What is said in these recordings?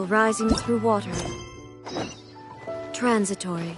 Rising through water. Transitory.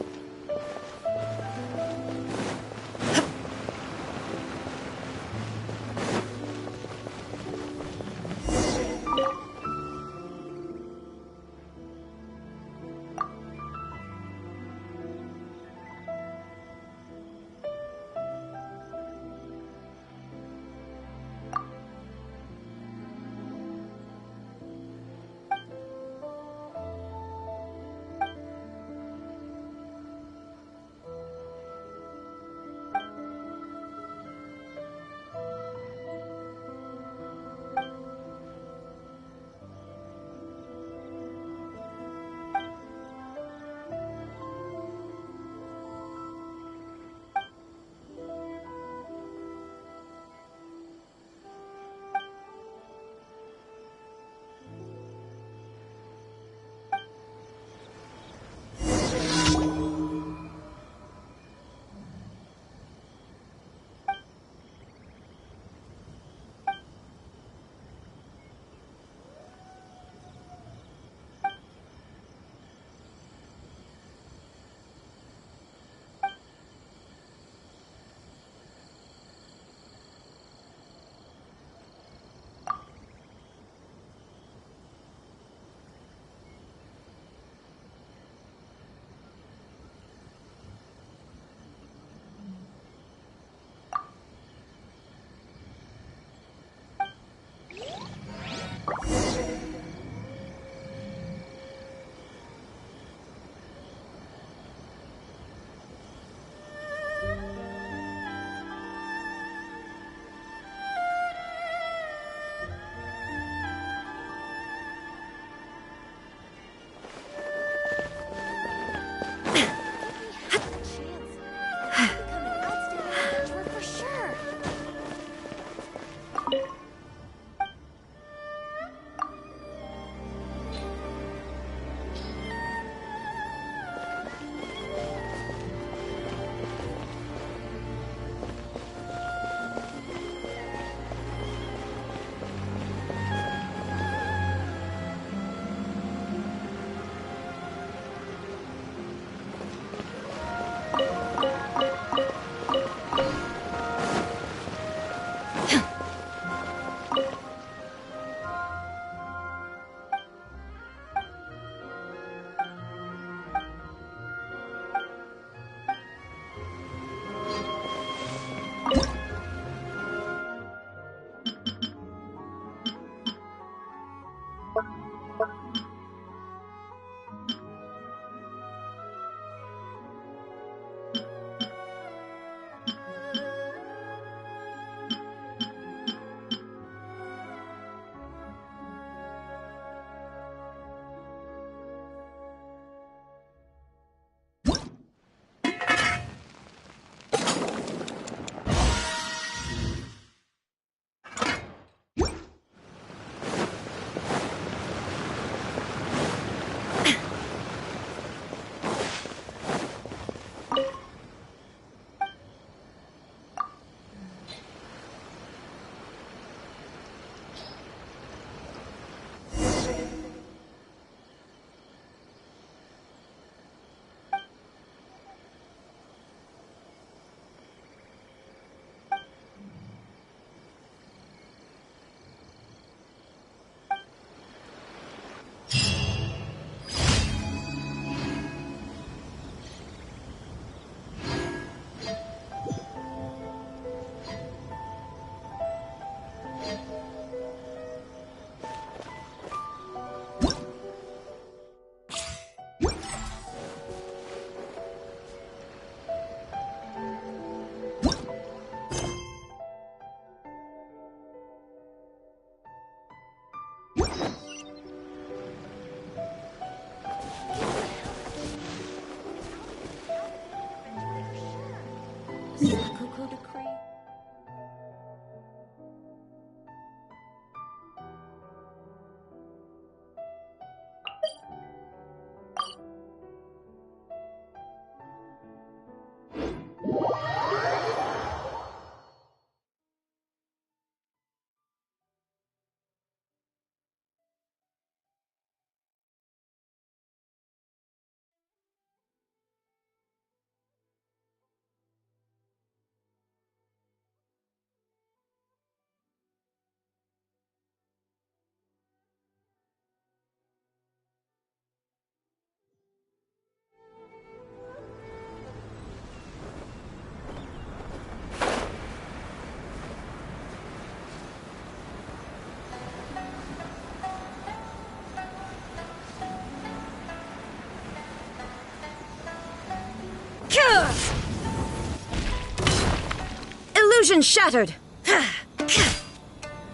Illusion shattered!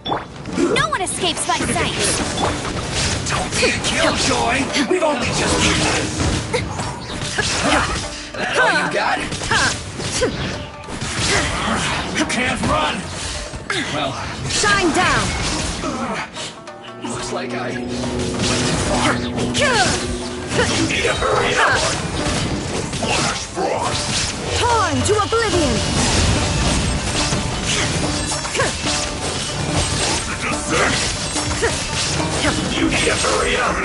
No one escapes my sight! Don't be a killjoy! We've only just begun! That all you got? You can't run! Well... Shine down! Looks like I went too far. You need to hurry up! Flash frost! Torn to oblivion! You need to hurry up!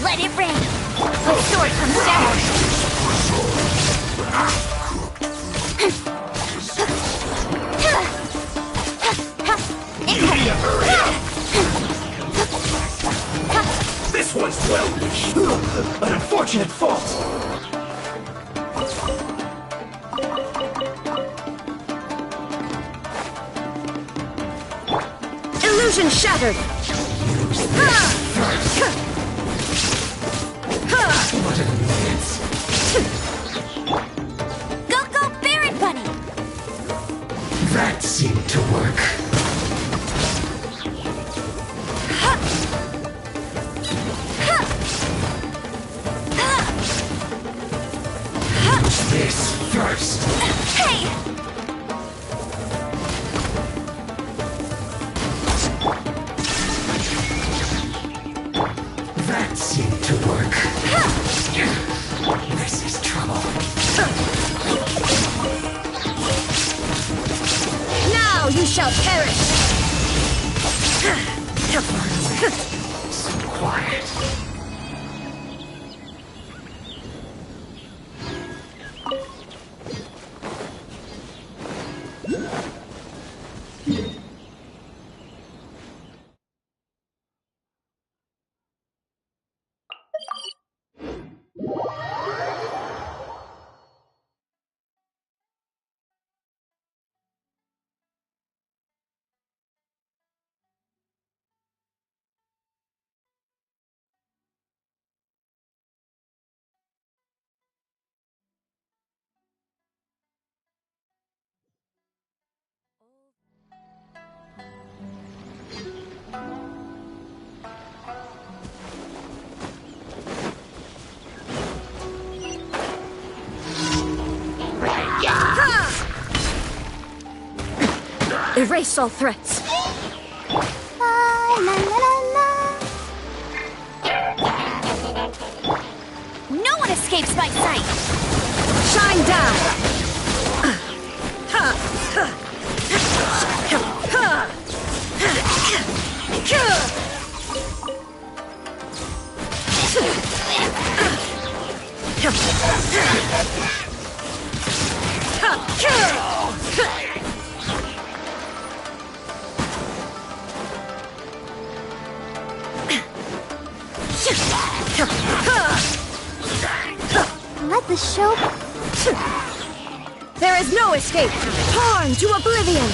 Let it rain! My sword comes down! You need to hurry up! This one's well... an unfortunate fault! Illusion shattered! What an annoyance! Go, Baron Bunny! That seemed to work. This first. Hey! That seemed to work. This is trouble. Now you shall perish! So quiet. Erase all threats! No one escapes my sight! Shine down! Let the show... There is no escape! Torn to oblivion!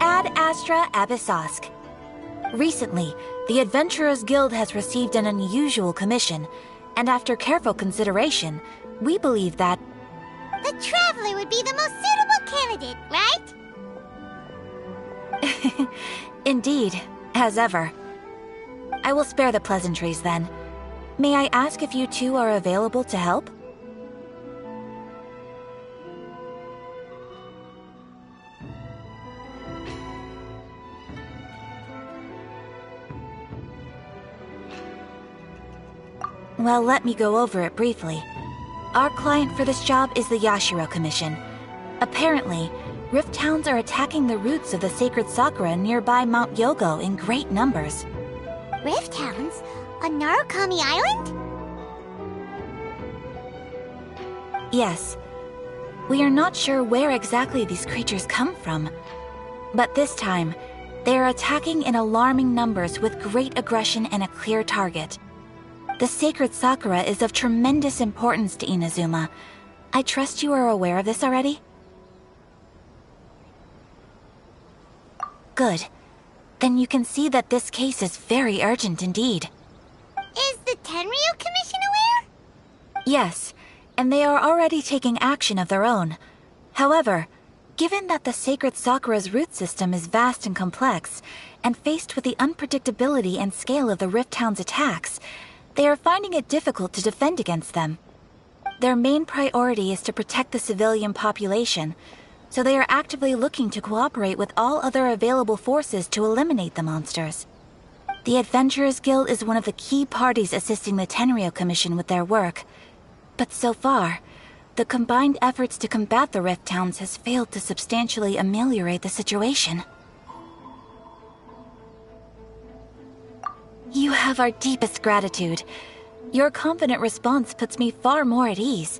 Ad Astra Abyssosk. Recently, the Adventurers Guild has received an unusual commission, and after careful consideration, we believe that the Traveler would be the most suitable candidate, right? Indeed, as ever. I will spare the pleasantries then. May I ask if you two are available to help? Well, let me go over it briefly. Our client for this job is the Yashiro Commission. Apparently, Rift Towns are attacking the roots of the sacred sakura nearby Mount Yogo in great numbers. Rift Hounds? On Narukami Island? Yes. We are not sure where exactly these creatures come from. But this time, they are attacking in alarming numbers with great aggression and a clear target. The sacred sakura is of tremendous importance to Inazuma. I trust you are aware of this already? Good. Then you can see that this case is very urgent indeed. Is the Tenryu Commission aware? Yes, and they are already taking action of their own. However, given that the sacred sakura's root system is vast and complex, and faced with the unpredictability and scale of the Rift Town's attacks, they are finding it difficult to defend against them. Their main priority is to protect the civilian population, so they are actively looking to cooperate with all other available forces to eliminate the monsters. The Adventurers Guild is one of the key parties assisting the Tenryu Commission with their work. But so far, the combined efforts to combat the Rift Towns has failed to substantially ameliorate the situation. You have our deepest gratitude. Your confident response puts me far more at ease.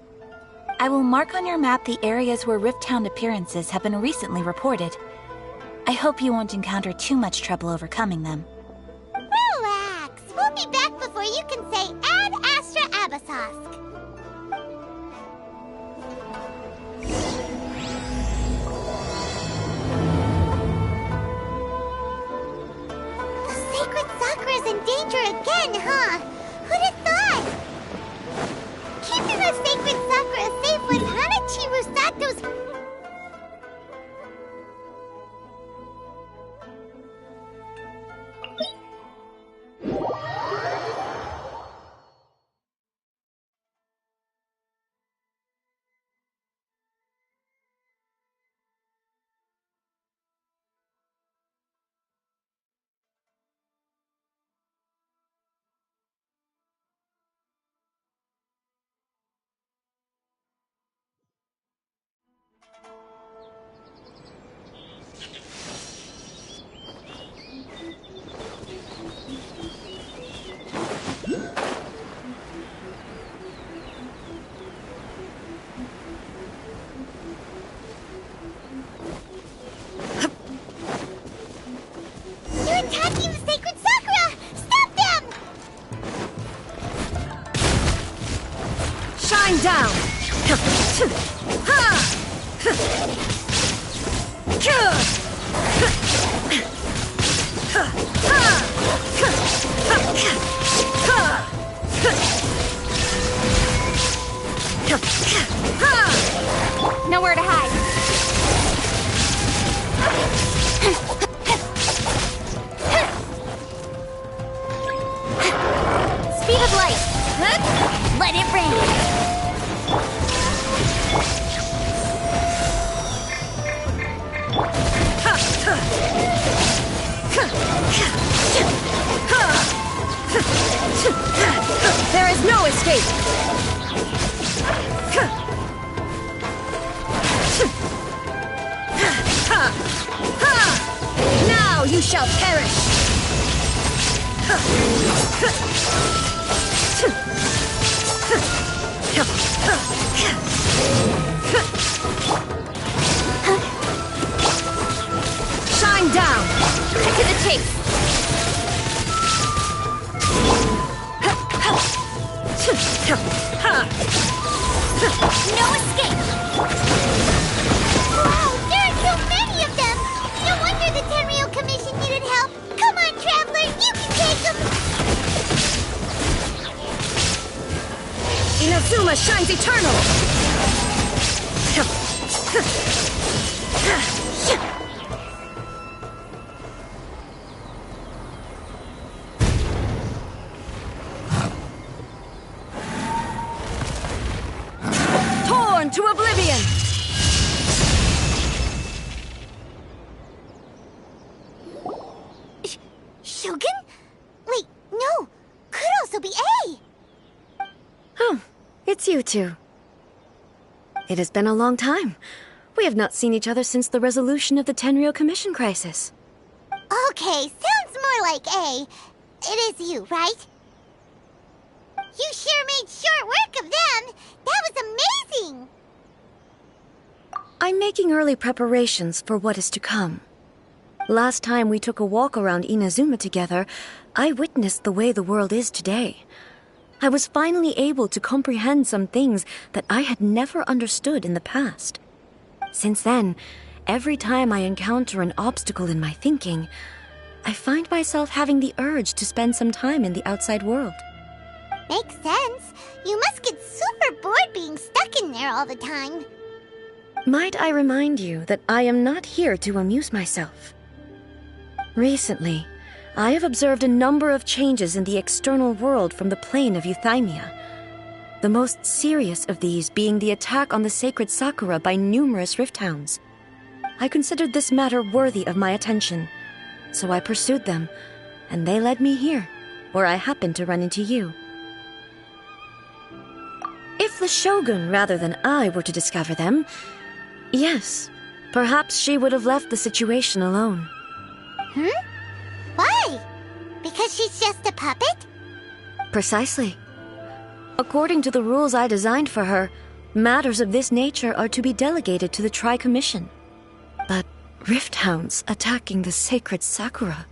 I will mark on your map the areas where Rift Town appearances have been recently reported. I hope you won't encounter too much trouble overcoming them. Relax! We'll be back before you can say Ad Astra Abyssosk. sacred Sakura's in danger again, huh? Who'd have thought? Keeping the sacred Sakura safe was Hanachi Rusato's... Attacking the sacred Sakura! Stop them! Shine down! Nowhere to hide. Speed of light. Let it rain. There is no escape! Now you shall perish! Shine down! To the chase. No escape! Wow, there are so many of them! No wonder the Tenryou Commission needed help! Come on, Traveler, you can take them! Inazuma shines eternal! Torn to oblivion! Shogun? Wait, no! Could also be A! Oh, it's you two. It has been a long time. We have not seen each other since the resolution of the Tenryou Commission crisis. Okay, sounds more like A. It is you, right? You sure made short work of them! That was amazing! I'm making early preparations for what is to come. Last time we took a walk around Inazuma together, I witnessed the way the world is today. I was finally able to comprehend some things that I had never understood in the past. Since then, every time I encounter an obstacle in my thinking, I find myself having the urge to spend some time in the outside world. Makes sense. You must get super bored being stuck in there all the time. Might I remind you that I am not here to amuse myself? Recently, I have observed a number of changes in the external world from the plane of Euthymia. The most serious of these being the attack on the sacred Sakura by numerous rift hounds. I considered this matter worthy of my attention, so I pursued them, and they led me here, where I happened to run into you. If the Shogun rather than I were to discover them, yes, perhaps she would have left the situation alone. Why? Because she's just a puppet? Precisely. According to the rules I designed for her, matters of this nature are to be delegated to the Tri-Commission. But rift hounds attacking the sacred Sakura...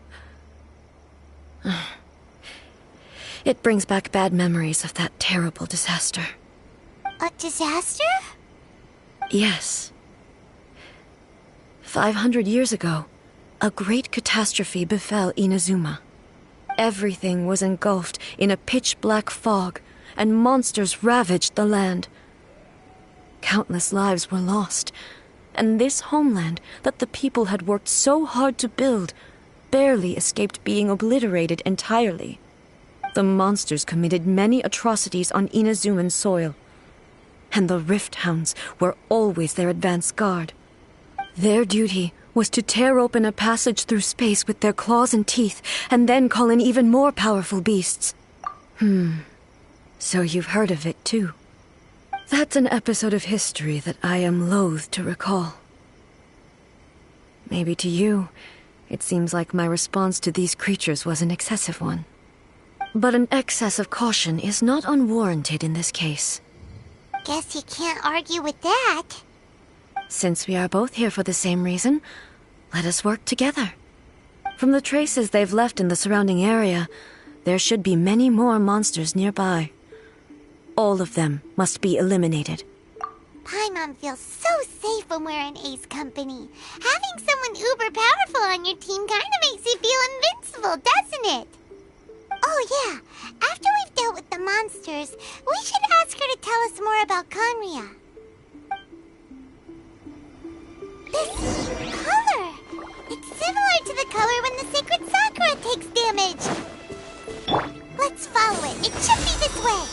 It brings back bad memories of that terrible disaster. A disaster? Yes. 500 years ago, a great catastrophe befell Inazuma. Everything was engulfed in a pitch-black fog, and monsters ravaged the land. Countless lives were lost, and this homeland that the people had worked so hard to build barely escaped being obliterated entirely. The monsters committed many atrocities on Inazuman soil, and the Rift Hounds were always their advance guard. Their duty was to tear open a passage through space with their claws and teeth, and then call in even more powerful beasts. So you've heard of it too. That's an episode of history that I am loath to recall. Maybe to you, it seems like my response to these creatures was an excessive one. But an excess of caution is not unwarranted in this case. Guess you can't argue with that. Since we are both here for the same reason, let us work together. From the traces they've left in the surrounding area, there should be many more monsters nearby. All of them must be eliminated. Paimon feels so safe when we're in A's company. Having someone uber powerful on your team kinda makes you feel invincible, doesn't it? Oh yeah, after we've dealt with the monsters, we should ask her to tell us more about Conria. This color! It's similar to the color when the sacred Sakura takes damage. Let's follow it. It should be this way.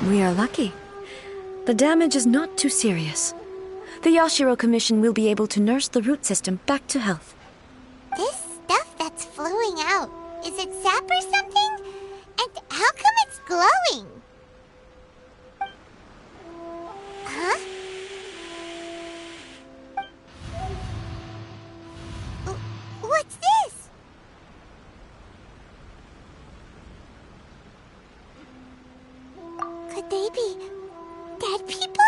We are lucky. The damage is not too serious. The Yashiro Commission will be able to nurse the root system back to health. This stuff that's flowing out, is it sap or something? And how come it's glowing? Huh? What's this? Could they be dead people?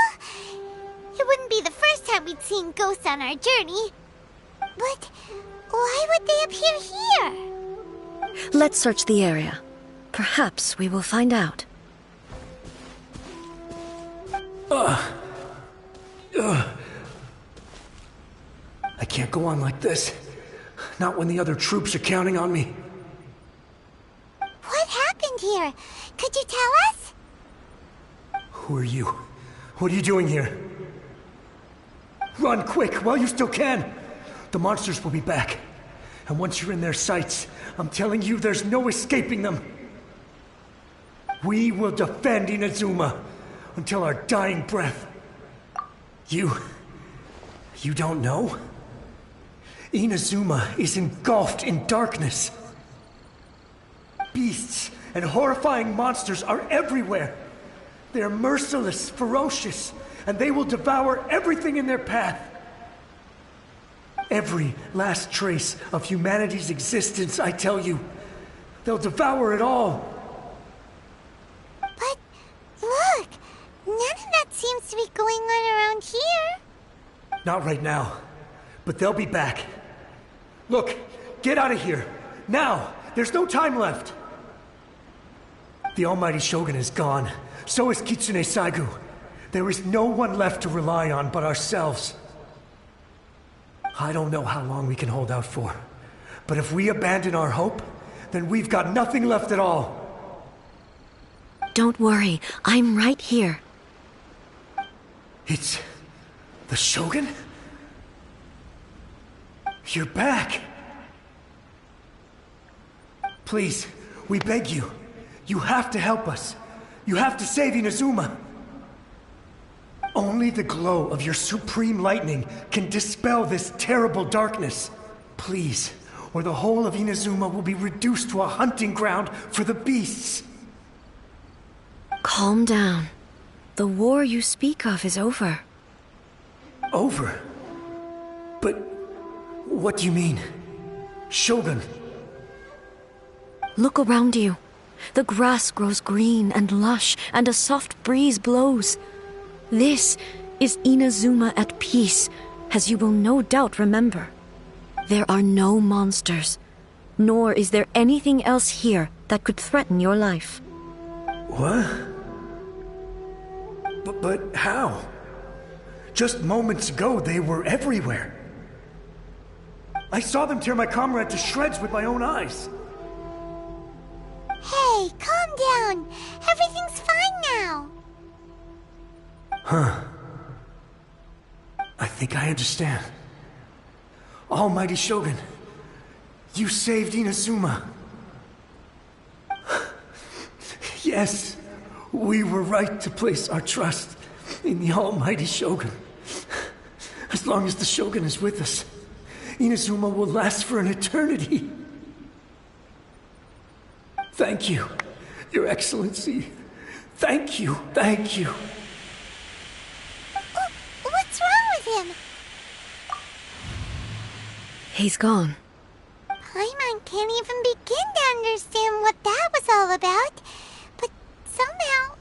It wouldn't be the first time we'd seen ghosts on our journey. But why would they appear here? Let's search the area. Perhaps we will find out. I can't go on like this. Not when the other troops are counting on me. What happened here? Could you tell us? Who are you? What are you doing here? Run quick while you still can! The monsters will be back. And once you're in their sights, I'm telling you there's no escaping them. We will defend Inazuma until our dying breath. You don't know? Inazuma is engulfed in darkness. Beasts and horrifying monsters are everywhere. They are merciless, ferocious, and they will devour everything in their path. Every last trace of humanity's existence, I tell you. They'll devour it all. But look, none of that seems to be going on around here. Not right now, but they'll be back. Look, get out of here. Now! There's no time left! The Almighty Shogun is gone. So is Kitsune Saigu. There is no one left to rely on but ourselves. I don't know how long we can hold out for. But if we abandon our hope, then we've got nothing left at all. Don't worry, I'm right here. It's... the Shogun? You're back! Please, we beg you. You have to help us. You have to save Inazuma. the glow of your supreme lightning can dispel this terrible darkness. Please, or the whole of Inazuma will be reduced to a hunting ground for the beasts. Calm down. The war you speak of is over. Over? But what do you mean? Shogun. Look around you. The grass grows green and lush, and a soft breeze blows. This is Inazuma at peace, as you will no doubt remember. There are no monsters, nor is there anything else here that could threaten your life. What? But how? Just moments ago, they were everywhere. I saw them tear my comrade to shreds with my own eyes. Hey, calm down. Everything's fine now. Huh. I think I understand. Almighty Shogun, you saved Inazuma. Yes, we were right to place our trust in the Almighty Shogun. As long as the Shogun is with us, Inazuma will last for an eternity. Thank you, Your Excellency. Thank you, thank you. What's wrong with him? He's gone. Paimon can't even begin to understand what that was all about. But somehow,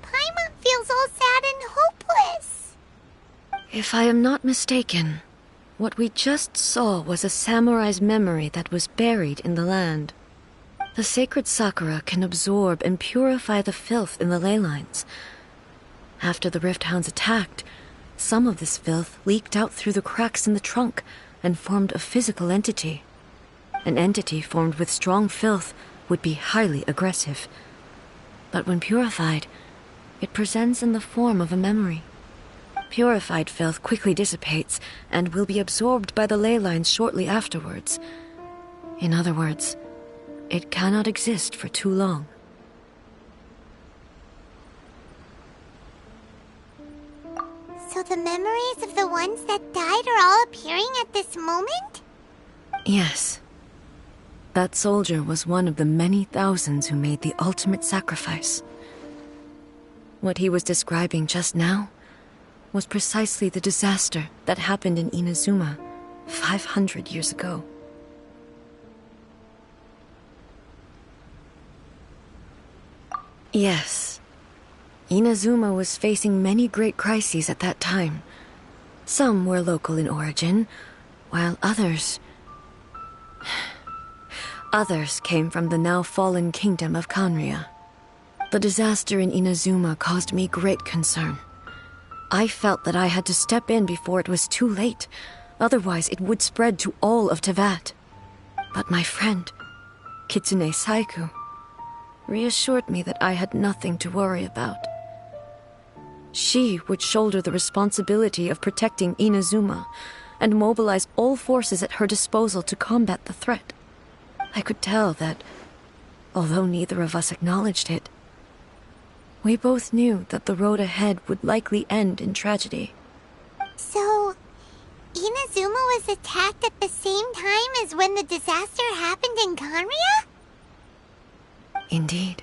Paimon feels all sad and hopeless. If I am not mistaken, what we just saw was a samurai's memory that was buried in the land. The sacred sakura can absorb and purify the filth in the ley lines. After the Rift Hounds attacked, some of this filth leaked out through the cracks in the trunk and formed a physical entity. An entity formed with strong filth would be highly aggressive. But when purified, it presents in the form of a memory. Purified filth quickly dissipates and will be absorbed by the ley lines shortly afterwards. In other words, it cannot exist for too long. So the memories of the ones that died are all appearing at this moment? Yes. That soldier was one of the many thousands who made the ultimate sacrifice. What he was describing just now was precisely the disaster that happened in Inazuma 500 years ago. Yes. Inazuma was facing many great crises at that time. Some were local in origin, while others came from the now fallen kingdom of Kanria. The disaster in Inazuma caused me great concern. I felt that I had to step in before it was too late, otherwise it would spread to all of Teyvat. But my friend, Kitsune Saiku, reassured me that I had nothing to worry about. She would shoulder the responsibility of protecting Inazuma and mobilize all forces at her disposal to combat the threat. I could tell that, although neither of us acknowledged it, we both knew that the road ahead would likely end in tragedy. So, Inazuma was attacked at the same time as when the disaster happened in Kanria? Indeed.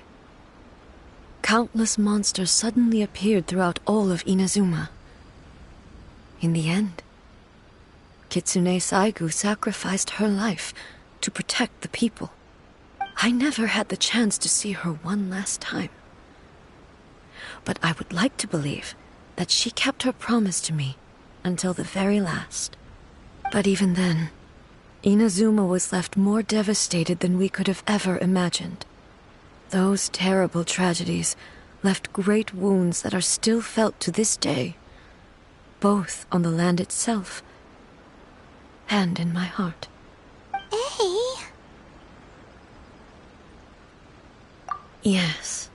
Countless monsters suddenly appeared throughout all of Inazuma. In the end, Kitsune Saigu sacrificed her life to protect the people. I never had the chance to see her one last time. But I would like to believe that she kept her promise to me until the very last. But even then, Inazuma was left more devastated than we could have ever imagined. Those terrible tragedies left great wounds that are still felt to this day, both on the land itself and in my heart. Hey? Yes.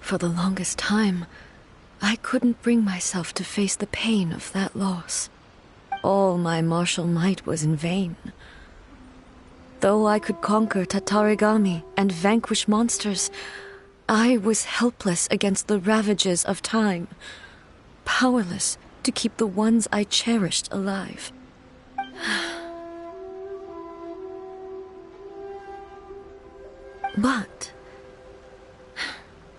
For the longest time, I couldn't bring myself to face the pain of that loss. All my martial might was in vain. Though I could conquer Tatarigami and vanquish monsters, I was helpless against the ravages of time. powerless to keep the ones I cherished alive. But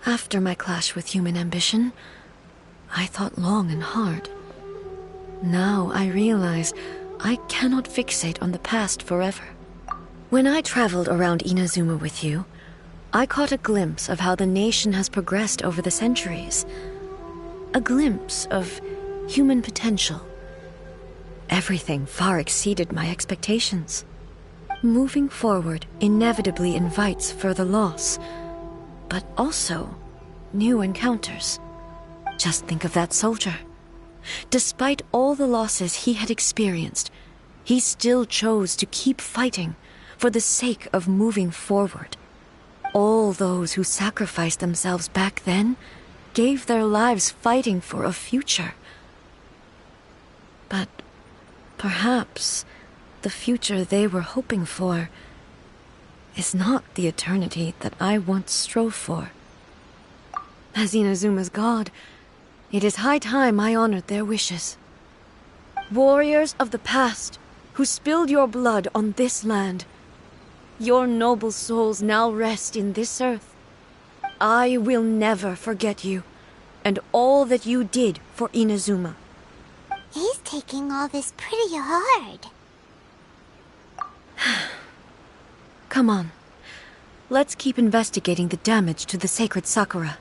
after my clash with human ambition, I thought long and hard. Now I realize I cannot fixate on the past forever. When I traveled around Inazuma with you, I caught a glimpse of how the nation has progressed over the centuries. A glimpse of human potential. Everything far exceeded my expectations. Moving forward inevitably invites further loss, but also new encounters. Just think of that soldier. Despite all the losses he had experienced, he still chose to keep fighting for the sake of moving forward. All those who sacrificed themselves back then gave their lives fighting for a future. But perhaps the future they were hoping for is not the eternity that I once strove for. As Inazuma's god, it is high time I honored their wishes. Warriors of the past, who spilled your blood on this land, your noble souls now rest in this earth. I will never forget you, and all that you did for Inazuma. He's taking all this pretty hard. Come on. Let's keep investigating the damage to the sacred Sakura.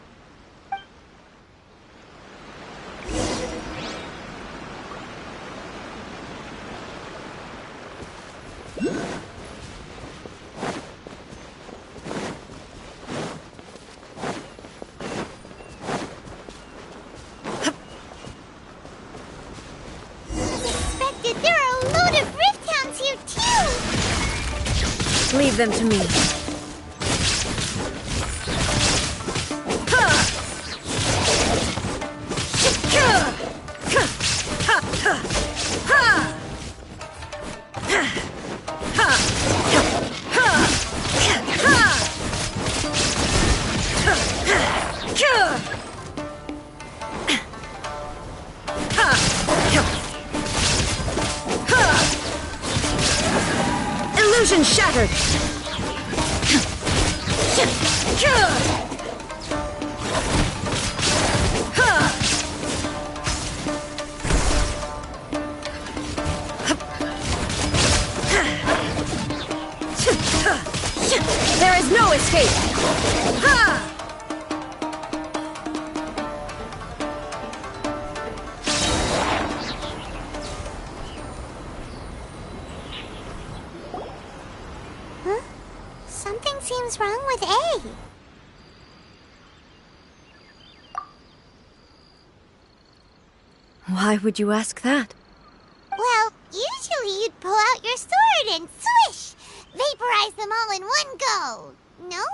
Leave them to me. Illusion shattered! There is no escape! Something seems wrong with A. Why would you ask that? Well, usually you'd pull out your sword and swish! Vaporize them all in one go! No?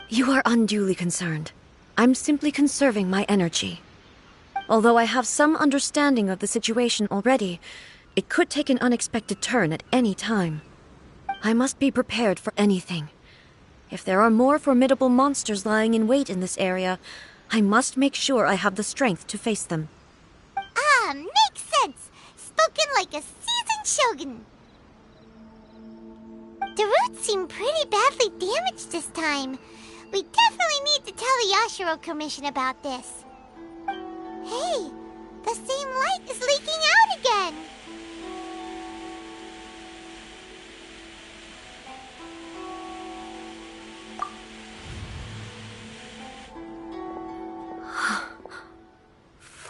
You are unduly concerned. I'm simply conserving my energy. Although I have some understanding of the situation already, it could take an unexpected turn at any time. I must be prepared for anything. If there are more formidable monsters lying in wait in this area, I must make sure I have the strength to face them. Ah, makes sense! Spoken like a seasoned shogun. The roots seem pretty badly damaged this time. We definitely need to tell the Yashiro Commission about this. Hey, the same light is leaking out again!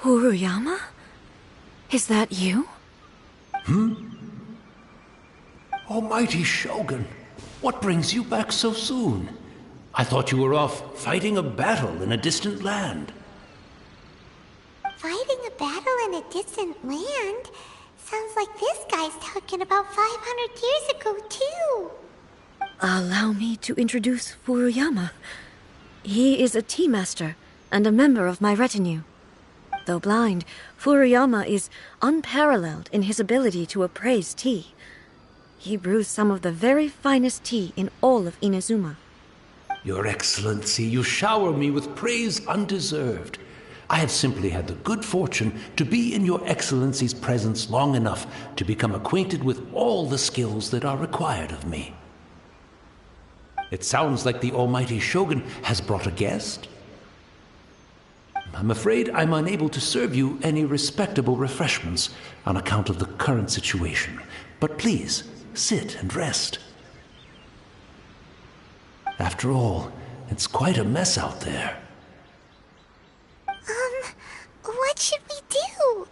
Furuyama? Is that you? Almighty Shogun, what brings you back so soon? I thought you were off fighting a battle in a distant land. Fighting a battle in a distant land? Sounds like this guy's talking about 500 years ago, too. Allow me to introduce Furuyama. He is a tea master and a member of my retinue. Though blind, Furuyama is unparalleled in his ability to appraise tea. He brews some of the very finest tea in all of Inazuma. Your Excellency, you shower me with praise undeserved. I have simply had the good fortune to be in your Excellency's presence long enough to become acquainted with all the skills that are required of me. It sounds like the almighty Shogun has brought a guest. I'm afraid I'm unable to serve you any respectable refreshments on account of the current situation. But please, sit and rest. After all, it's quite a mess out there. What should we do?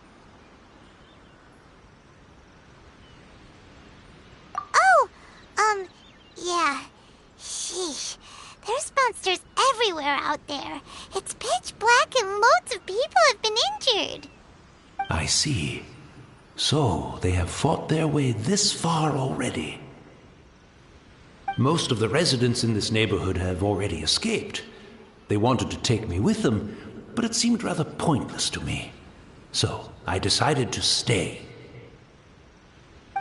Oh, yeah. Sheesh. There's monsters everywhere out there. It's pitch black and loads of people have been injured. I see. So, they have fought their way this far already. Most of the residents in this neighborhood have already escaped. They wanted to take me with them, but it seemed rather pointless to me. So, I decided to stay.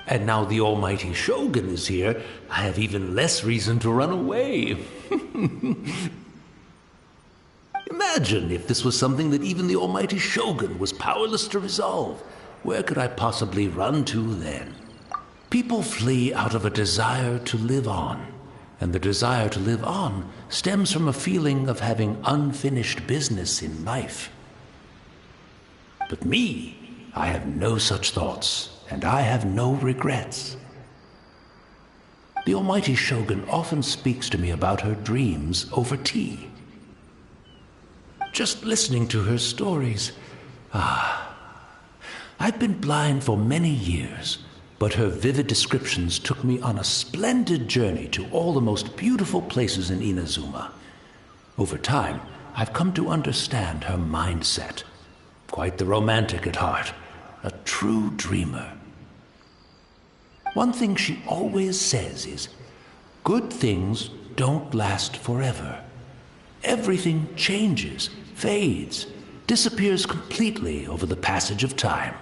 And now the almighty Shogun is here, I have even less reason to run away. Imagine if this was something that even the almighty Shogun was powerless to resolve. Where could I possibly run to then? People flee out of a desire to live on, and the desire to live on stems from a feeling of having unfinished business in life. But me, I have no such thoughts, and I have no regrets. The almighty Shogun often speaks to me about her dreams over tea. Just listening to her stories, I've been blind for many years, but her vivid descriptions took me on a splendid journey to all the most beautiful places in Inazuma. Over time, I've come to understand her mindset. Quite the romantic at heart, a true dreamer. One thing she always says is, good things don't last forever. Everything changes, fades, disappears completely over the passage of time.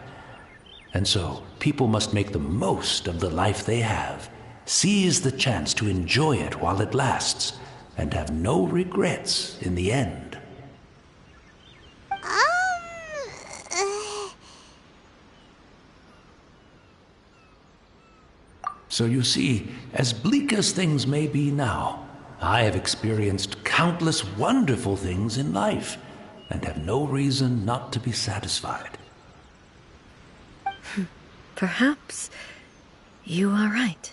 And so, people must make the most of the life they have, seize the chance to enjoy it while it lasts, and have no regrets in the end. So you see, as bleak as things may be now, I have experienced countless wonderful things in life, and have no reason not to be satisfied. Perhaps you are right.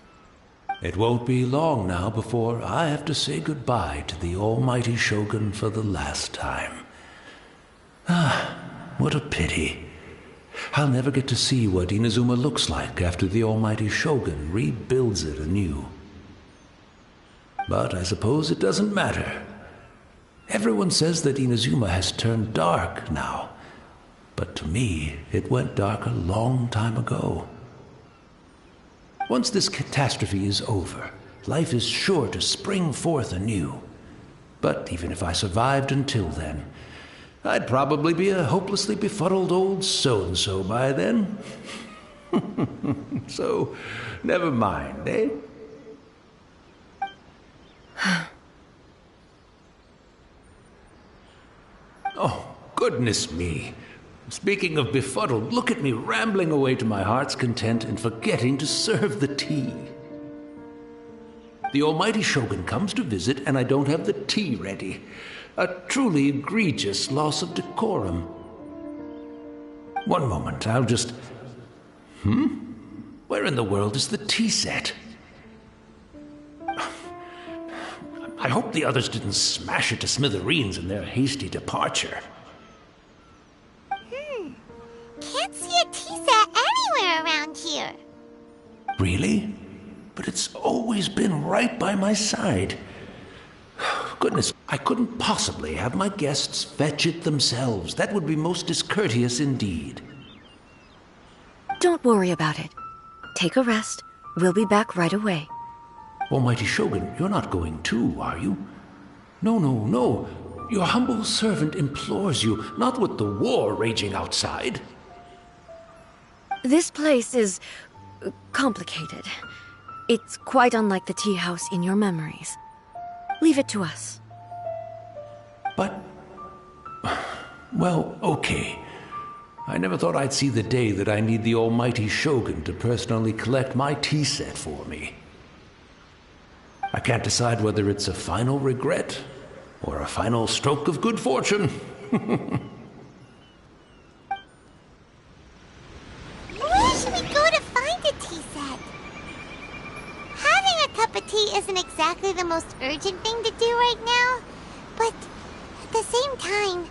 It won't be long now before I have to say goodbye to the almighty Shogun for the last time. What a pity. I'll never get to see what Inazuma looks like after the almighty Shogun rebuilds it anew. But I suppose it doesn't matter. Everyone says that Inazuma has turned dark now, but to me, it went dark a long time ago. Once this catastrophe is over, life is sure to spring forth anew. But even if I survived until then, I'd probably be a hopelessly befuddled old so-and-so by then. So, never mind, eh? Oh, goodness me. Speaking of befuddled, look at me rambling away to my heart's content and forgetting to serve the tea. The almighty Shogun comes to visit and I don't have the tea ready. A truly egregious loss of decorum. One moment, I'll just... Where in the world is the tea set? I hope the others didn't smash it to smithereens in their hasty departure. Can't see a tea set anywhere around here. Really? But it's always been right by my side. Goodness, I couldn't possibly have my guests fetch it themselves. That would be most discourteous indeed. Don't worry about it. Take a rest. We'll be back right away. Almighty Shogun, you're not going too, are you? No, no, no. Your humble servant implores you, not with the war raging outside. This place is complicated. It's quite unlike the tea house in your memories. Leave it to us. But Well, okay. I never thought I'd see the day that I need the almighty Shogun to personally collect my tea set for me. I can't decide whether it's a final regret or a final stroke of good fortune. Where should we go to find a tea set? Having a cup of tea isn't exactly the most urgent thing to do right now, but at the same time,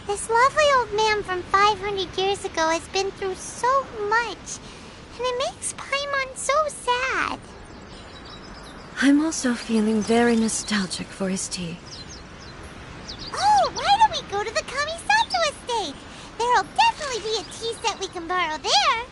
this lovely old man from 500 years ago has been through so much, and it makes Paimon so sad. I'm also feeling very nostalgic for his tea. Oh, why don't we go to the Kamisato estate? There'll definitely be a tea set we can borrow there.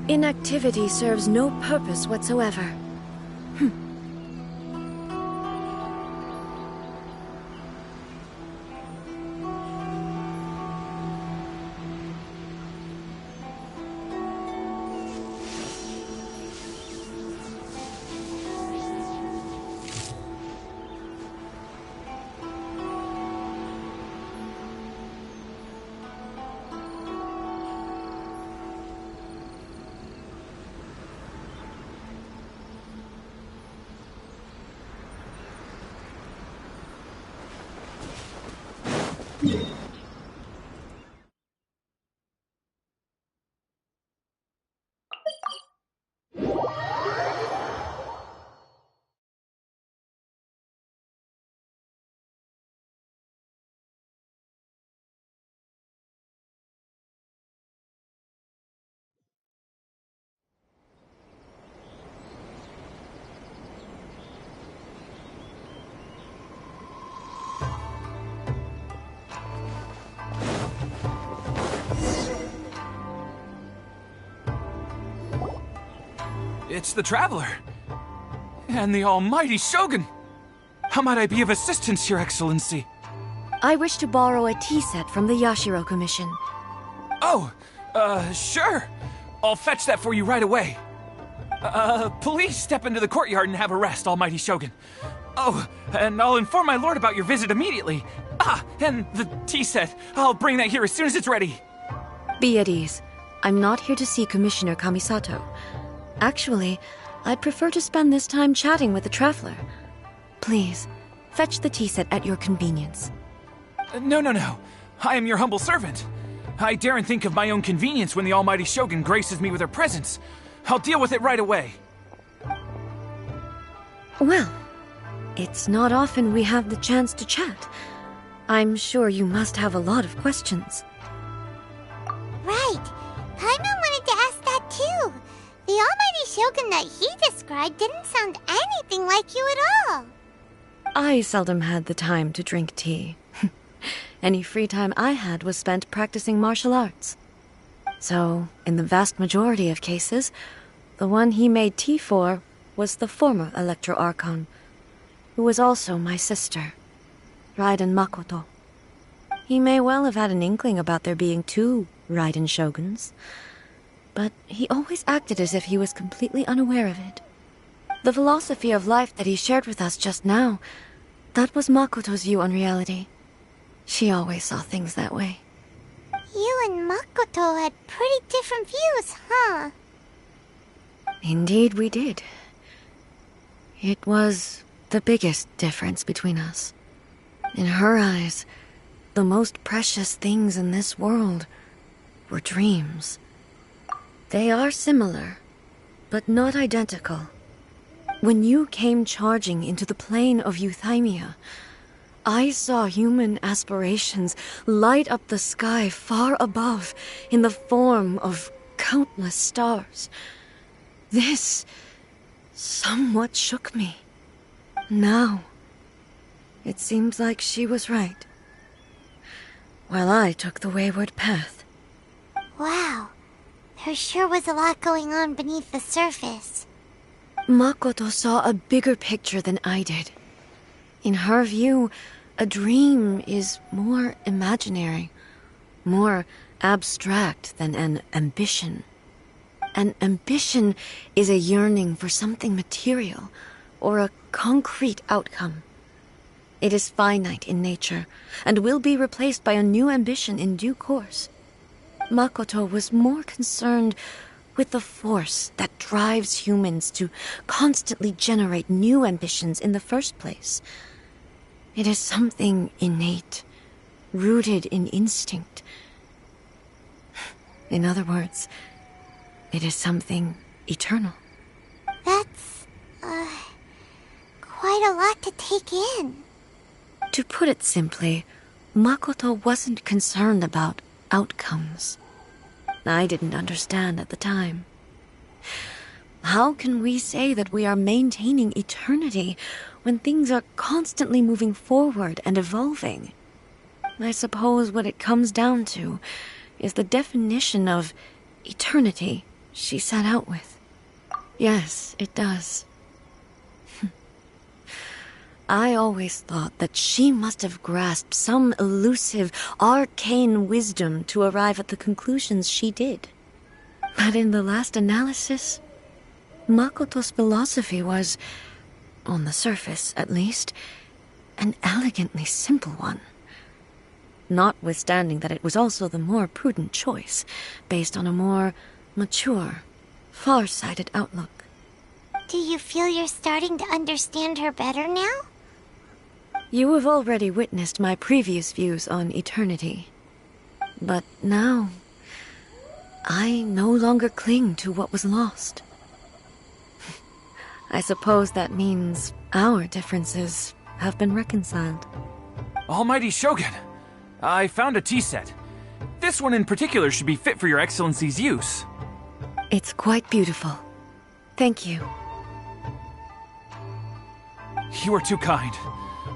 Inactivity serves no purpose whatsoever. It's the Traveler. And the almighty Shogun. How might I be of assistance, Your Excellency? I wish to borrow a tea set from the Yashiro Commission. Oh, sure. I'll fetch that for you right away. Please step into the courtyard and have a rest, almighty Shogun. Oh, and I'll inform my lord about your visit immediately. Ah, and the tea set. I'll bring that here as soon as it's ready. Be at ease. I'm not here to see Commissioner Kamisato. Actually, I'd prefer to spend this time chatting with the Traveler. Please, fetch the tea set at your convenience. No. I am your humble servant. I daren't think of my own convenience when the almighty Shogun graces me with her presence. I'll deal with it right away. Well, it's not often we have the chance to chat. I'm sure you must have a lot of questions. Right. Paimon wanted to ask that too. The almighty Shogun that he described didn't sound anything like you at all. I seldom had the time to drink tea. Any free time I had was spent practicing martial arts. So, in the vast majority of cases, the one he made tea for was the former Electro Archon, who was also my sister, Raiden Makoto. He may well have had an inkling about there being two Raiden Shoguns, but he always acted as if he was completely unaware of it. The philosophy of life that he shared with us just now, that was Makoto's view on reality. She always saw things that way. You and Makoto had pretty different views, huh? Indeed we did. It was the biggest difference between us. In her eyes, the most precious things in this world were dreams. They are similar, but not identical. When you came charging into the plane of Euthymia, I saw human aspirations light up the sky far above in the form of countless stars. This somewhat shook me. Now, it seems like she was right, while I took the wayward path. Wow, there sure was a lot going on beneath the surface. Makoto saw a bigger picture than I did. In her view, a dream is more imaginary, more abstract than an ambition. An ambition is a yearning for something material, or a concrete outcome. It is finite in nature, and will be replaced by a new ambition in due course. Makoto was more concerned with the force that drives humans to constantly generate new ambitions in the first place. It is something innate, rooted in instinct. In other words, it is something eternal. That's, quite a lot to take in. To put it simply, Makoto wasn't concerned about outcomes. I didn't understand at the time. How can we say that we are maintaining eternity when things are constantly moving forward and evolving? I suppose what it comes down to is the definition of eternity she set out with. Yes, it does. I always thought that she must have grasped some elusive, arcane wisdom to arrive at the conclusions she did. But in the last analysis, Makoto's philosophy was, on the surface at least, an elegantly simple one. Notwithstanding that it was also the more prudent choice, based on a more mature, far-sighted outlook. Do you feel you're starting to understand her better now? You have already witnessed my previous views on eternity. But now, I no longer cling to what was lost. I suppose that means our differences have been reconciled. Almighty Shogun, I found a tea set. This one in particular should be fit for your Excellency's use. It's quite beautiful. Thank you. You are too kind.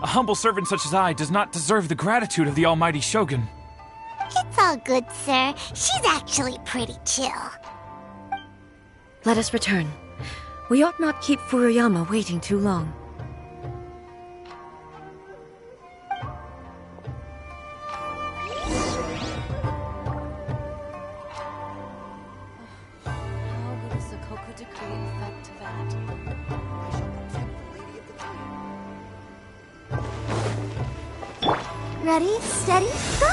A humble servant such as I does not deserve the gratitude of the Almighty Shogun. It's all good, sir. She's actually pretty chill. Let us return. We ought not keep Furuyama waiting too long. How will the Sokoku decree affect that? I shall protect the Lady of the Flame. Ready, steady, go!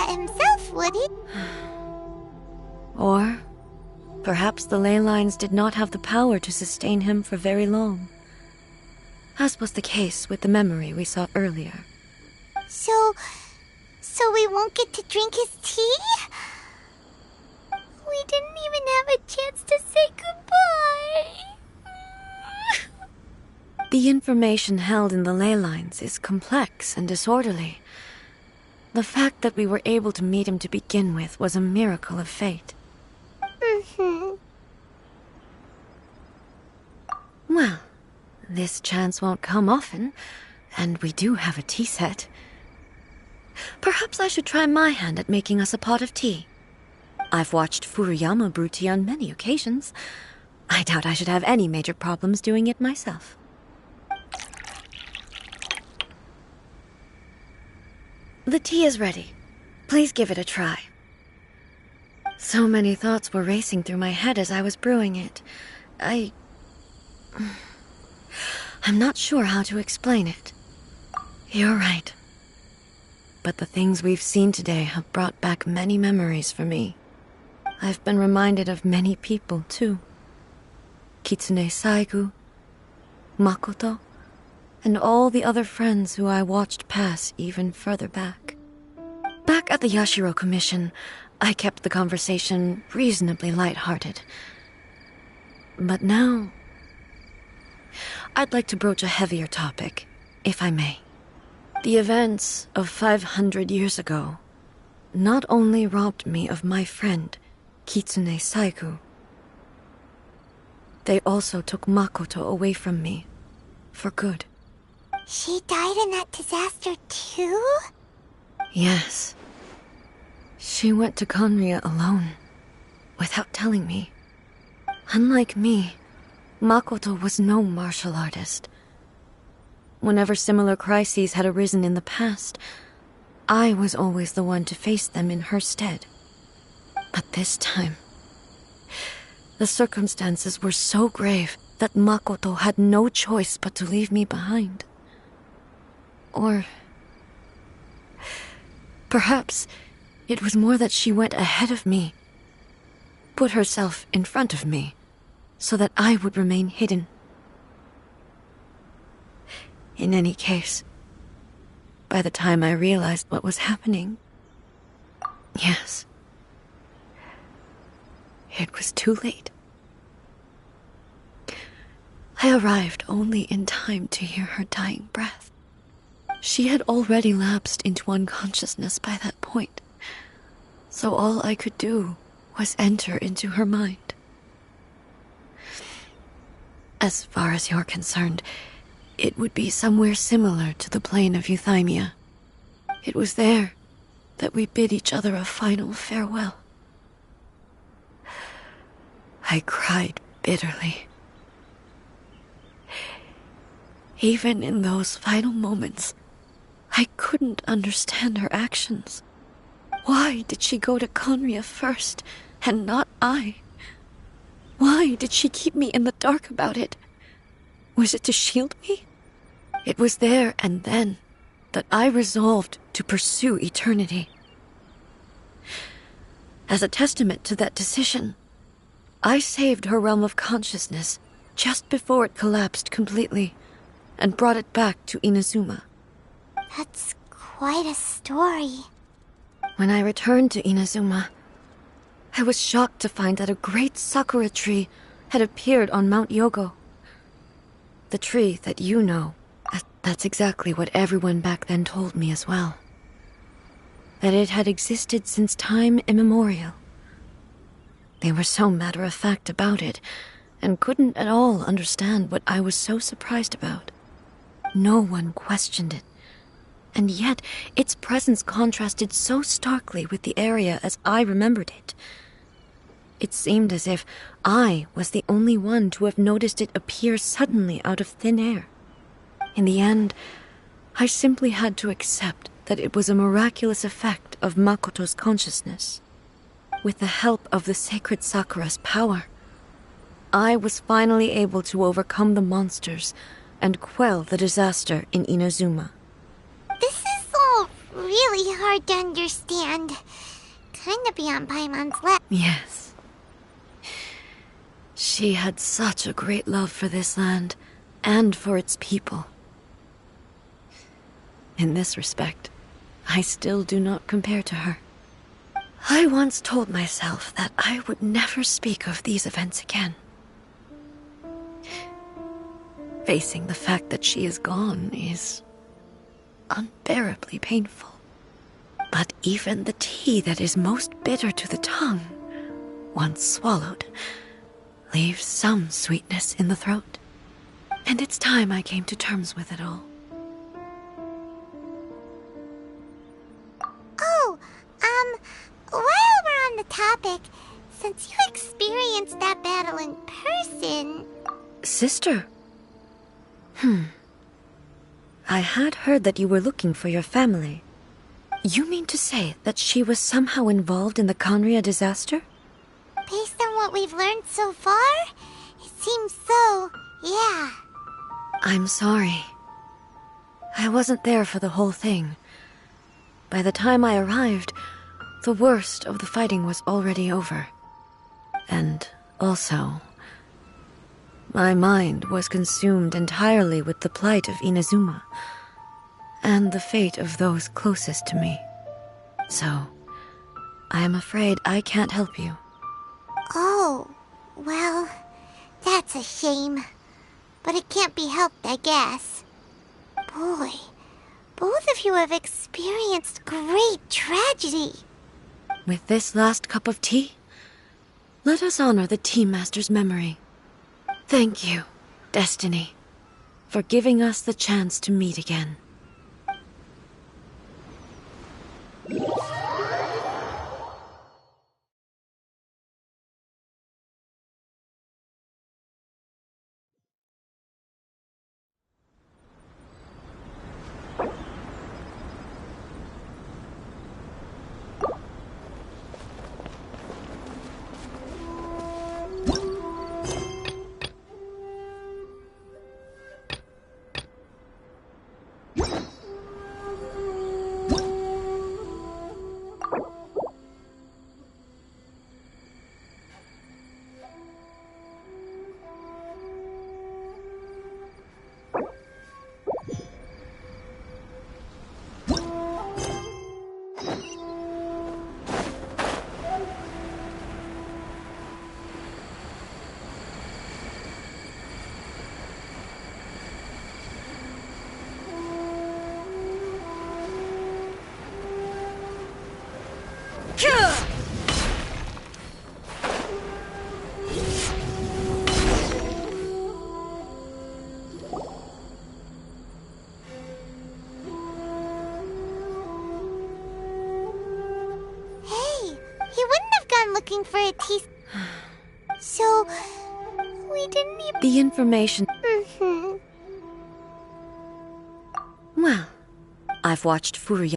himself, would he? Or perhaps the ley lines did not have the power to sustain him for very long, as was the case with the memory we saw earlier. So we won't get to drink his tea? We didn't even have a chance to say goodbye. The information held in the ley lines is complex and disorderly. The fact that we were able to meet him to begin with was a miracle of fate. Well, this chance won't come often, and we do have a tea set. Perhaps I should try my hand at making us a pot of tea. I've watched Furuyama brew tea on many occasions. I doubt I should have any major problems doing it myself. The tea is ready. Please give it a try. So many thoughts were racing through my head as I was brewing it. I'm not sure how to explain it. You're right. But the things we've seen today have brought back many memories for me. I've been reminded of many people, too. Kitsune Saigu, Makoto, and all the other friends who I watched pass even further back. Back at the Yashiro Commission, I kept the conversation reasonably lighthearted. But now, I'd like to broach a heavier topic, if I may. The events of 500 years ago not only robbed me of my friend, Kitsune Saigu, they also took Makoto away from me, for good. She died in that disaster too? Yes. She went to Conria alone, without telling me. Unlike me, Makoto was no martial artist. Whenever similar crises had arisen in the past, I was always the one to face them in her stead. But this time, the circumstances were so grave that Makoto had no choice but to leave me behind. Or perhaps it was more that she went ahead of me, put herself in front of me, so that I would remain hidden. In any case, by the time I realized what was happening, yes, it was too late. I arrived only in time to hear her dying breath. She had already lapsed into unconsciousness by that point, so all I could do was enter into her mind. As far as you're concerned, it would be somewhere similar to the plane of Euthymia. It was there that we bid each other a final farewell. I cried bitterly. Even in those final moments, I couldn't understand her actions. Why did she go to Conria first, and not I? Why did she keep me in the dark about it? Was it to shield me? It was there and then that I resolved to pursue eternity. As a testament to that decision, I saved her realm of consciousness just before it collapsed completely and brought it back to Inazuma. That's quite a story. When I returned to Inazuma, I was shocked to find that a great sakura tree had appeared on Mount Yogo. The tree that you know. That's exactly what everyone back then told me as well. That it had existed since time immemorial. They were so matter-of-fact about it, and couldn't at all understand what I was so surprised about. No one questioned it, and yet its presence contrasted so starkly with the area as I remembered it. It seemed as if I was the only one to have noticed it appear suddenly out of thin air. In the end, I simply had to accept that it was a miraculous effect of Makoto's consciousness. With the help of the sacred Sakura's power, I was finally able to overcome the monsters and quell the disaster in Inazuma. This is all really hard to understand. Kinda beyond Paimon's level. Yes. She had such a great love for this land, and for its people. In this respect, I still do not compare to her. I once told myself that I would never speak of these events again. Facing the fact that she is gone is unbearably painful. But even the tea that is most bitter to the tongue, once swallowed, leaves some sweetness in the throat. And it's time I came to terms with it all. Oh, while we're on the topic, since you experienced that battle in person... Sister? I had heard that you were looking for your family. You mean to say that she was somehow involved in the Conria disaster? Based on what we've learned so far, it seems so, yeah. I'm sorry. I wasn't there for the whole thing. By the time I arrived, the worst of the fighting was already over. And also, my mind was consumed entirely with the plight of Inazuma, and the fate of those closest to me. So, I am afraid I can't help you. Oh, well, that's a shame. But it can't be helped, I guess. Boy, both of you have experienced great tragedy. With this last cup of tea, let us honor the Tea Master's memory. Thank you, Destiny, for giving us the chance to meet again. Looking for a tea... So, we didn't even... The information... Well, I've watched Furuya.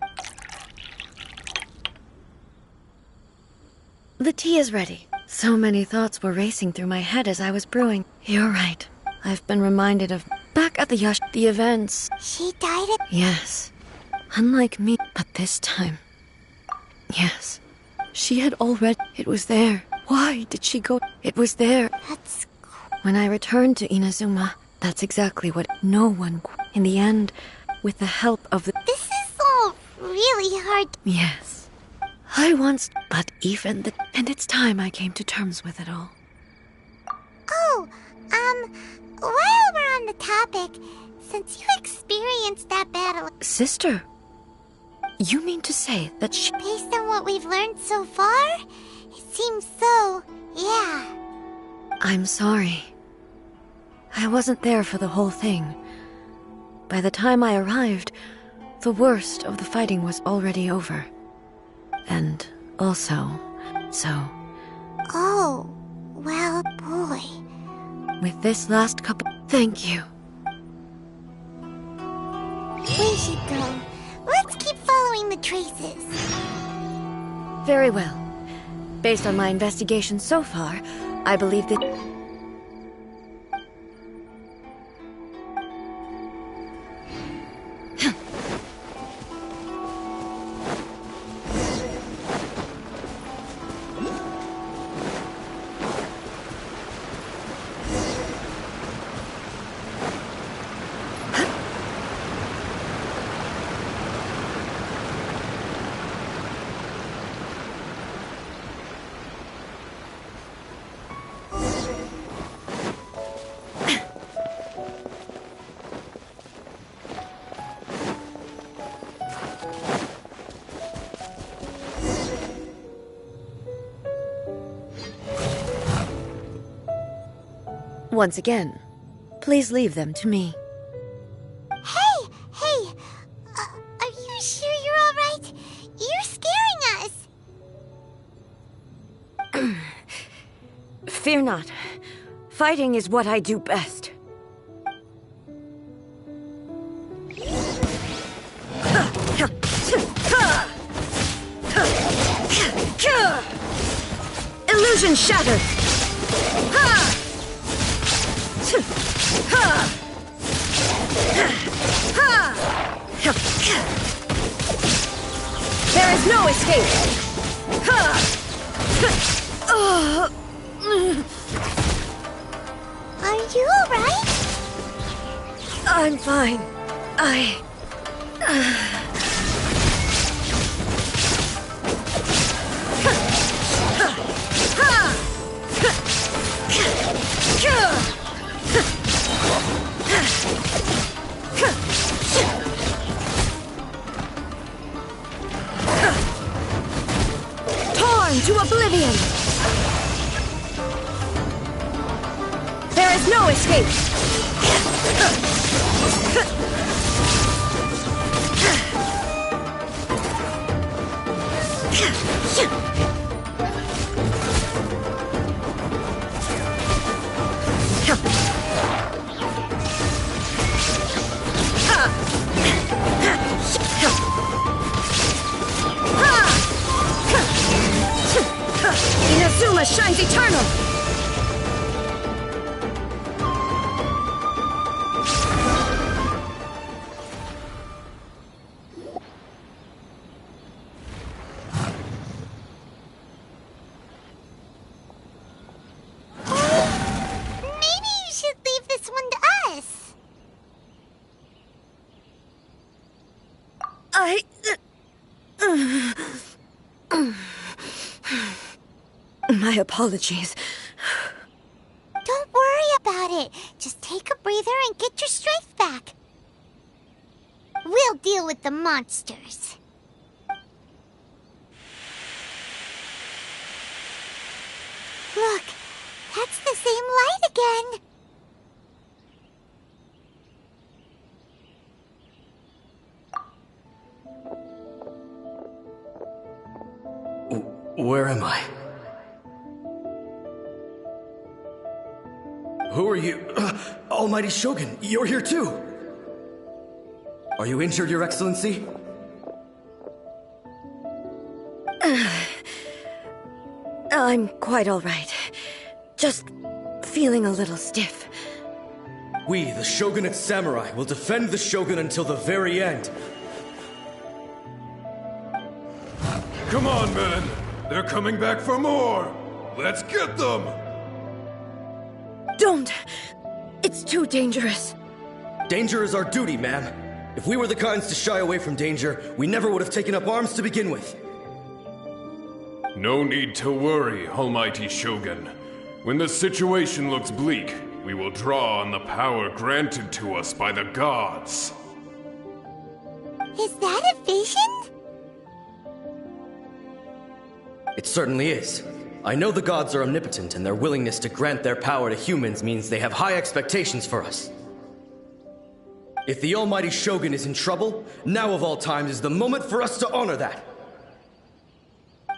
The tea is ready. So many thoughts were racing through my head as I was brewing. You're right. I've been reminded of... Back at the events... She died at... Yes. Unlike me, but this time... Yes. She had already... It was there. Why did she go? It was there. That's... When I returned to Inazuma, that's exactly what no one... In the end, with the help of the... This is all really hard. Yes. I once... But even the... And it's time I came to terms with it all. Oh, while we're on the topic, since you experienced that battle... Sister? You mean to say that she... Based on what we've learned so far, it seems so, yeah. I'm sorry. I wasn't there for the whole thing. By the time I arrived, the worst of the fighting was already over. And also, so... Oh, well, boy. With this last couple... Thank you. We should go. Let's keep following the traces. Very well. Based on my investigation so far, I believe that... Once again, please leave them to me. Hey! Are you sure you're all right? You're scaring us! Fear not. Fighting is what I do best. Illusion shattered! There is no escape! Are you all right? I'm fine. Torn to oblivion! There is no escape! Inazuma shines eternal! Maybe you should leave this one to us. My apologies. Don't worry about it. Just take a breather and get your strength back. We'll deal with the monsters. Look, that's the same light again. Where am I? Who are you? Almighty Shogun, you're here too! Are you injured, Your Excellency? I'm quite all right. Just feeling a little stiff. We, the Shogunate Samurai, will defend the Shogun until the very end. Come on, men! They're coming back for more! Let's get them! Don't! It's too dangerous. Danger is our duty, ma'am. If we were the kinds to shy away from danger, we never would have taken up arms to begin with. No need to worry, Almighty Shogun. When the situation looks bleak, we will draw on the power granted to us by the gods. Is that a vision? It certainly is. I know the gods are omnipotent, and their willingness to grant their power to humans means they have high expectations for us. If the Almighty Shogun is in trouble, now of all times is the moment for us to honor that.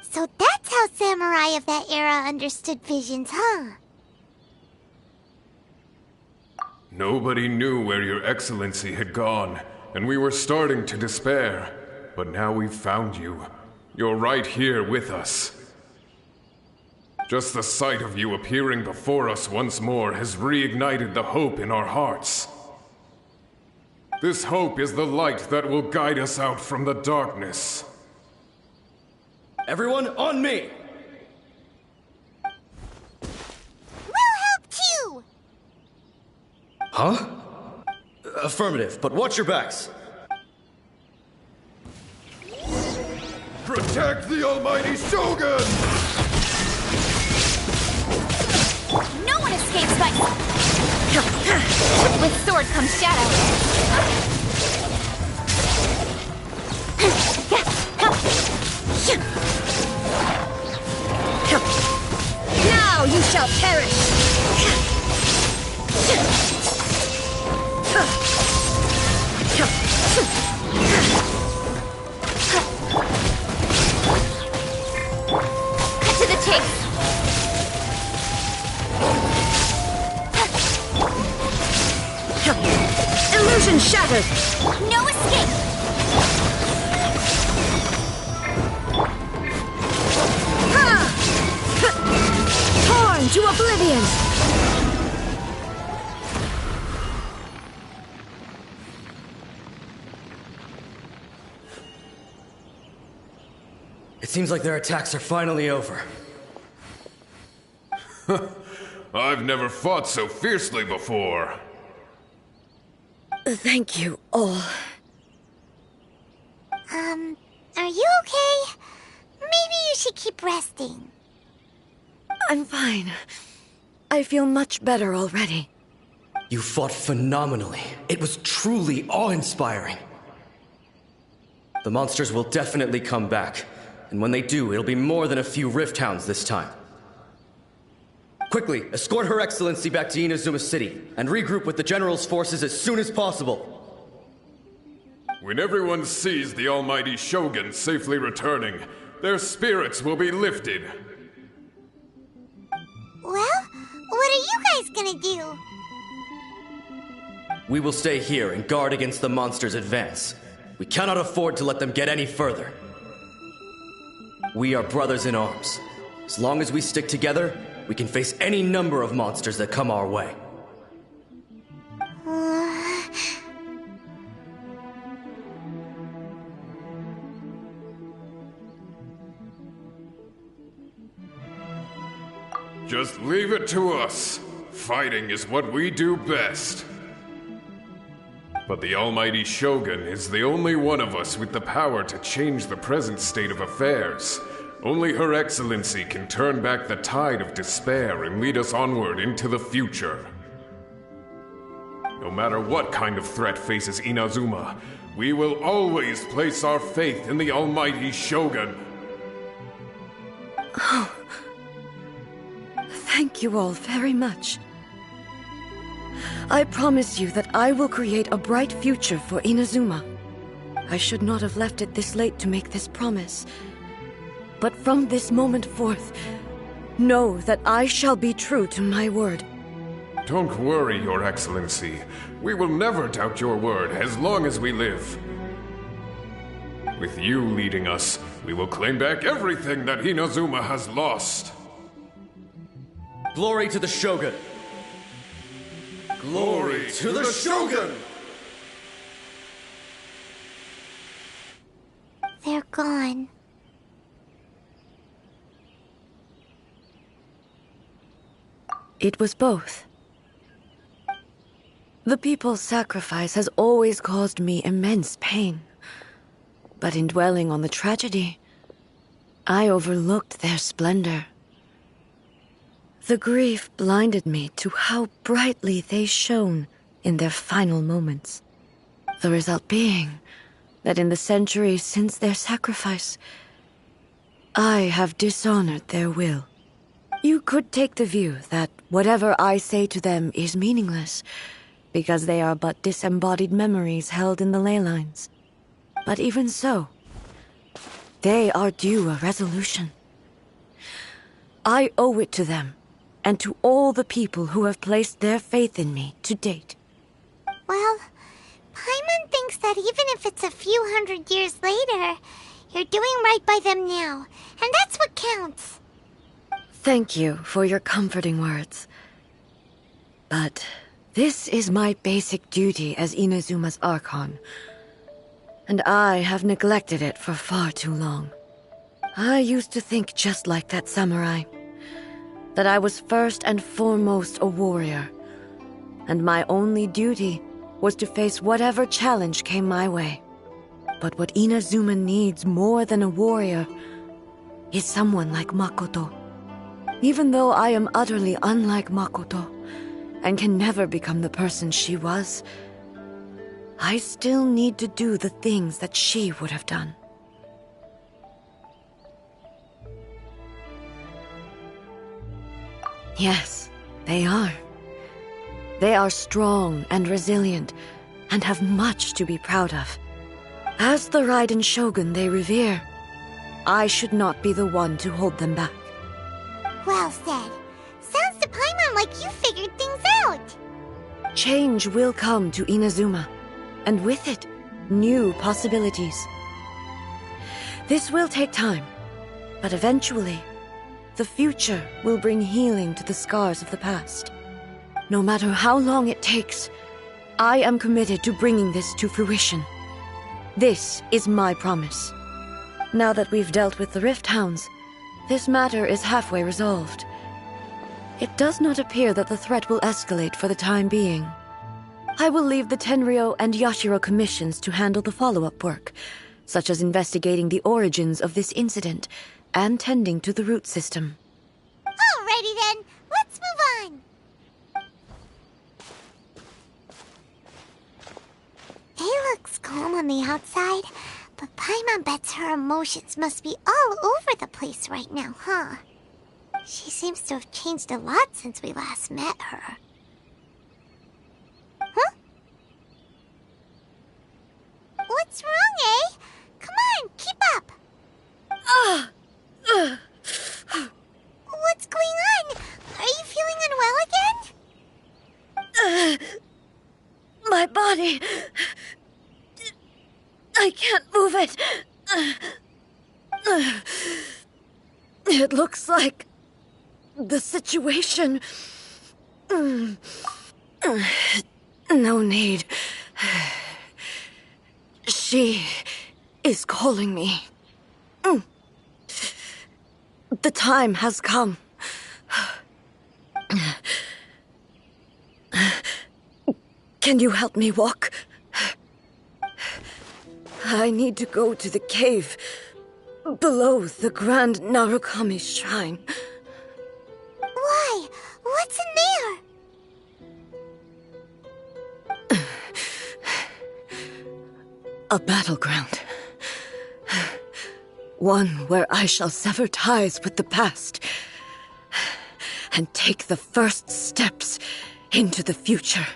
So that's how samurai of that era understood visions, huh? Nobody knew where Your Excellency had gone, and we were starting to despair. But now we've found you. You're right here with us. Just the sight of you appearing before us once more has reignited the hope in our hearts. This hope is the light that will guide us out from the darkness. Everyone, on me! We'll help too! Huh? Affirmative, but watch your backs. Protect the Almighty Shogun! No one escapes by... With sword comes shadow. Now you shall perish! Cut to the chase. Illusion shattered! No escape! Torn to oblivion! It seems like their attacks are finally over. I've never fought so fiercely before. Thank you all. Are you okay? Maybe you should keep resting. I'm fine. I feel much better already. You fought phenomenally. It was truly awe-inspiring. The monsters will definitely come back. And when they do, it'll be more than a few Rift Hounds this time. Quickly, escort Her Excellency back to Inazuma City, and regroup with the General's forces as soon as possible. When everyone sees the almighty Shogun safely returning, their spirits will be lifted. Well, what are you guys gonna do? We will stay here and guard against the monsters' advance. We cannot afford to let them get any further. We are brothers in arms. As long as we stick together, we can face any number of monsters that come our way. Just leave it to us. Fighting is what we do best. But the almighty Shogun is the only one of us with the power to change the present state of affairs. Only Her Excellency can turn back the tide of despair and lead us onward into the future. No matter what kind of threat faces Inazuma, we will always place our faith in the almighty Shogun. Thank you all very much. I promise you that I will create a bright future for Inazuma. I should not have left it this late to make this promise. But from this moment forth, know that I shall be true to my word. Don't worry, Your Excellency. We will never doubt your word as long as we live. With you leading us, we will claim back everything that Inazuma has lost. Glory to the Shogun! Glory to the Shogun! They're gone. It was both. The people's sacrifice has always caused me immense pain. But in dwelling on the tragedy, I overlooked their splendor. The grief blinded me to how brightly they shone in their final moments. The result being that in the centuries since their sacrifice, I have dishonored their will. You could take the view that whatever I say to them is meaningless, because they are but disembodied memories held in the ley lines. But even so, they are due a resolution. I owe it to them, and to all the people who have placed their faith in me to date. Well, Paimon thinks that even if it's a few hundred years later, you're doing right by them now, and that's what counts. Thank you for your comforting words. But this is my basic duty as Inazuma's Archon, and I have neglected it for far too long. I used to think just like that samurai, that I was first and foremost a warrior, and my only duty was to face whatever challenge came my way. But what Inazuma needs more than a warrior is someone like Makoto. Even though I am utterly unlike Makoto, and can never become the person she was, I still need to do the things that she would have done. Yes, they are. They are strong and resilient, and have much to be proud of. As the Raiden Shogun they revere, I should not be the one to hold them back. Well said. Sounds to Paimon like you figured things out. Change will come to Inazuma, and with it, new possibilities. This will take time, but eventually, the future will bring healing to the scars of the past. No matter how long it takes, I am committed to bringing this to fruition. This is my promise. Now that we've dealt with the Rift Hounds, this matter is halfway resolved. It does not appear that the threat will escalate for the time being. I will leave the Tenryo and Yashiro commissions to handle the follow-up work, such as investigating the origins of this incident and tending to the root system. Alrighty then, let's move on. It looks calm on the outside, but Paimon bets her emotions must be all over the place right now, huh? She seems to have changed a lot since we last met her. Huh? What's wrong, eh? Come on, keep up! What's going on? Are you feeling unwell again? My body... I can't move it. It looks like the situation... No need. She is calling me. The time has come. Can you help me walk? I need to go to the cave below the Grand Narukami Shrine. Why? What's in there? A battleground. One where I shall sever ties with the past and take the first steps into the future.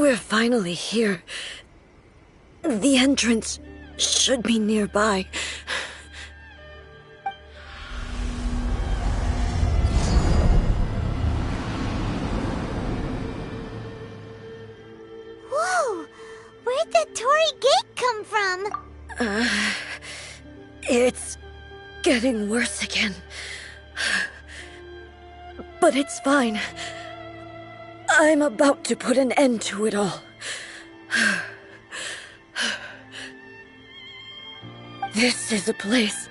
We're finally here. The entrance should be nearby. Whoa! Where'd the Torii Gate come from? It's getting worse again. But it's fine. I'm about to put an end to it all. This is a place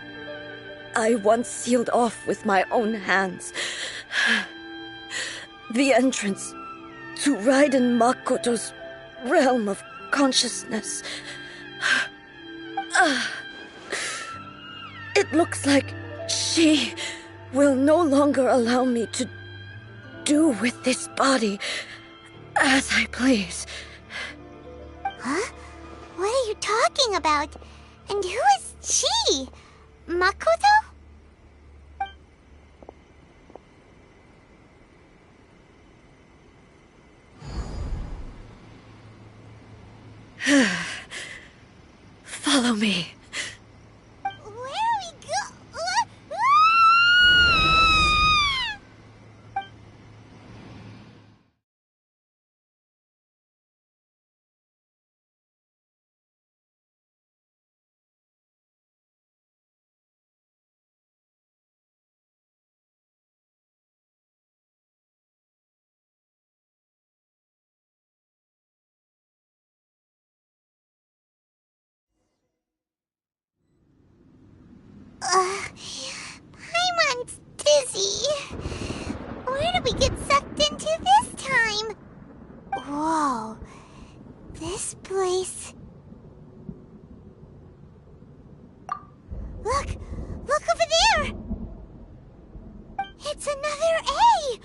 I once sealed off with my own hands. The entrance to Raiden Makoto's realm of consciousness. It looks like she will no longer allow me to do with this body as I please. Huh? What are you talking about? And who is she? Makoto? Follow me. Where are we go? Paimon's dizzy. Where did we get sucked into this time? Whoa. This place... Look! Look over there! It's another A!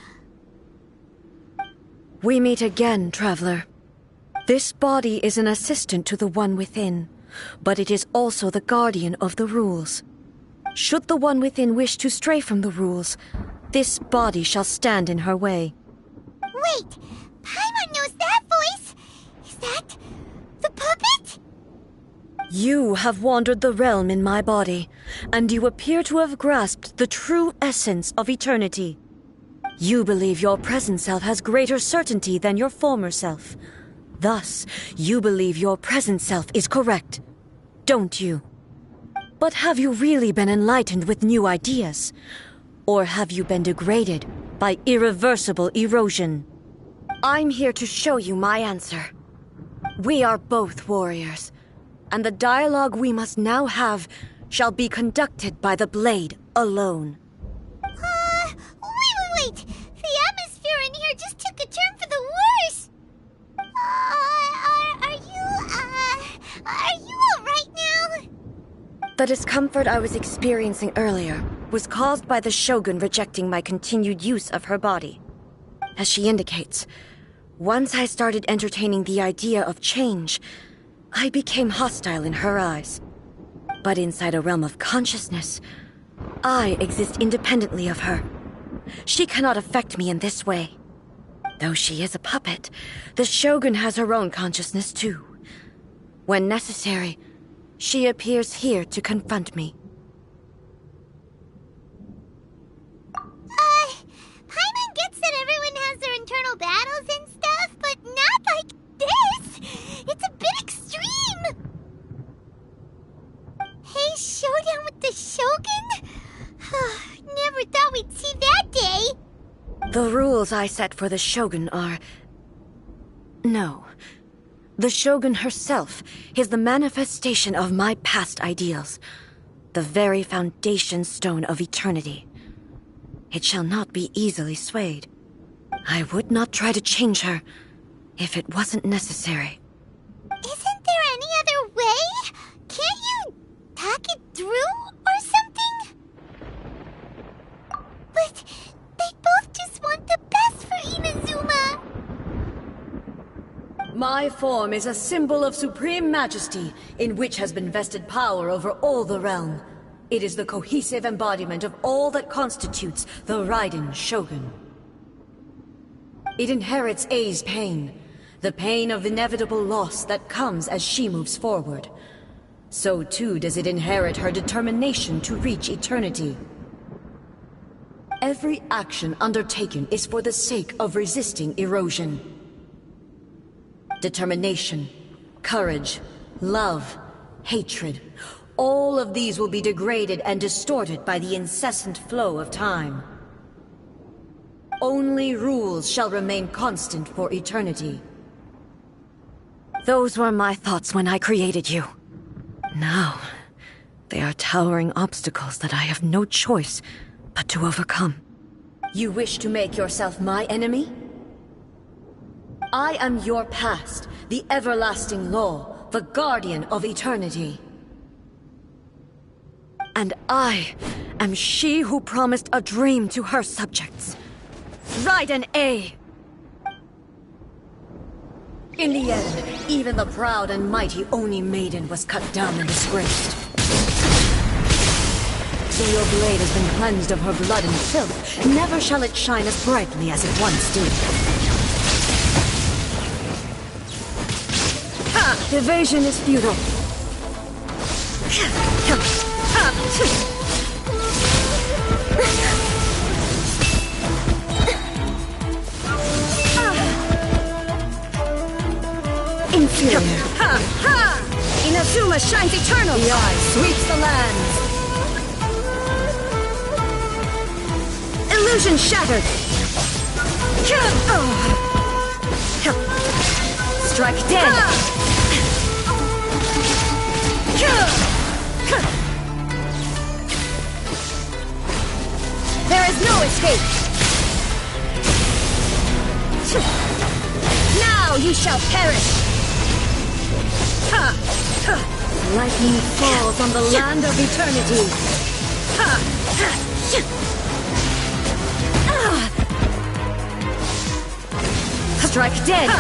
We meet again, traveler. This body is an assistant to the one within, but it is also the guardian of the rules. Should the one within wish to stray from the rules, this body shall stand in her way. Wait! Paimon knows that voice! Is that... the puppet? You have wandered the realm in my body, and you appear to have grasped the true essence of eternity. You believe your present self has greater certainty than your former self. Thus, you believe your present self is correct, don't you? But have you really been enlightened with new ideas? Or have you been degraded by irreversible erosion? I'm here to show you my answer. We are both warriors, and the dialogue we must now have shall be conducted by the blade alone. Wait! The atmosphere in here just took a turn for the worse! Are you alright now? The discomfort I was experiencing earlier was caused by the Shogun rejecting my continued use of her body. As she indicates, once I started entertaining the idea of change, I became hostile in her eyes. But inside a realm of consciousness, I exist independently of her. She cannot affect me in this way. Though she is a puppet, the Shogun has her own consciousness too. When necessary, she appears here to confront me. Paimon gets that everyone has their internal battles and stuff, but not like this! It's a bit extreme! Hey, showdown with the Shogun? Never thought we'd see that day! The rules I set for the Shogun are... No. The Shogun herself is the manifestation of my past ideals. The very foundation stone of eternity. It shall not be easily swayed. I would not try to change her if it wasn't necessary. Isn't there any other way? Can't you talk it through or something? But they both just want the best for Inazuma. My form is a symbol of supreme majesty, in which has been vested power over all the realm. It is the cohesive embodiment of all that constitutes the Raiden Shogun. It inherits Ei's pain, The pain of inevitable loss that comes as she moves forward. So too does it inherit her determination to reach eternity. Every action undertaken is for the sake of resisting erosion. Determination, courage, love, hatred, all of these will be degraded and distorted by the incessant flow of time. Only rules shall remain constant for eternity. Those were my thoughts when I created you. Now, they are towering obstacles that I have no choice but to overcome. You wish to make yourself my enemy? I am your past, the everlasting law, the guardian of eternity. And I am she who promised a dream to her subjects. Raiden A. In the end, even the proud and mighty Oni Maiden was cut down and disgraced. Though your blade has been cleansed of her blood and filth, never shall it shine as brightly as it once did. Ha! Evasion is futile. Inferior. Ha! Ha! Inazuma shines eternal! The eye sweeps the lands! Illusion shattered! Strike dead! There is no escape! Now you shall perish! Lightning falls on the land of eternity. Strike dead.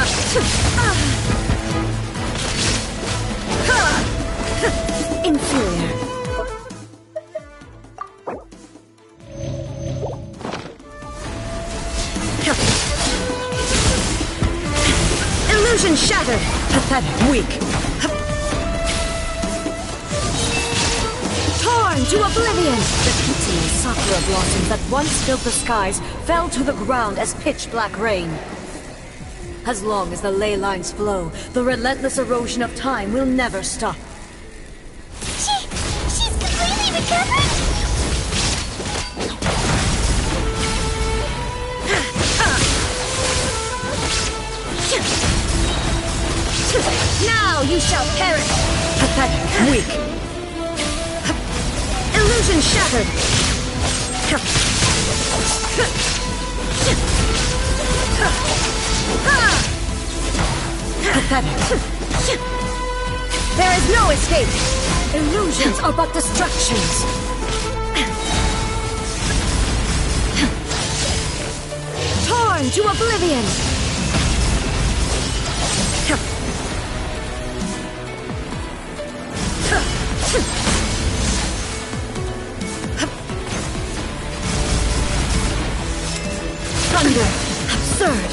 Inferior. Illusion shattered. Pathetic. Weak. Torn to oblivion! The pitiless sakura blossoms that once filled the skies fell to the ground as pitch-black rain. As long as the ley lines flow, the relentless erosion of time will never stop. She's completely recovered? Now you shall perish! Pathetic. Weak. Illusion shattered! Pathetic. There is no escape! Illusions are but distractions! Torn to oblivion! Thunder! Absurd!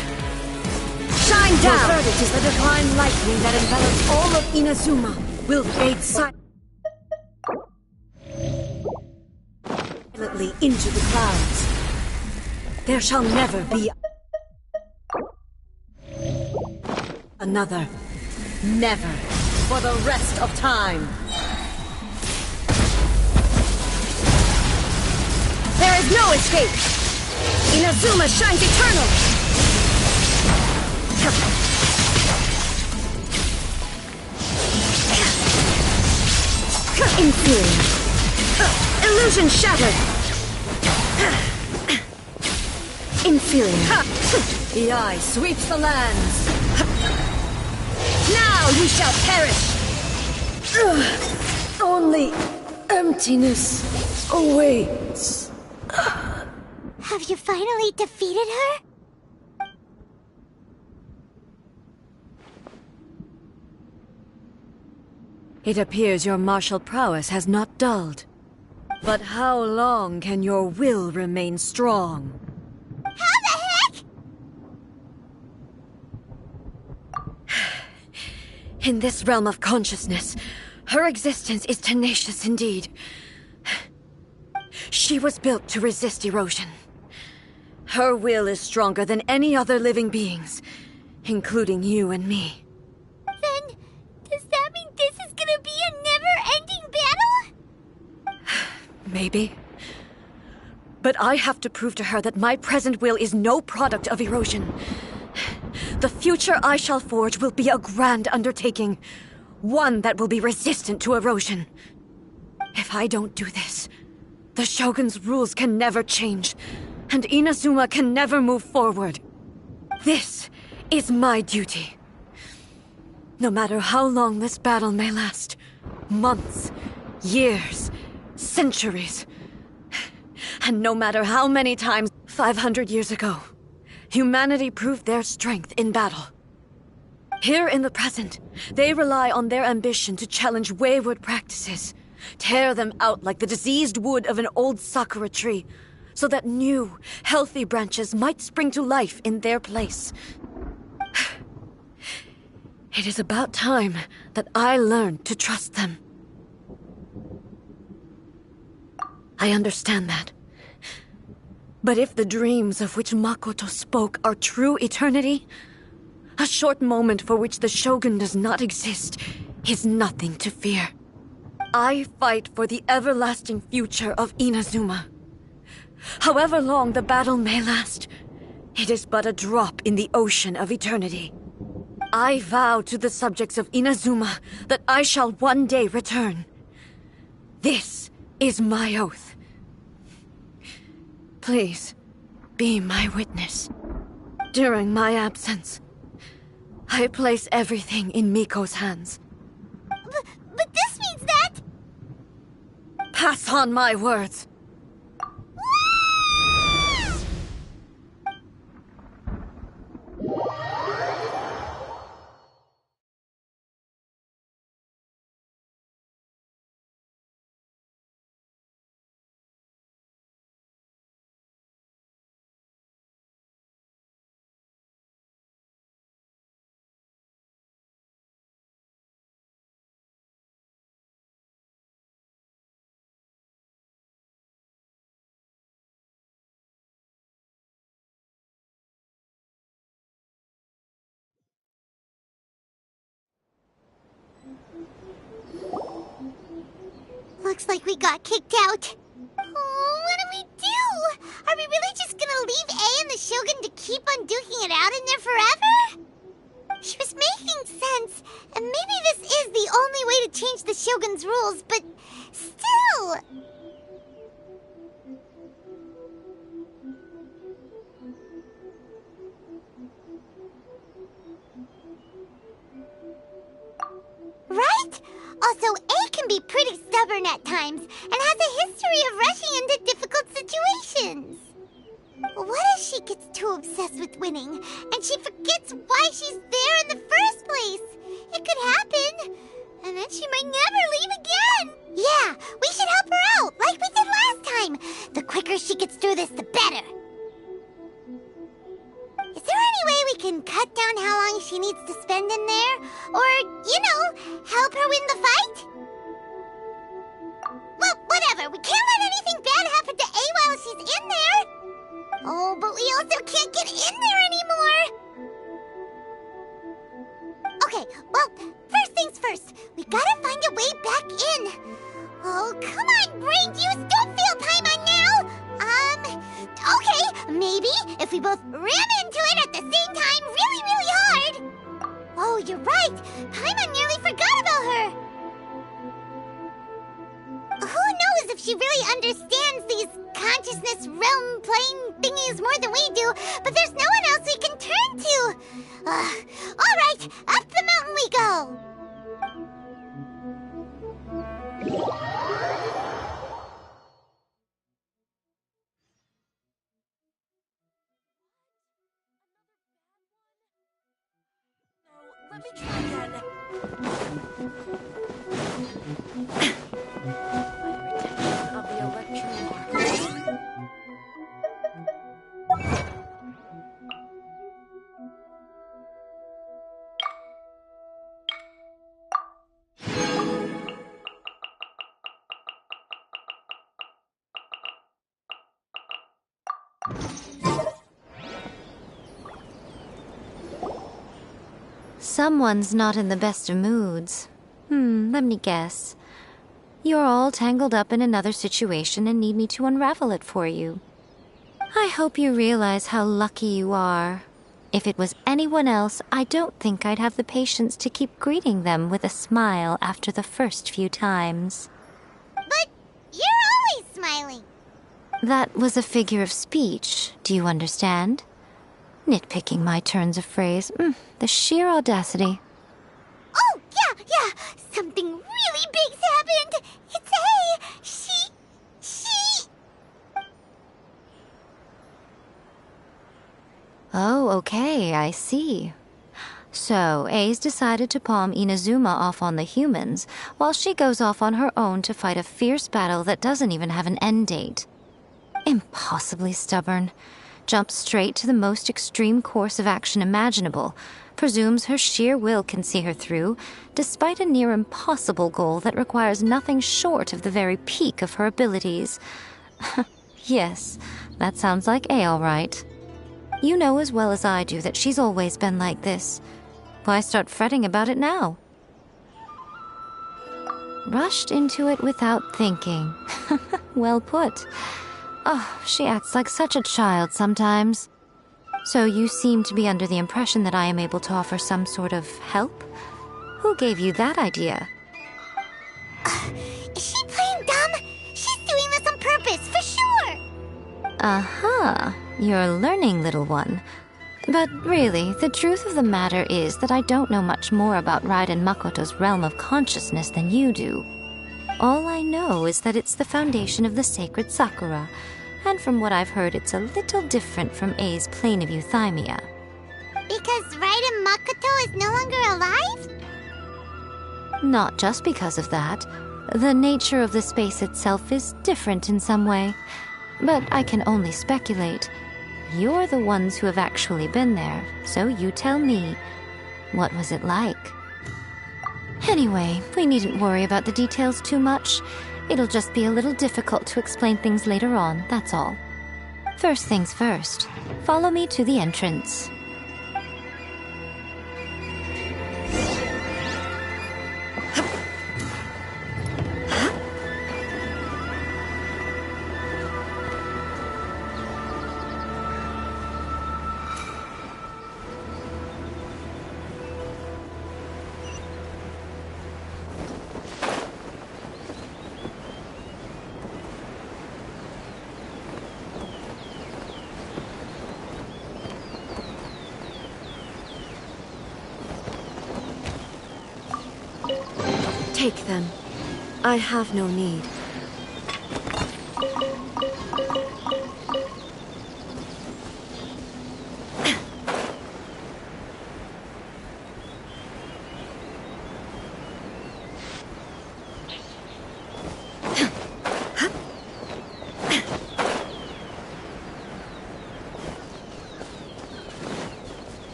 Shine down! Your verdict is the divine lightning that envelops all of Inazuma will fade silently into the clouds. There shall never be another. Never. For the rest of time. There is no escape! Inazuma shines eternal! Inferior. Illusion shattered! Inferior. The eye sweeps the lands! Now you shall perish! Only emptiness awaits. Have you finally defeated her? It appears your martial prowess has not dulled. But how long can your will remain strong? How the heck? In this realm of consciousness, her existence is tenacious indeed. She was built to resist erosion. Her will is stronger than any other living being's, including you and me. Then, does that mean this is gonna be a never-ending battle? Maybe. But I have to prove to her that my present will is no product of erosion. The future I shall forge will be a grand undertaking, one that will be resistant to erosion. If I don't do this, the Shogun's rules can never change, and Inazuma can never move forward. This is my duty. No matter how long this battle may last, months, years, centuries, and no matter how many times 500 years ago, humanity proved their strength in battle. Here in the present, they rely on their ambition to challenge wayward practices, tear them out like the diseased wood of an old sakura tree, so that new, healthy branches might spring to life in their place. It is about time that I learned to trust them. I understand that. But if the dreams of which Makoto spoke are true eternity, a short moment for which the Shogun does not exist is nothing to fear. I fight for the everlasting future of Inazuma. However long the battle may last, it is but a drop in the ocean of eternity. I vow to the subjects of Inazuma that I shall one day return. This is my oath. Please, be my witness. During my absence, I place everything in Miko's hands. But this means that... Pass on my words. Looks like we got kicked out. Oh, what do we do? Are we really just gonna leave A and the Shogun to keep on duking it out in there forever? She was making sense, and maybe this is the only way to change the Shogun's rules, but still... Right? Also, A can be pretty stubborn at times, and has a history of rushing into difficult situations. What if she gets too obsessed with winning, and she forgets why she's there in the first place? It could happen, and then she might never leave again. Yeah, we should help her out, like we did last time. The quicker she gets through this, the better. Is there any way we can cut down how long she needs to spend in there? Or, you know, help her win the fight? Well, whatever. We can't let anything bad happen to A while she's in there. Oh, but we also can't get in there anymore. Okay, well, first things first. We gotta find a way back in. Oh, come on, brain juice. Don't feel Paimon now. Okay, maybe if we both ram into it at the same time really, really hard. Oh, you're right. Paimon nearly forgot about her. Who knows if she really understands these consciousness realm playing thingies more than we do, but there's no one else we can turn to. All right, up the mountain we go. Let me try again. Retention of the electron marker. Someone's not in the best of moods. Let me guess. You're all tangled up in another situation and need me to unravel it for you. I hope you realize how lucky you are. If it was anyone else, I don't think I'd have the patience to keep greeting them with a smile after the first few times. But you're always smiling. That was a figure of speech, do you understand? Nitpicking my turns of phrase. The sheer audacity. Oh, yeah. Something really big's happened. It's A. She... Oh, okay, I see. So, A's decided to palm Inazuma off on the humans, while she goes off on her own to fight a fierce battle that doesn't even have an end date. Impossibly stubborn. Jumps straight to the most extreme course of action imaginable, presumes her sheer will can see her through, despite a near impossible goal that requires nothing short of the very peak of her abilities. Yes, that sounds like A all right. You know as well as I do that she's always been like this. Why start fretting about it now? Rushed into it without thinking. Well put. Oh, she acts like such a child sometimes. So you seem to be under the impression that I am able to offer some sort of help? Who gave you that idea? Is she playing dumb? She's doing this on purpose, for sure. Aha, you're learning, little one. But really, the truth of the matter is that I don't know much more about Raiden Makoto's realm of consciousness than you do. All I know is that it's the foundation of the sacred Sakura, and from what I've heard, it's a little different from A's plane of euthymia. Because Raiden Makoto is no longer alive? Not just because of that. The nature of the space itself is different in some way. But I can only speculate. You're the ones who have actually been there, so you tell me. What was it like? Anyway, we needn't worry about the details too much. It'll just be a little difficult to explain things later on, that's all. First things first, follow me to the entrance. Take them. I have no need.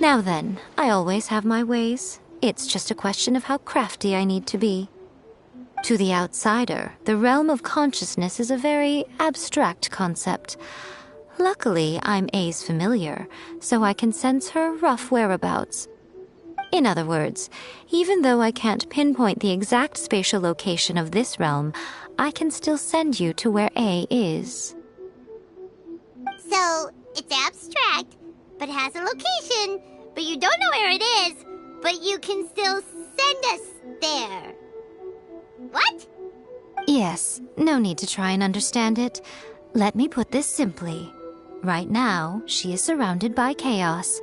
Now then, I always have my ways. It's just a question of how crafty I need to be. To the outsider, the realm of consciousness is a very abstract concept. Luckily, I'm A's familiar, so I can sense her rough whereabouts. In other words, even though I can't pinpoint the exact spatial location of this realm, I can still send you to where A is. So, it's abstract, but has a location, but you don't know where it is, but you can still send us there. What? Yes, no need to try and understand it. Let me put this simply. Right now, she is surrounded by chaos.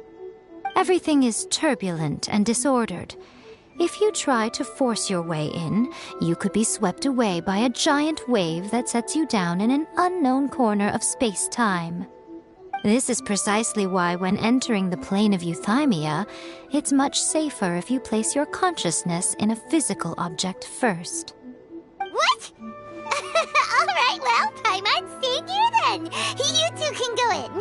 Everything is turbulent and disordered. If you try to force your way in, you could be swept away by a giant wave that sets you down in an unknown corner of space-time. This is precisely why when entering the plane of Euthymia, it's much safer if you place your consciousness in a physical object first. What? Alright, well, Paimon, stay here then. You two can go in.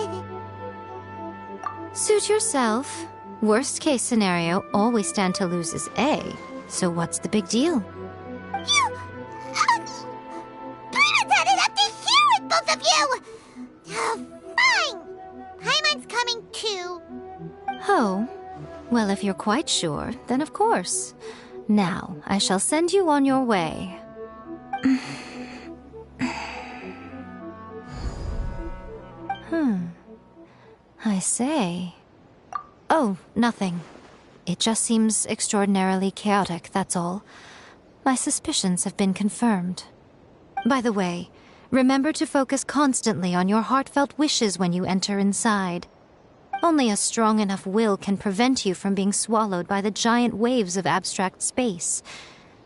Suit yourself. Worst case scenario, all we stand to lose is A. So what's the big deal? You... Paimon's had it up to here with both of you! Fine! Paimon's coming too. Oh, well, if you're quite sure, then of course. Now, I shall send you on your way. I say... Oh, nothing. It just seems extraordinarily chaotic, that's all. My suspicions have been confirmed. By the way, remember to focus constantly on your heartfelt wishes when you enter inside. Only a strong enough will can prevent you from being swallowed by the giant waves of abstract space.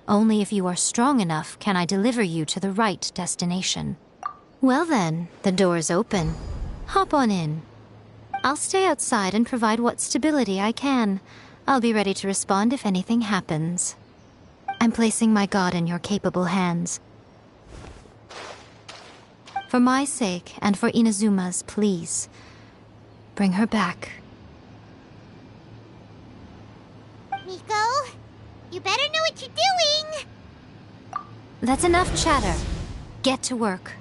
Only if you are strong enough can I deliver you to the right destination. Well then, the door is open. Hop on in. I'll stay outside and provide what stability I can. I'll be ready to respond if anything happens. I'm placing my god in your capable hands. For my sake, and for Inazuma's, please. Bring her back. Miko, you better know what you're doing! That's enough chatter. Get to work.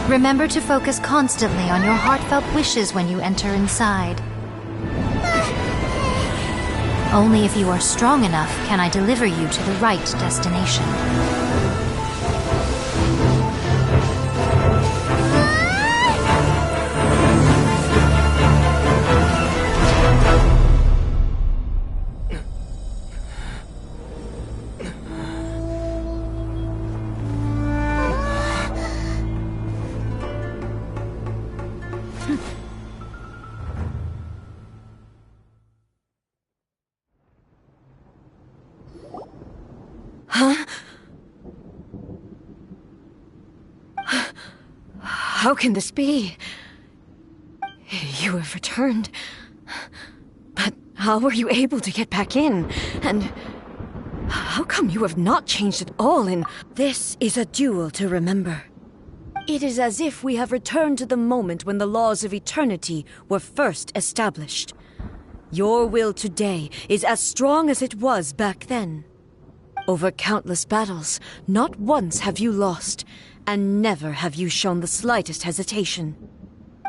Remember to focus constantly on your heartfelt wishes when you enter inside. Only if you are strong enough can I deliver you to the right destination. How can this be? You have returned. But how were you able to get back in? And how come you have not changed at all in... This is a duel to remember. It is as if we have returned to the moment when the laws of eternity were first established. Your will today is as strong as it was back then. Over countless battles, not once have you lost, and never have you shown the slightest hesitation.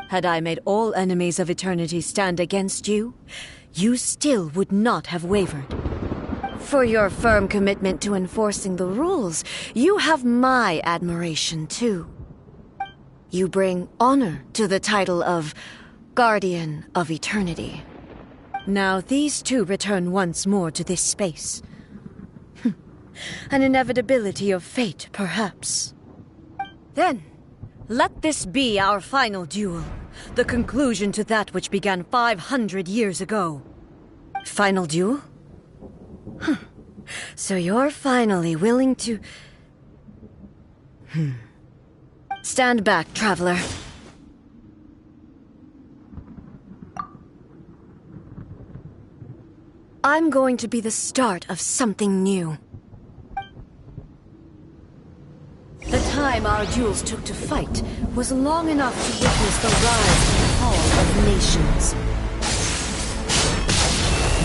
Had I made all enemies of eternity stand against you, you still would not have wavered. For your firm commitment to enforcing the rules, you have my admiration too. You bring honor to the title of Guardian of Eternity. Now these two return once more to this space. An inevitability of fate, perhaps. Then, let this be our final duel, the conclusion to that which began 500 years ago. Final duel? So you're finally willing to... Stand back, traveler. I'm going to be the start of something new. The time our duels took to fight was long enough to witness the rise and fall of nations.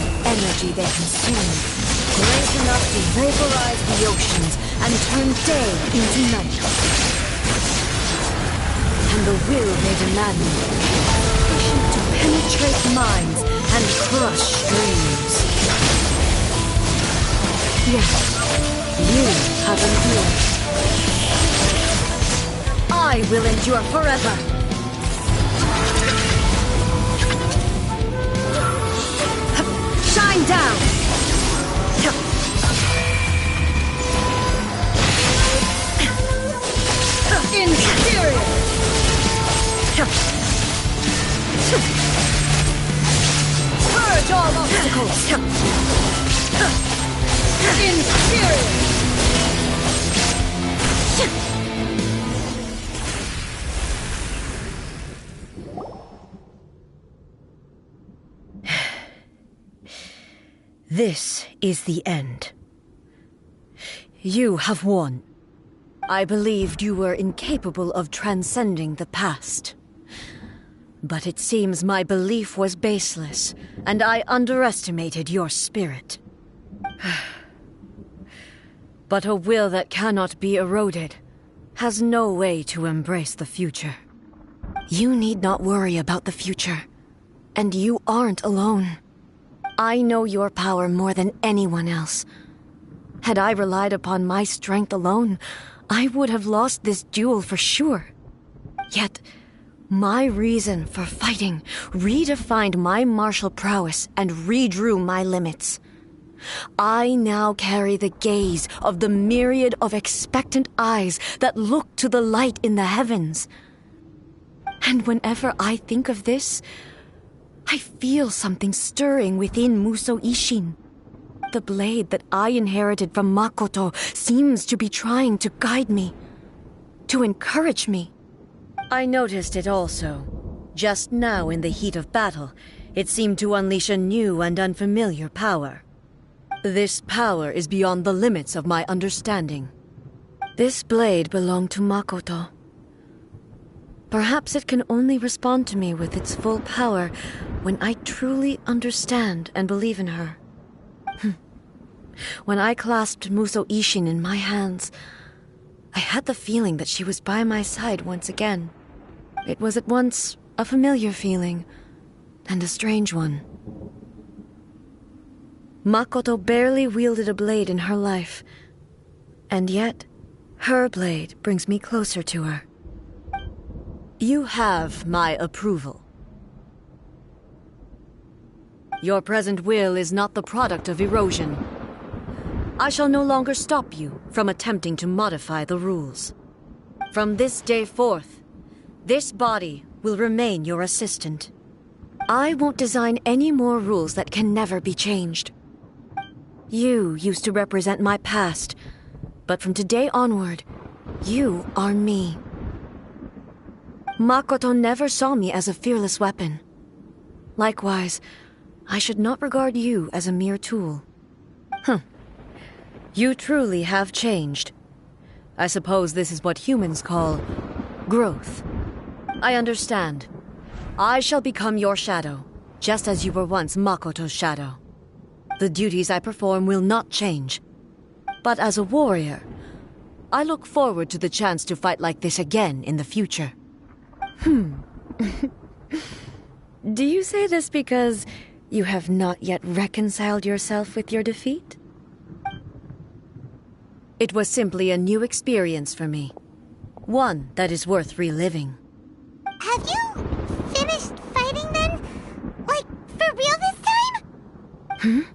The energy they consumed, great enough to vaporize the oceans and turn day into night. And the will they demanded, sufficient to penetrate minds and crush dreams. Yet, you have endured. I will endure forever. Shine down! Inferior! Purge all obstacles! Inferior! This is the end. You have won. I believed you were incapable of transcending the past. But it seems my belief was baseless, and I underestimated your spirit. But a will that cannot be eroded has no way to embrace the future. You need not worry about the future, and you aren't alone. I know your power more than anyone else. Had I relied upon my strength alone, I would have lost this duel for sure. Yet, my reason for fighting redefined my martial prowess and redrew my limits. I now carry the gaze of the myriad of expectant eyes that look to the light in the heavens. And whenever I think of this, I feel something stirring within Muso Ishin. The blade that I inherited from Makoto seems to be trying to guide me, to encourage me. I noticed it also. Just now in the heat of battle, it seemed to unleash a new and unfamiliar power. This power is beyond the limits of my understanding. This blade belonged to Makoto. Perhaps it can only respond to me with its full power when I truly understand and believe in her. When I clasped Muso Ishin in my hands, I had the feeling that she was by my side once again. It was at once a familiar feeling and a strange one. Makoto barely wielded a blade in her life, and yet her blade brings me closer to her. You have my approval. Your present will is not the product of erosion. I shall no longer stop you from attempting to modify the rules. From this day forth, this body will remain your assistant. I won't design any more rules that can never be changed. You used to represent my past, but from today onward, you are me. Makoto never saw me as a fearless weapon. Likewise, I should not regard you as a mere tool. You truly have changed. I suppose this is what humans call growth. I understand. I shall become your shadow, just as you were once Makoto's shadow. The duties I perform will not change. But as a warrior, I look forward to the chance to fight like this again in the future. Do you say this because you have not yet reconciled yourself with your defeat? It was simply a new experience for me. One that is worth reliving. Have you finished fighting then? Like, for real this time?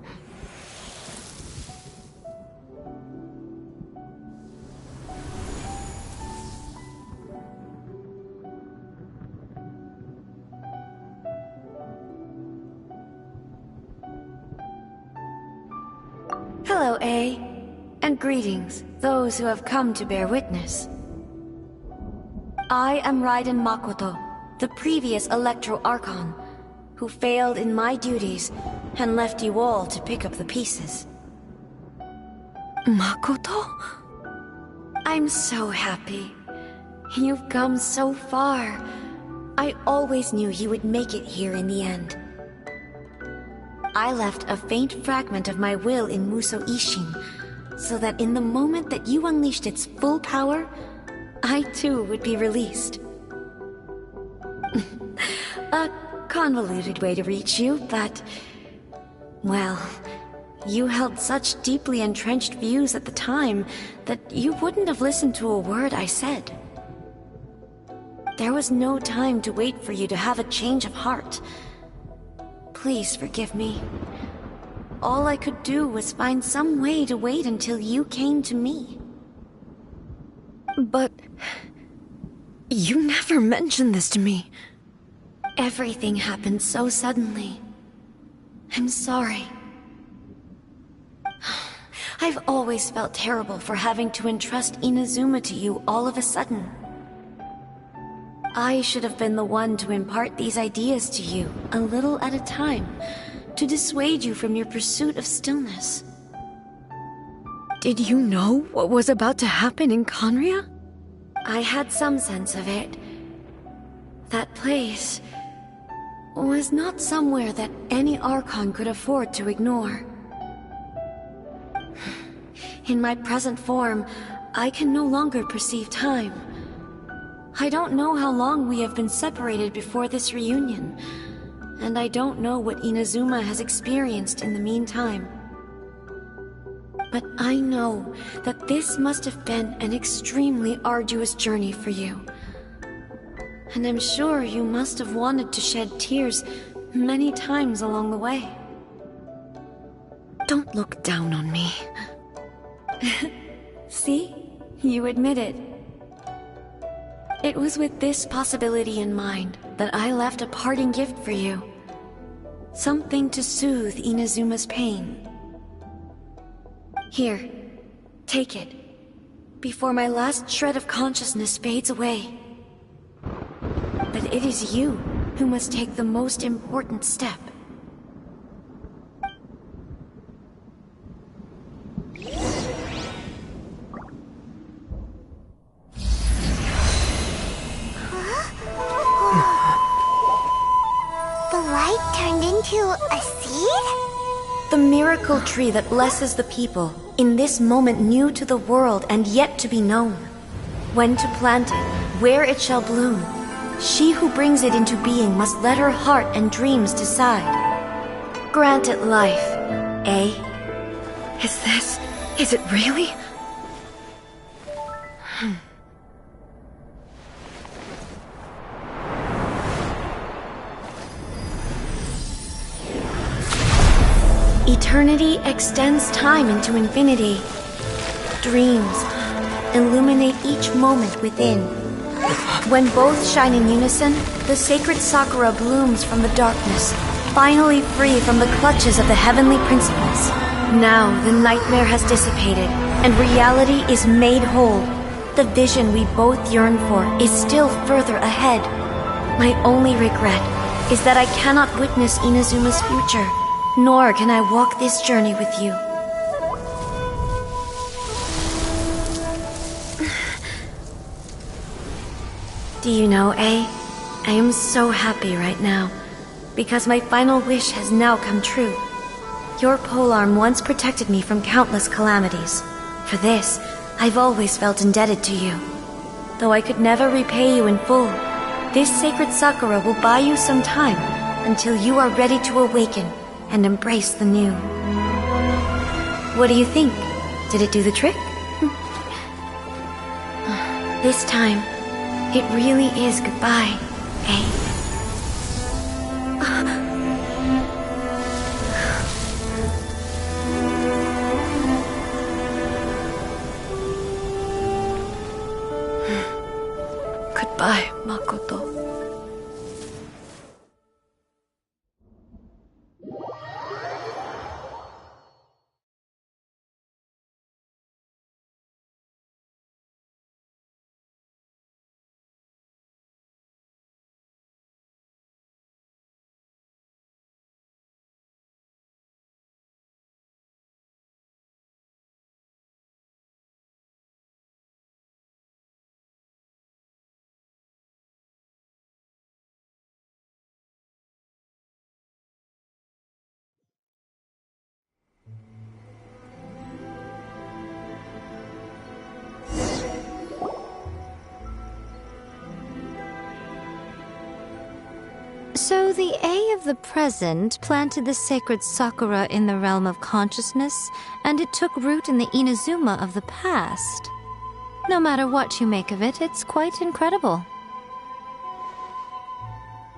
Hello, A. And greetings, those who have come to bear witness. I am Raiden Makoto, the previous Electro Archon, who failed in my duties and left you all to pick up the pieces. Makoto? I'm so happy. You've come so far. I always knew you would make it here in the end. I left a faint fragment of my will in Muso Ishin, so that in the moment that you unleashed its full power, I too would be released. A convoluted way to reach you, but... well, you held such deeply entrenched views at the time that you wouldn't have listened to a word I said. There was no time to wait for you to have a change of heart. Please forgive me. All I could do was find some way to wait until you came to me. But... you never mentioned this to me. Everything happened so suddenly. I'm sorry. I've always felt terrible for having to entrust Inazuma to you all of a sudden. I should have been the one to impart these ideas to you, a little at a time, to dissuade you from your pursuit of stillness. Did you know what was about to happen in Conria? I had some sense of it. That place was not somewhere that any Archon could afford to ignore. In my present form, I can no longer perceive time. I don't know how long we have been separated before this reunion, and I don't know what Inazuma has experienced in the meantime. But I know that this must have been an extremely arduous journey for you. And I'm sure you must have wanted to shed tears many times along the way. Don't look down on me. See? You admit it. It was with this possibility in mind that I left a parting gift for you. Something to soothe Inazuma's pain. Here, take it, before my last shred of consciousness fades away. But it is you who must take the most important step. The light turned into a seed? The miracle tree that blesses the people, in this moment new to the world and yet to be known. When to plant it, where it shall bloom, she who brings it into being must let her heart and dreams decide. Grant it life, eh? Is it really? Eternity extends time into infinity. Dreams illuminate each moment within. When both shine in unison, the sacred Sakura blooms from the darkness, finally free from the clutches of the heavenly principles. Now the nightmare has dissipated, and reality is made whole. The vision we both yearn for is still further ahead. My only regret is that I cannot witness Inazuma's future, nor can I walk this journey with you. Do you know, I am so happy right now, because my final wish has now come true. Your polearm once protected me from countless calamities. For this, I've always felt indebted to you. Though I could never repay you in full, this sacred Sakura will buy you some time until you are ready to awaken and embrace the new. What do you think? Did it do the trick? This time, it really is goodbye, eh? Goodbye, Makoto. So the A of the present planted the sacred Sakura in the realm of consciousness, and it took root in the Inazuma of the past. No matter what you make of it, it's quite incredible.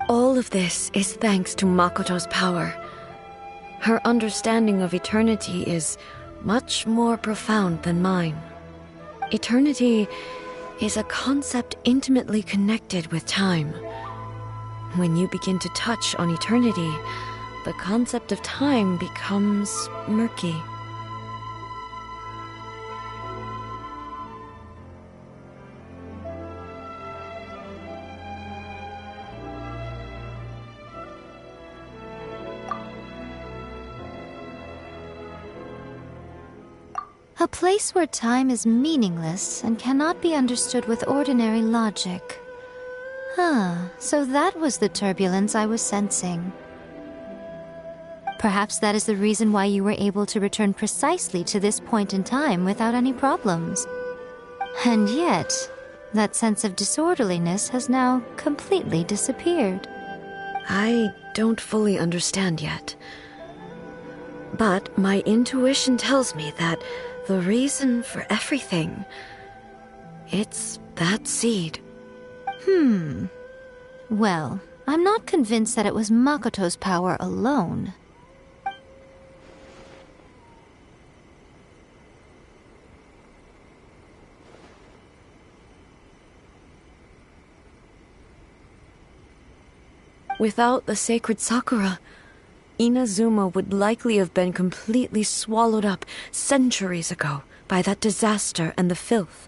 All of this is thanks to Makoto's power. Her understanding of eternity is much more profound than mine. Eternity is a concept intimately connected with time. When you begin to touch on eternity, the concept of time becomes murky. A place where time is meaningless and cannot be understood with ordinary logic. So that was the turbulence I was sensing. Perhaps that is the reason why you were able to return precisely to this point in time without any problems. And yet, that sense of disorderliness has now completely disappeared. I don't fully understand yet. But my intuition tells me that the reason for everything, it's that seed. Well, I'm not convinced that it was Makoto's power alone. Without the sacred Sakura, Inazuma would likely have been completely swallowed up centuries ago by that disaster and the filth.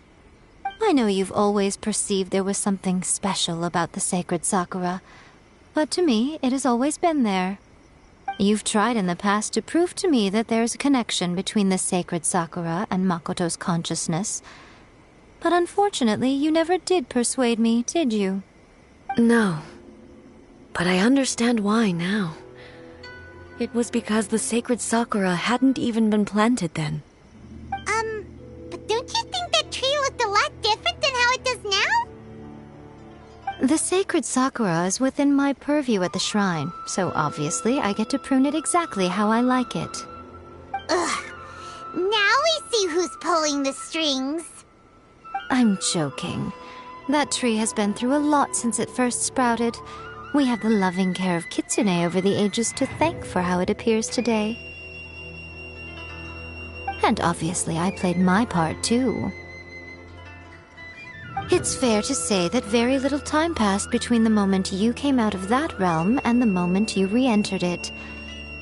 I know you've always perceived there was something special about the sacred Sakura, but to me, it has always been there. You've tried in the past to prove to me that there's a connection between the sacred Sakura and Makoto's consciousness, but unfortunately, you never did persuade me, did you? No, but I understand why now. It was because the sacred Sakura hadn't even been planted then. But don't you think that tree looked a lot different than how it does now? The sacred Sakura is within my purview at the shrine, so obviously I get to prune it exactly how I like it. Ugh. Now we see who's pulling the strings. I'm joking. That tree has been through a lot since it first sprouted. We have the loving care of Kitsune over the ages to thank for how it appears today. And obviously I played my part too. It's fair to say that very little time passed between the moment you came out of that realm and the moment you re-entered it.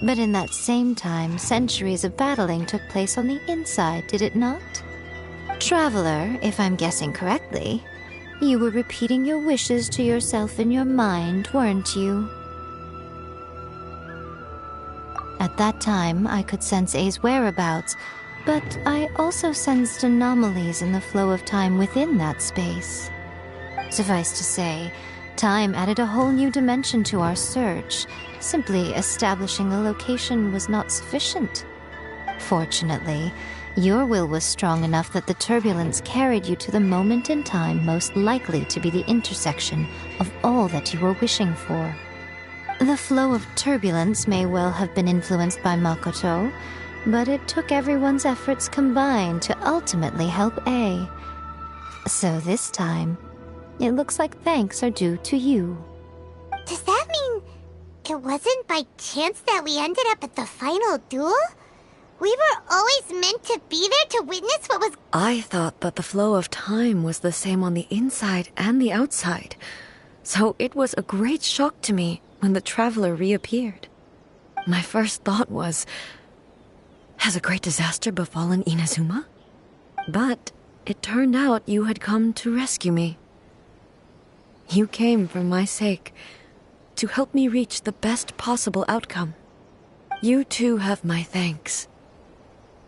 But in that same time, centuries of battling took place on the inside, did it not? Traveler, if I'm guessing correctly, you were repeating your wishes to yourself in your mind, weren't you? At that time, I could sense A's whereabouts, but I also sensed anomalies in the flow of time within that space. Suffice to say, time added a whole new dimension to our search. Simply establishing a location was not sufficient. Fortunately, your will was strong enough that the turbulence carried you to the moment in time most likely to be the intersection of all that you were wishing for. The flow of turbulence may well have been influenced by Makoto, but it took everyone's efforts combined to ultimately help A. So this time, it looks like thanks are due to you. Does that mean it wasn't by chance that we ended up at the final duel? We were always meant to be there to witness what was... I thought that the flow of time was the same on the inside and the outside, so it was a great shock to me when the traveler reappeared. My first thought was, has a great disaster befallen Inazuma? But it turned out you had come to rescue me. You came for my sake, to help me reach the best possible outcome. You too have my thanks.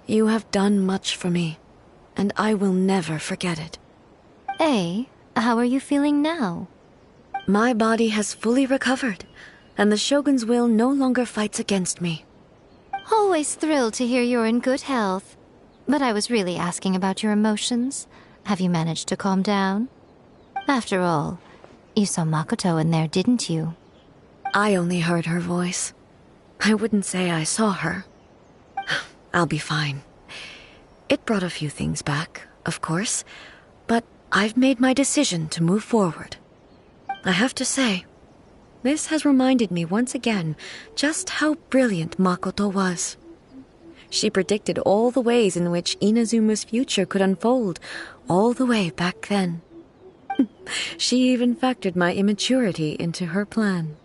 You have done much for me, and I will never forget it. A, how are you feeling now? My body has fully recovered, and the Shogun's will no longer fights against me. Always thrilled to hear you're in good health. But I was really asking about your emotions. Have you managed to calm down? After all, you saw Makoto in there, didn't you? I only heard her voice. I wouldn't say I saw her. I'll be fine. It brought a few things back, of course, but I've made my decision to move forward. I have to say, this has reminded me once again just how brilliant Makoto was. She predicted all the ways in which Inazuma's future could unfold, all the way back then. She even factored my immaturity into her plan.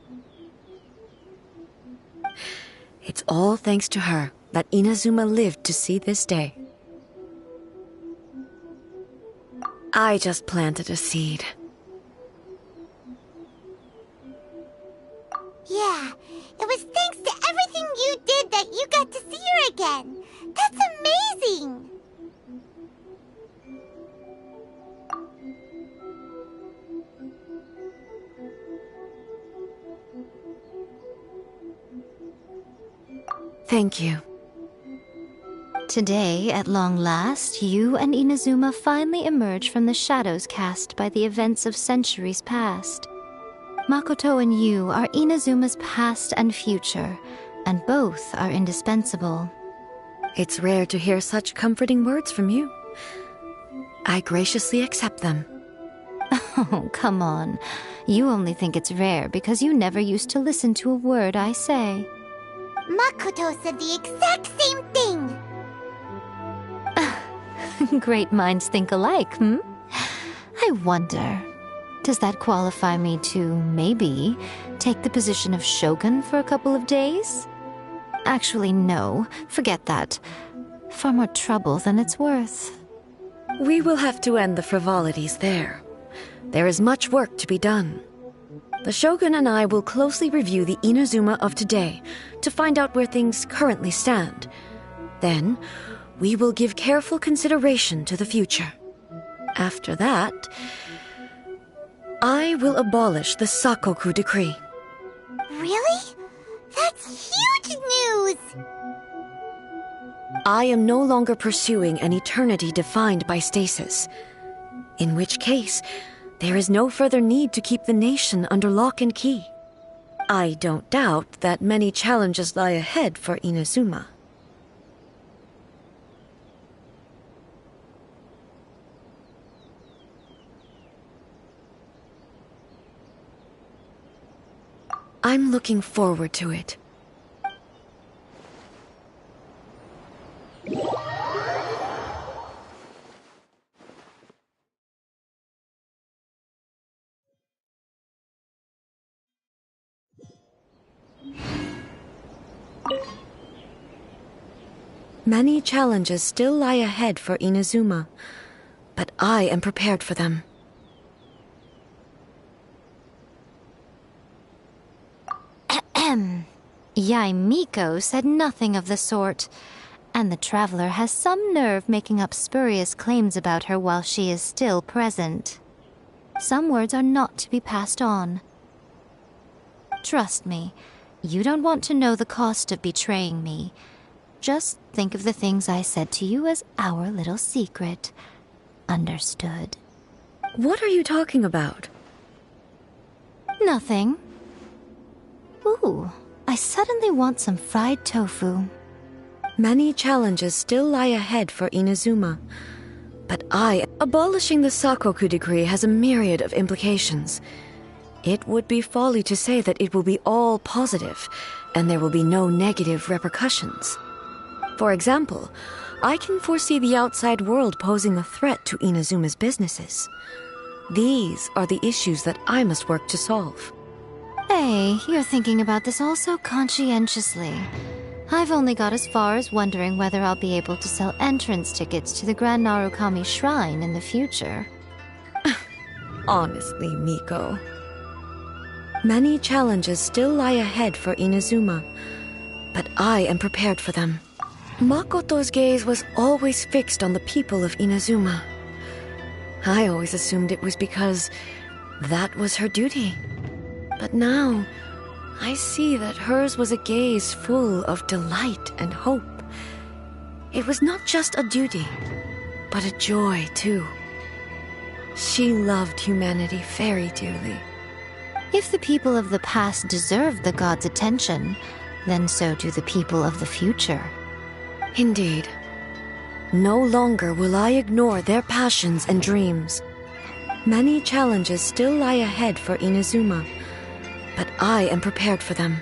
It's all thanks to her that Inazuma lived to see this day. I just planted a seed. Yeah, it was thanks to everything you did that you got to see her again. That's amazing! Thank you. Today, at long last, you and Inazuma finally emerge from the shadows cast by the events of centuries past. Makoto and you are Inazuma's past and future, and both are indispensable. It's rare to hear such comforting words from you. I graciously accept them. Oh, come on. You only think it's rare because you never used to listen to a word I say. Makoto said the exact same thing! Great minds think alike, hmm? I wonder, does that qualify me to, maybe, take the position of Shogun for a couple of days? Actually, no. Forget that. Far more trouble than it's worth. We will have to end the frivolities there. There is much work to be done. The Shogun and I will closely review the Inazuma of today to find out where things currently stand. Then, we will give careful consideration to the future. After that, I will abolish the Sakoku decree. Really? That's huge news! I am no longer pursuing an eternity defined by stasis. In which case, there is no further need to keep the nation under lock and key. I don't doubt that many challenges lie ahead for Inazuma. I'm looking forward to it. Many challenges still lie ahead for Inazuma, but I am prepared for them. Yaimiko said nothing of the sort, and the traveler has some nerve making up spurious claims about her while she is still present. Some words are not to be passed on. Trust me, you don't want to know the cost of betraying me. Just think of the things I said to you as our little secret. Understood? What are you talking about? Nothing. Ooh, I suddenly want some fried tofu. Many challenges still lie ahead for Inazuma, but abolishing the Sakoku decree has a myriad of implications. It would be folly to say that it will be all positive, and there will be no negative repercussions. For example, I can foresee the outside world posing a threat to Inazuma's businesses. These are the issues that I must work to solve. Hey, you're thinking about this all so conscientiously. I've only got as far as wondering whether I'll be able to sell entrance tickets to the Grand Narukami Shrine in the future. Honestly, Miko. Many challenges still lie ahead for Inazuma, but I am prepared for them. Makoto's gaze was always fixed on the people of Inazuma. I always assumed it was because that was her duty. But now, I see that hers was a gaze full of delight and hope. It was not just a duty, but a joy, too. She loved humanity very dearly. If the people of the past deserve the gods' attention, then so do the people of the future. Indeed. No longer will I ignore their passions and dreams. Many challenges still lie ahead for Inazuma, but I am prepared for them.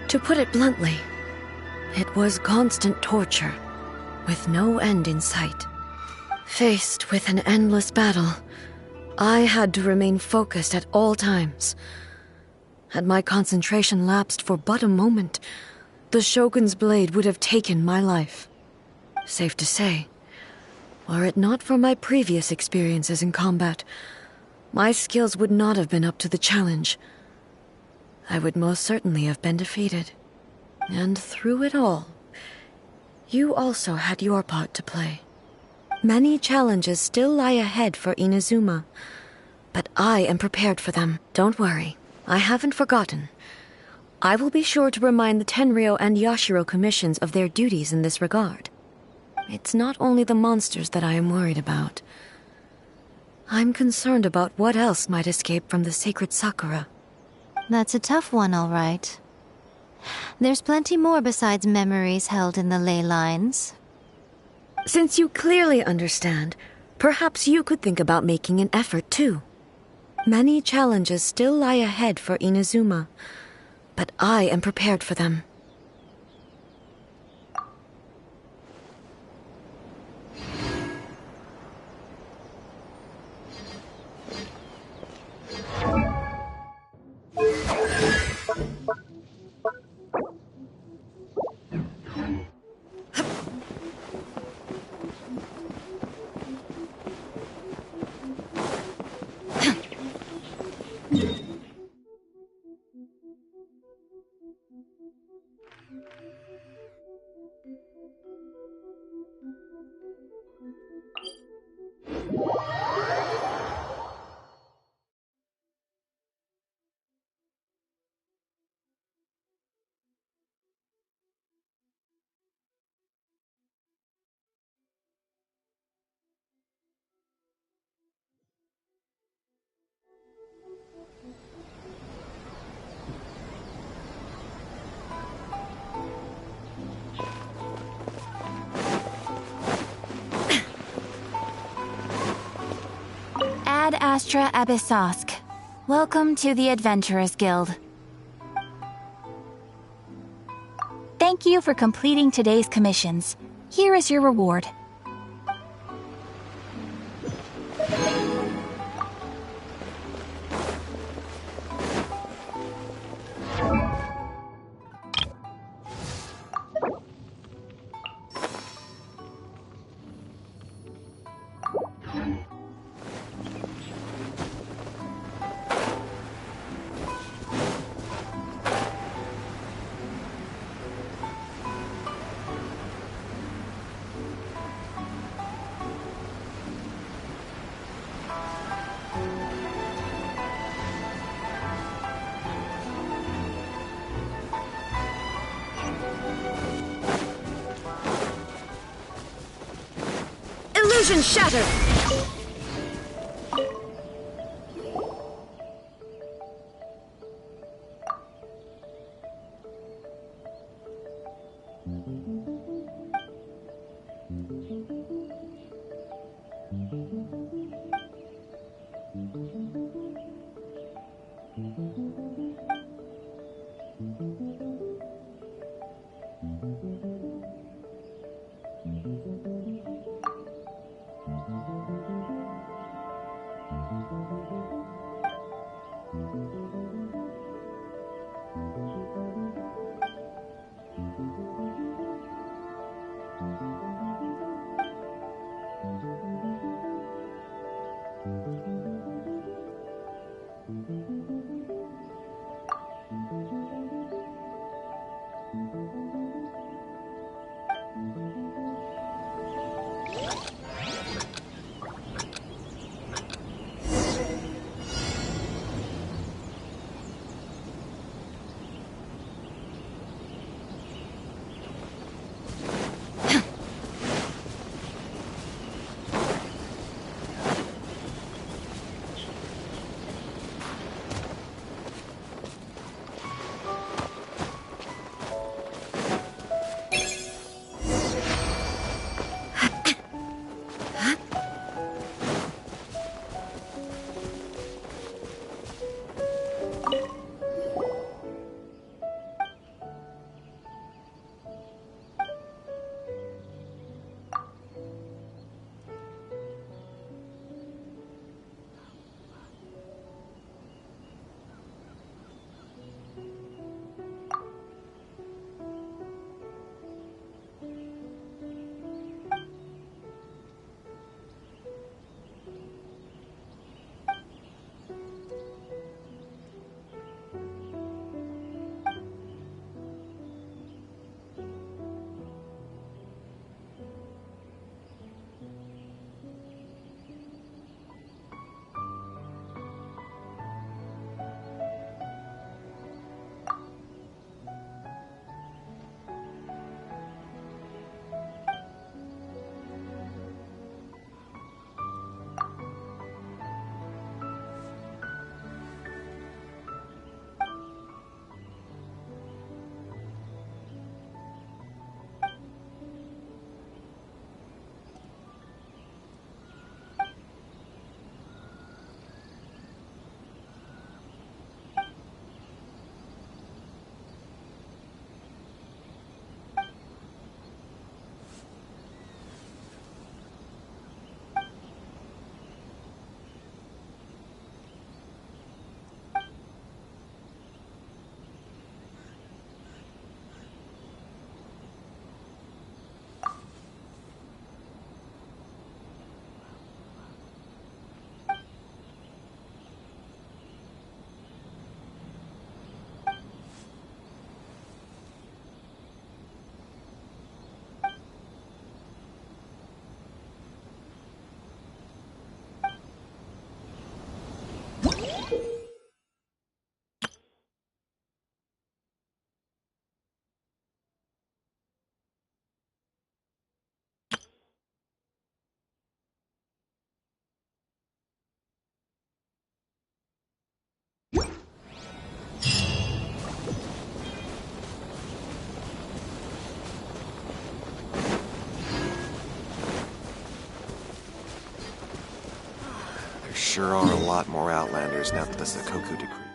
To put it bluntly, it was constant torture, with no end in sight. Faced with an endless battle, I had to remain focused at all times. Had my concentration lapsed for but a moment, the Shogun's blade would have taken my life. Safe to say, were it not for my previous experiences in combat, my skills would not have been up to the challenge. I would most certainly have been defeated. And through it all, you also had your part to play. Many challenges still lie ahead for Inazuma, but I am prepared for them. Don't worry, I haven't forgotten. I will be sure to remind the Tenryou and Yashiro commissions of their duties in this regard. It's not only the monsters that I am worried about. I'm concerned about what else might escape from the sacred Sakura. That's a tough one, all right. There's plenty more besides memories held in the ley lines. Since you clearly understand, perhaps you could think about making an effort too. Many challenges still lie ahead for Inazuma, but I am prepared for them. Ad Astra Abyssosk. Welcome to the Adventurers Guild. Thank you for completing today's commissions. Here is your reward. Illusion shattered! sure are a lot more Outlanders now that the Sakoku decree.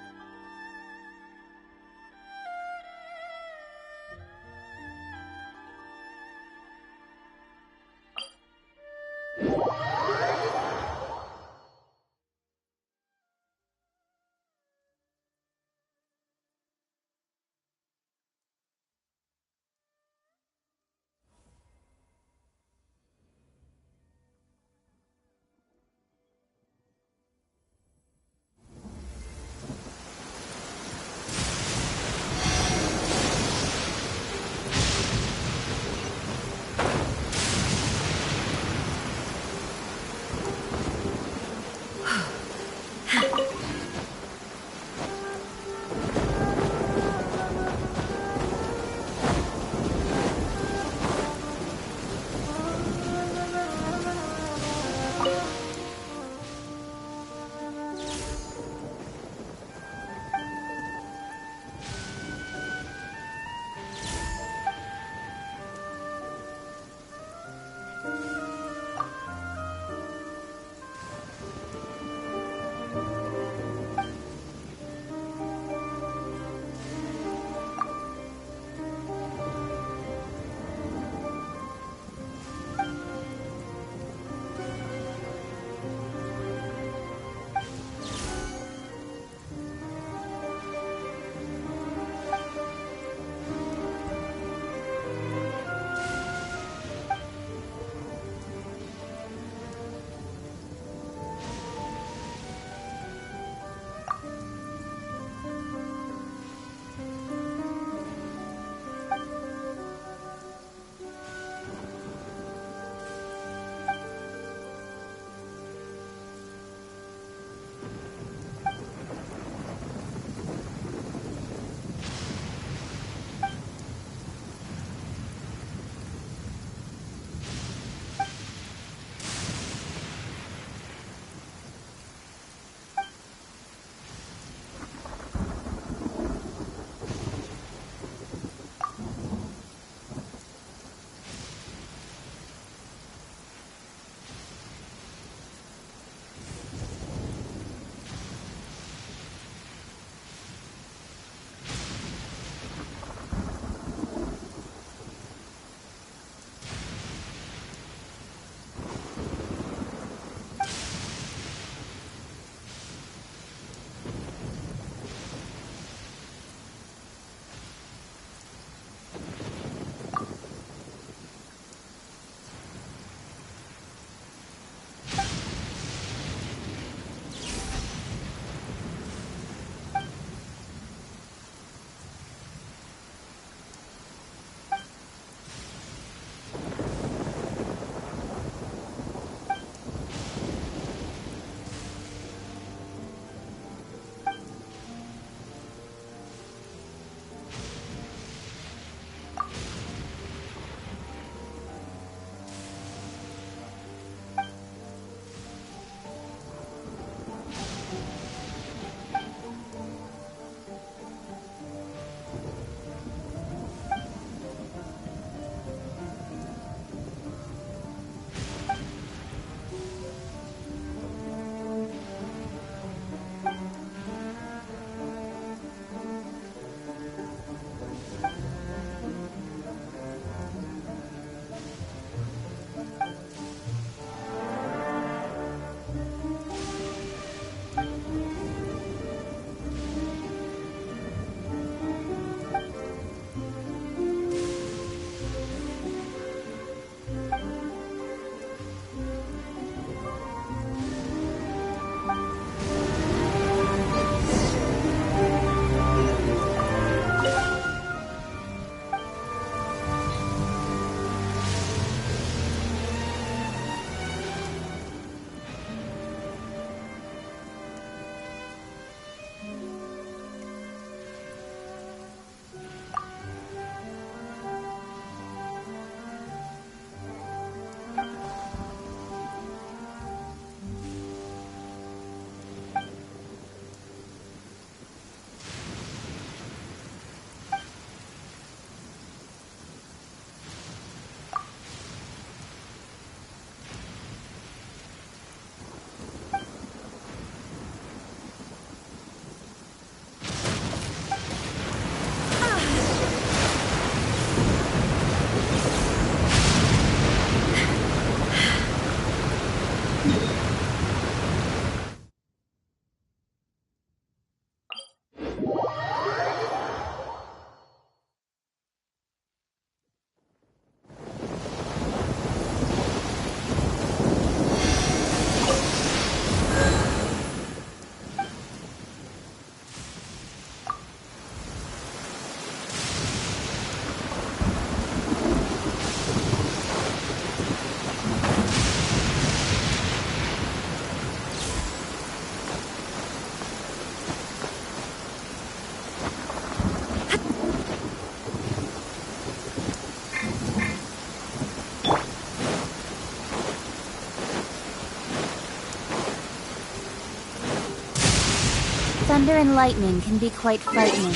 Thunder and lightning can be quite frightening.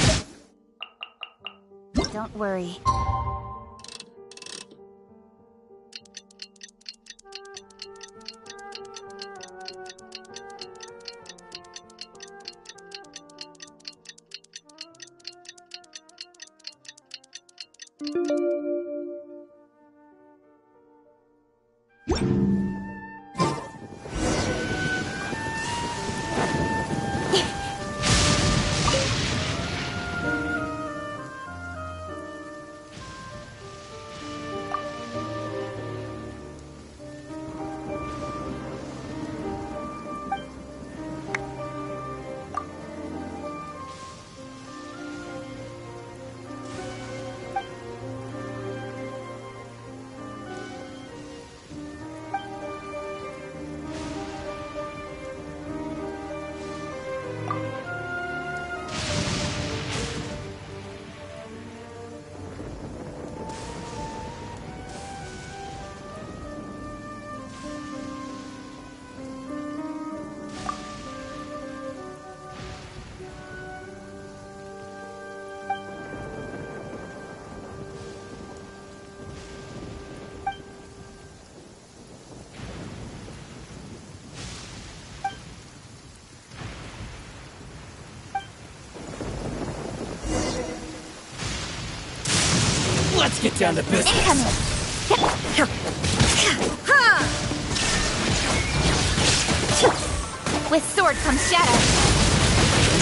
Don't worry. Let's get down to business. Incoming! With sword comes shadow.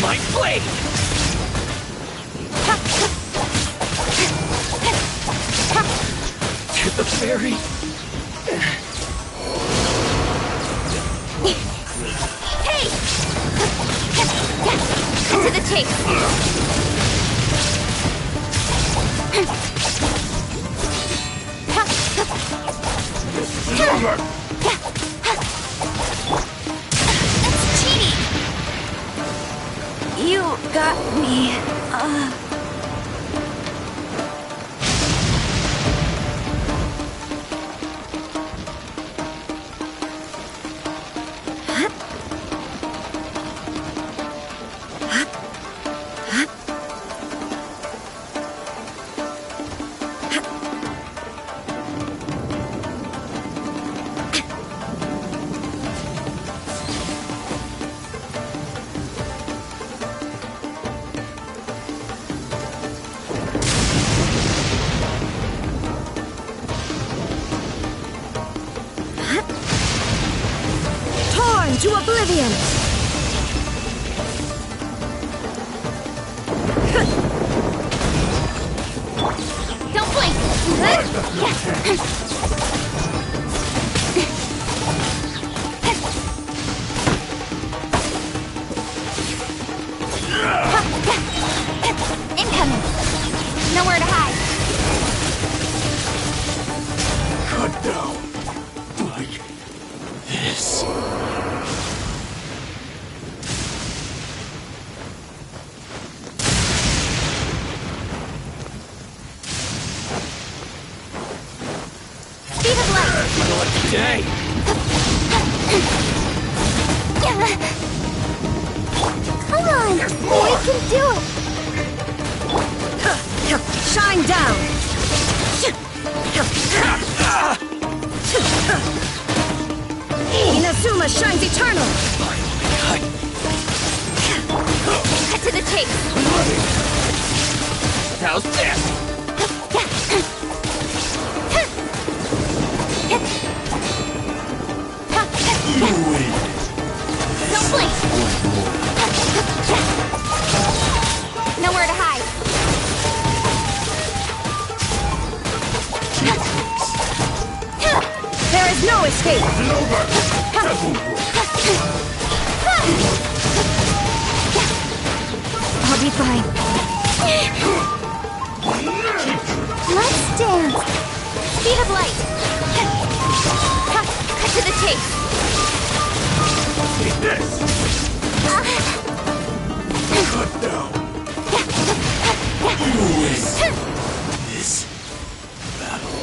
My blade! To the fairy! Hey! To the chase! That's cheating! You got me. Torn to oblivion! Don't blink! Incoming! Nowhere to hide! Cut down. Like this. Speed of light! Not like today. Come on! We can do it! Shine down! Inazuma shines eternal! Cut to the chase! How's this? Don't blink! Nowhere to hide! There is no escape! I'll be fine. Let's dance! Speed of light! Cut to the chase! Take this. Cut down. You win this battle.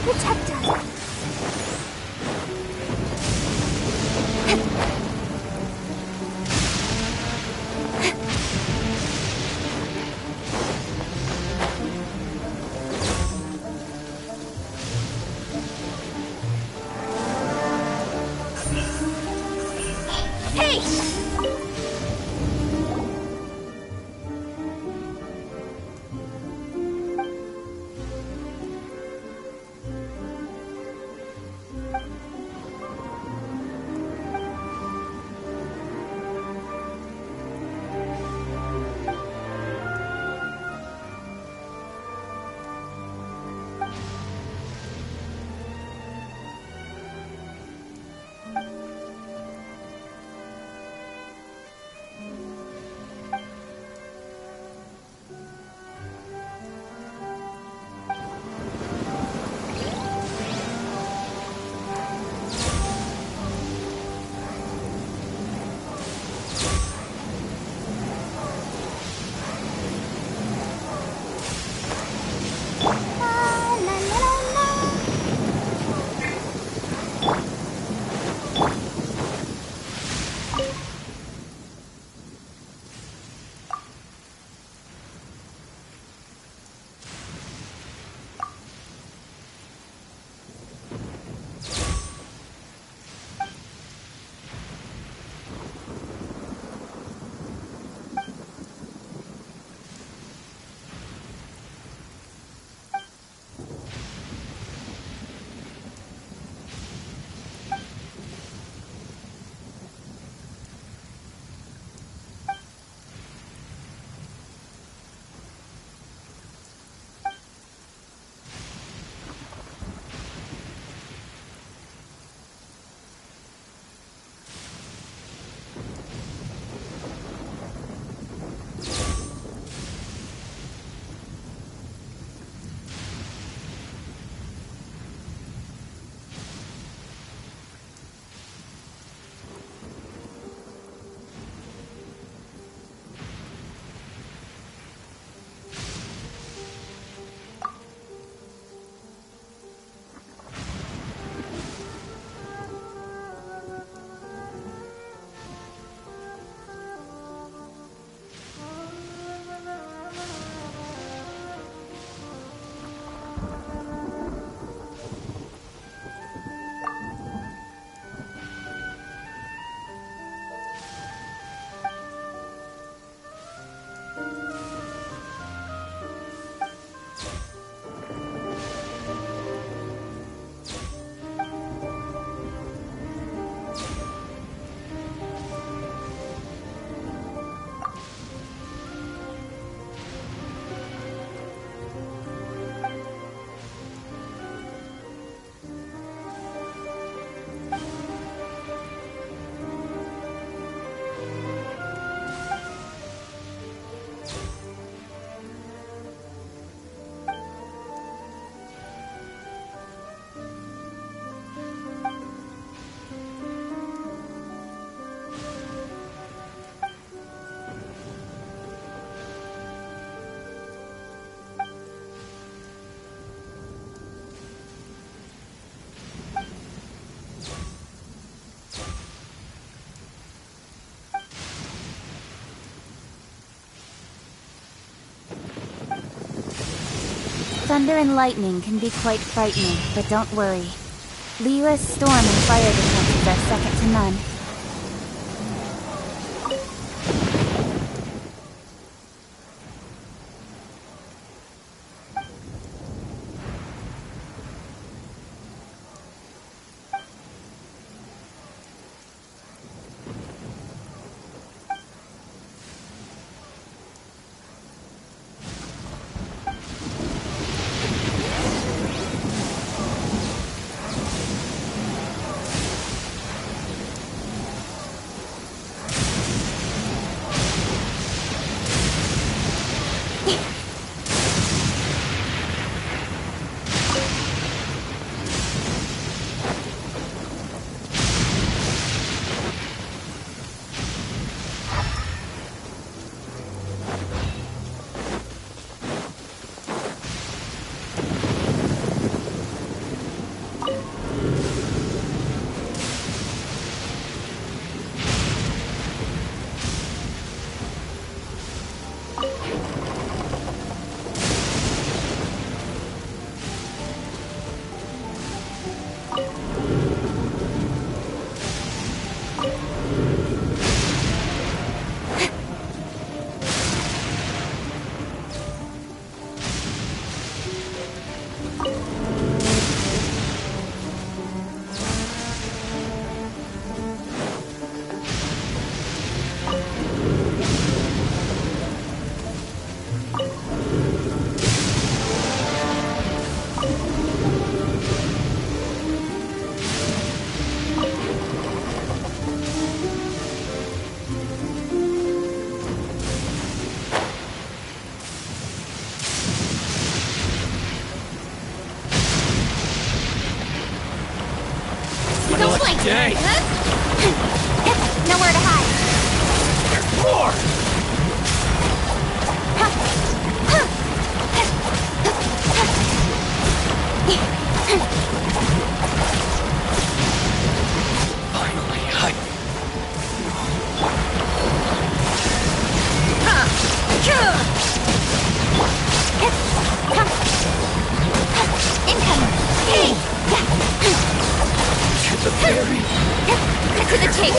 protect us. Thunder and lightning can be quite frightening, but don't worry. Liyue's storm and fire defenses are second to none. Yay! Nowhere to hide. There's more! Finally, Incoming. Hey! to the berry. Cut to the chase.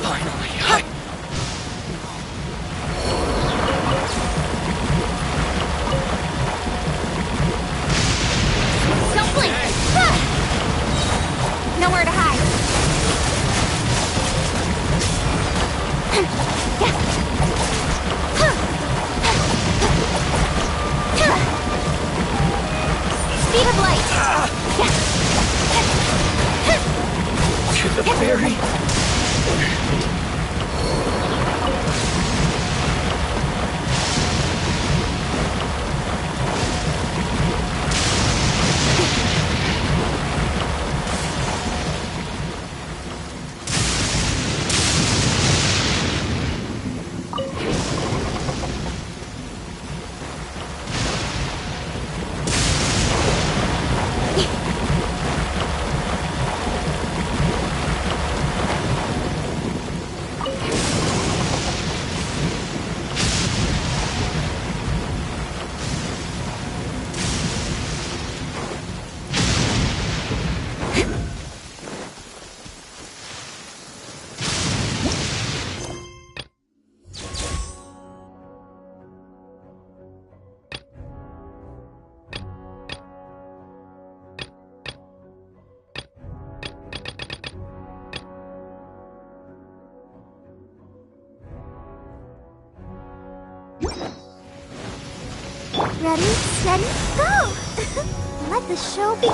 Finally, Don't blink. Nowhere to hide. Speed of light. to the berry. Ready, steady, go! Let the show be...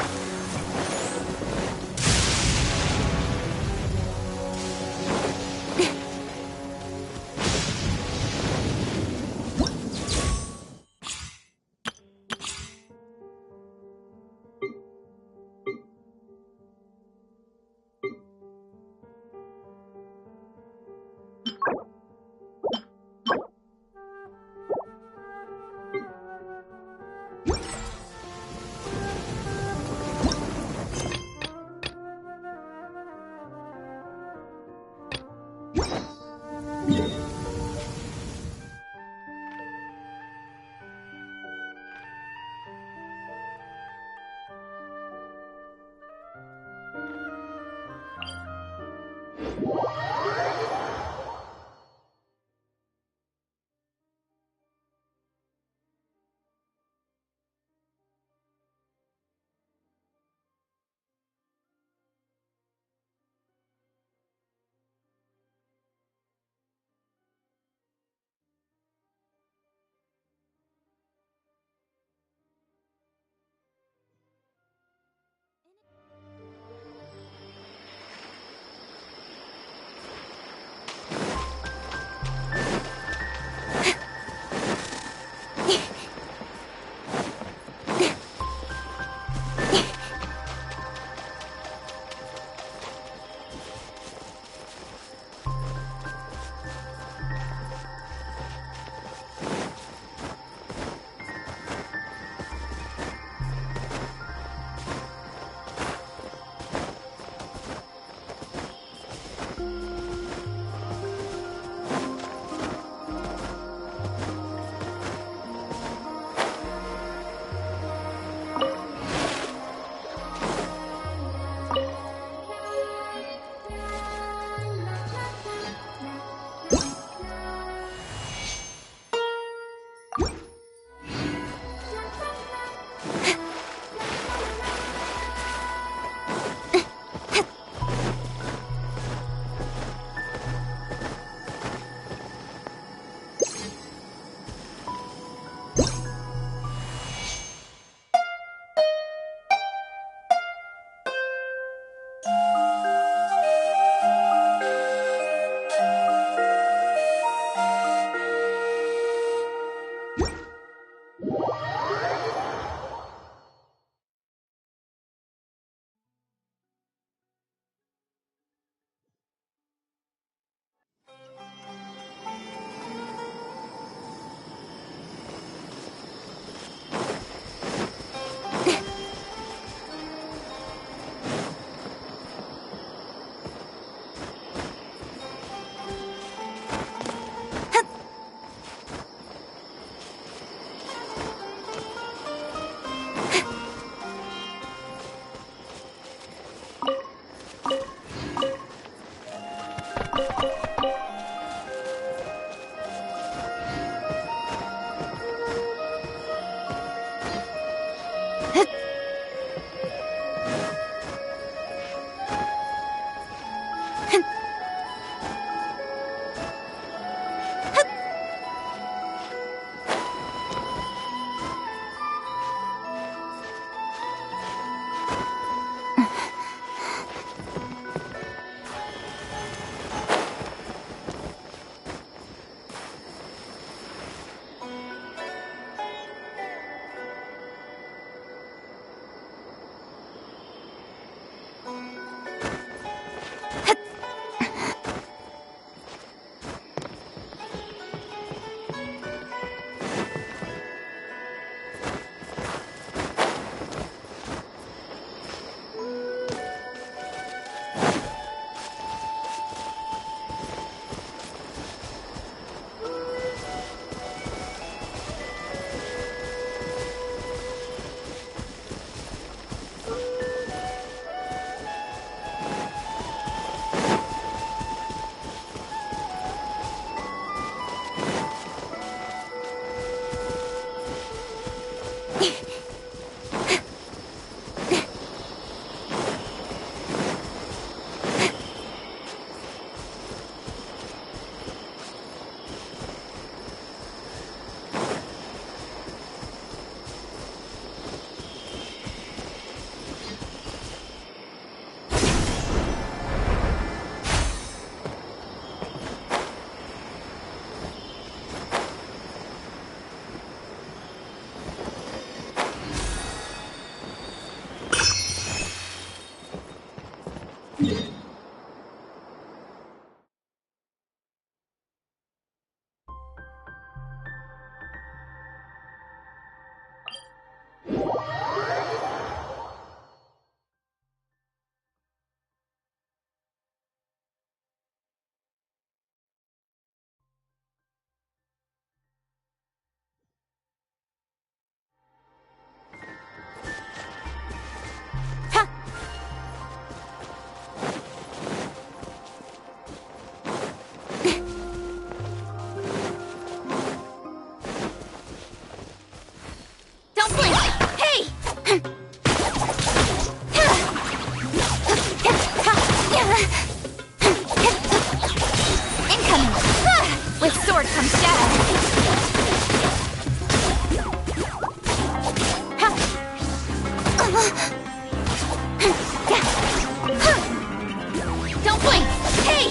Don't blink! Hey!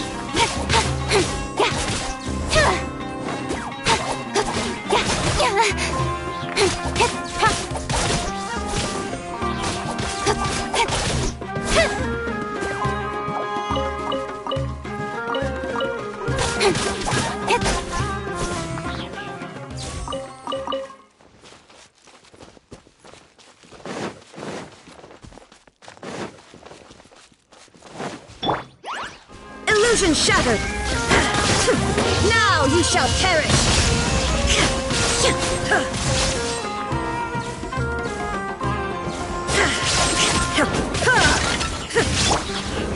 Illusion shattered! Now you shall perish!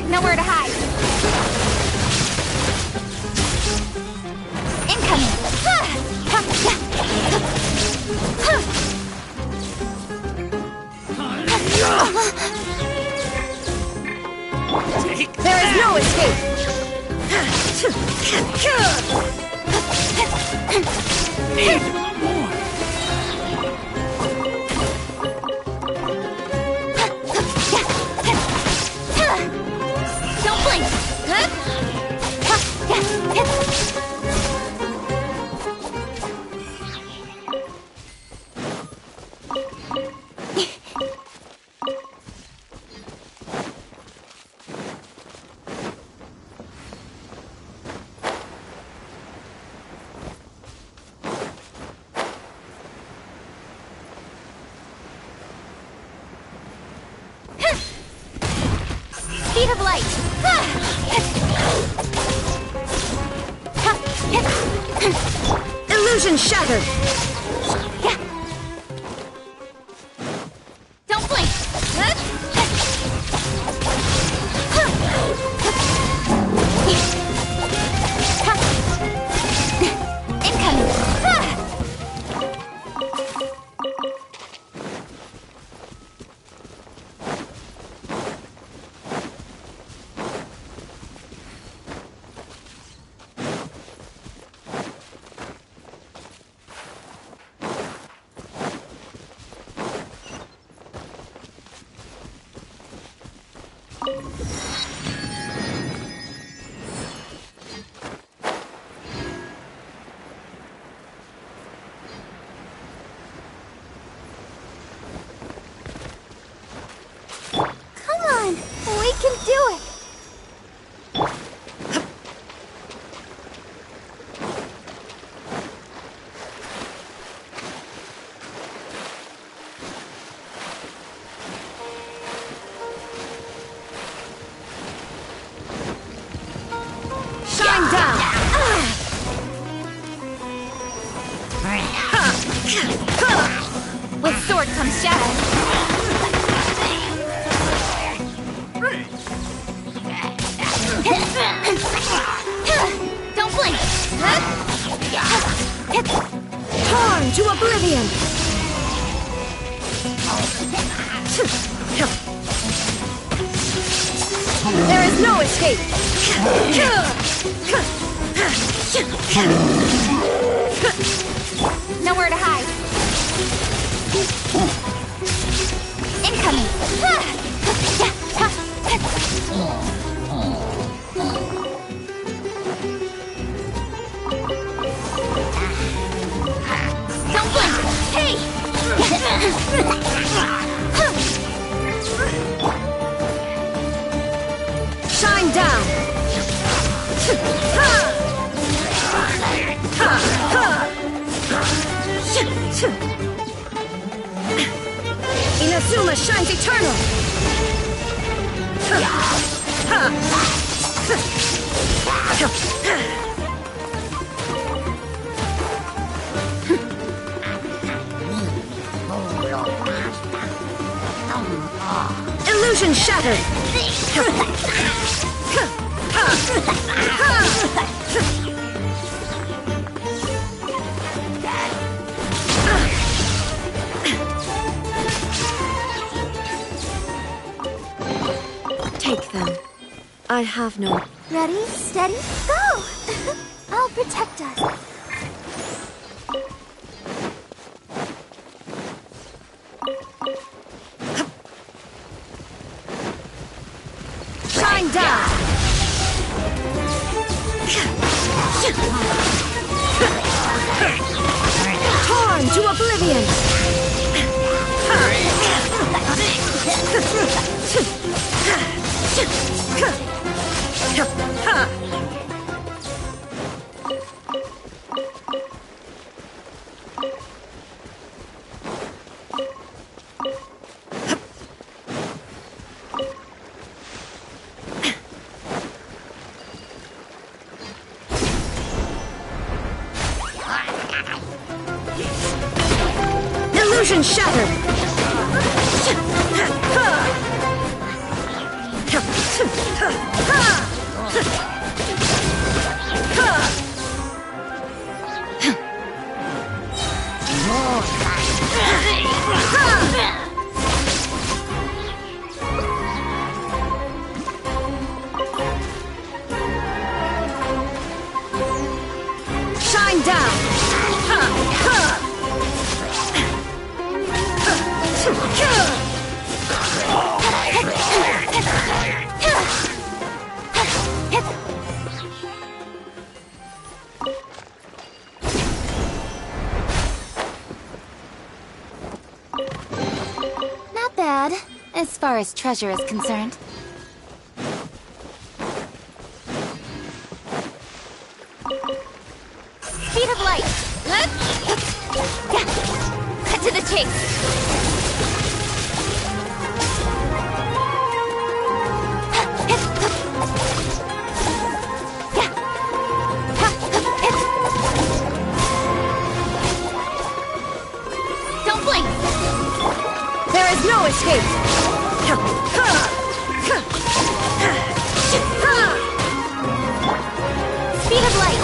Nowhere to hide. Take There is no escape! need more. Don't blink! Speed of light! Illusion shattered! Don't blink! Incoming! Come on! We can do it! Shine down! With sword comes shadow. Don't blink! Torn to oblivion! There is no escape! Nowhere to hide. Incoming! Don't blink! Hey! Shine down! Inazuma shines eternal! Illusion shattered! Take them. I have no... Ready, steady, go! I'll protect us. Shine down! Torn to oblivion! Illusion shattered! Shine down! Not bad, as far as treasure is concerned. Speed of light! Cut to the chase! Don't blink! There is no escape! Speed of light!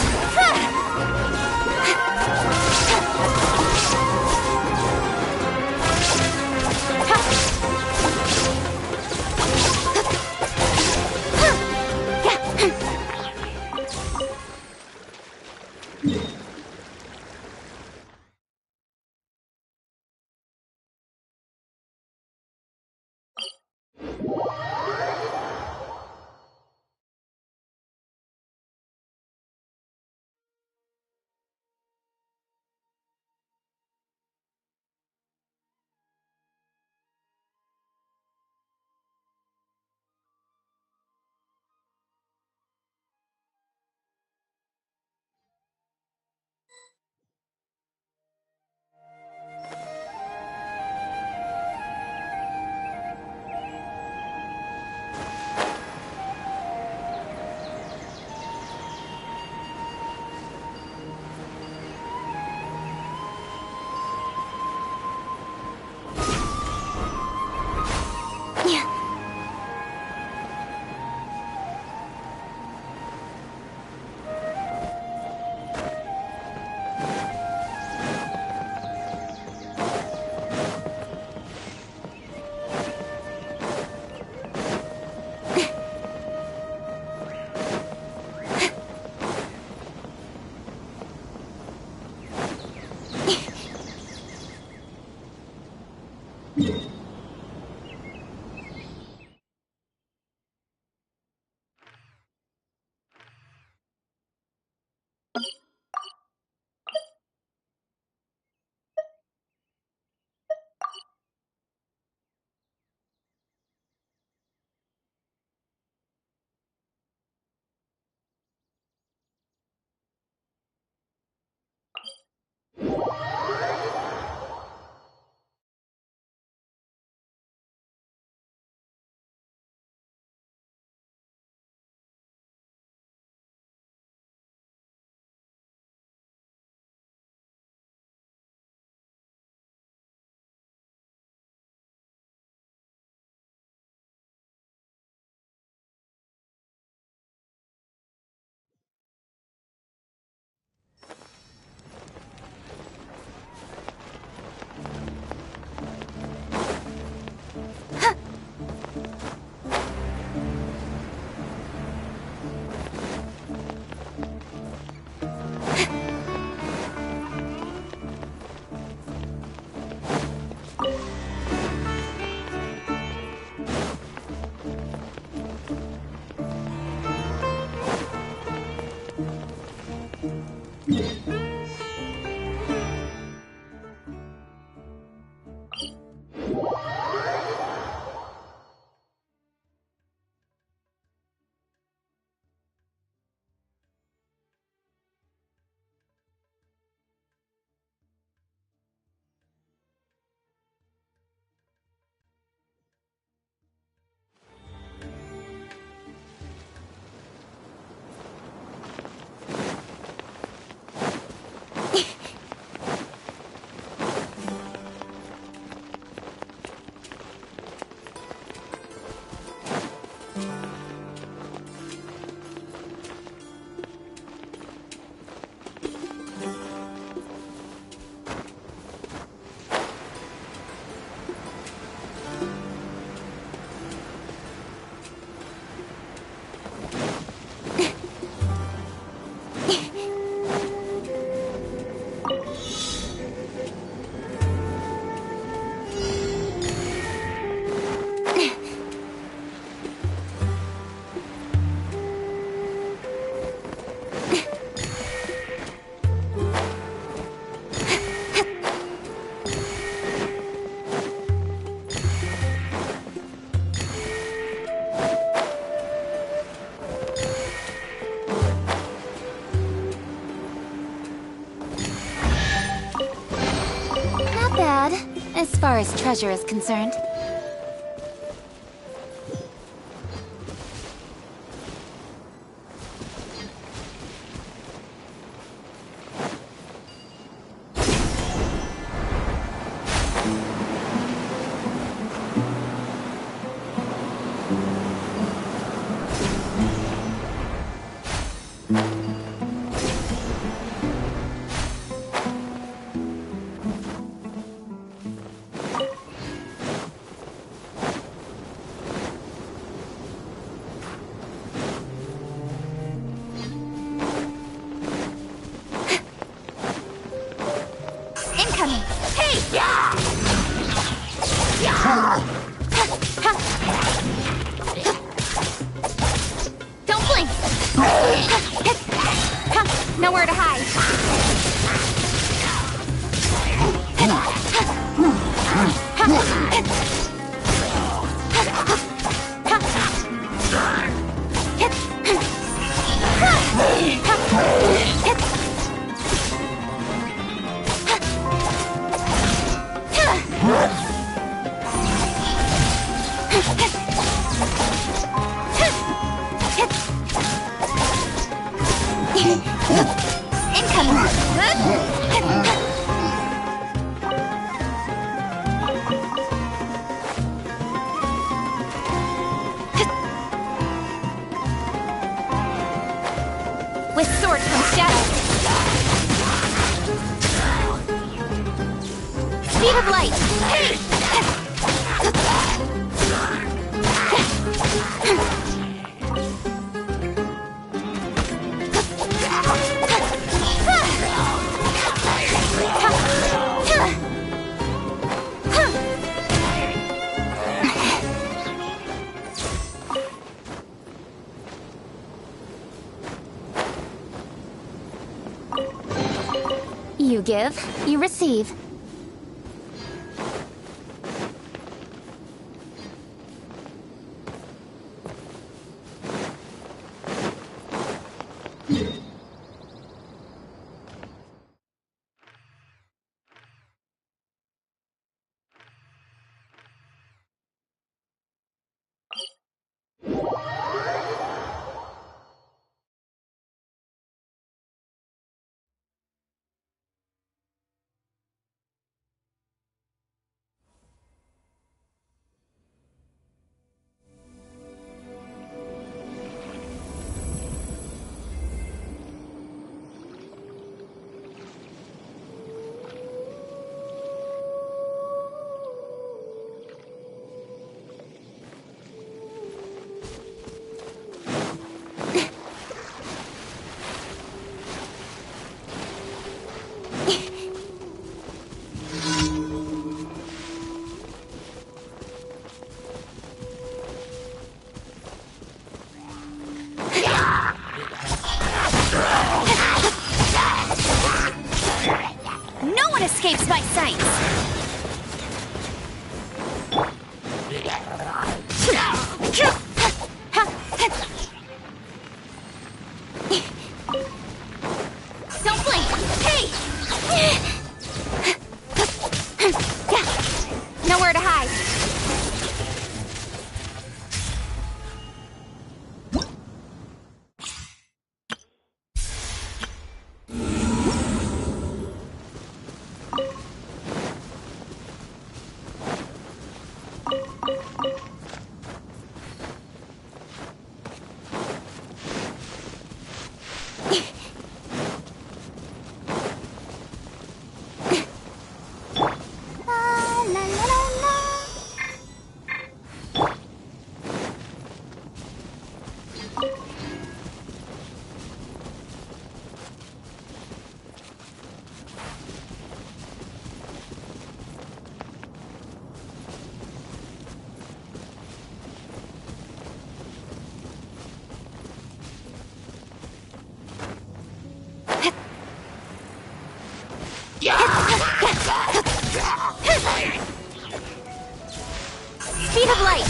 as far as treasure is concerned. Incoming! Hey! Don't blink! Nowhere to hide. With sword comes shadow. Speed of light. Hey! You give, you receive. No one escapes my sights! Don't blink! Hey! Nowhere to hide. Speed of light!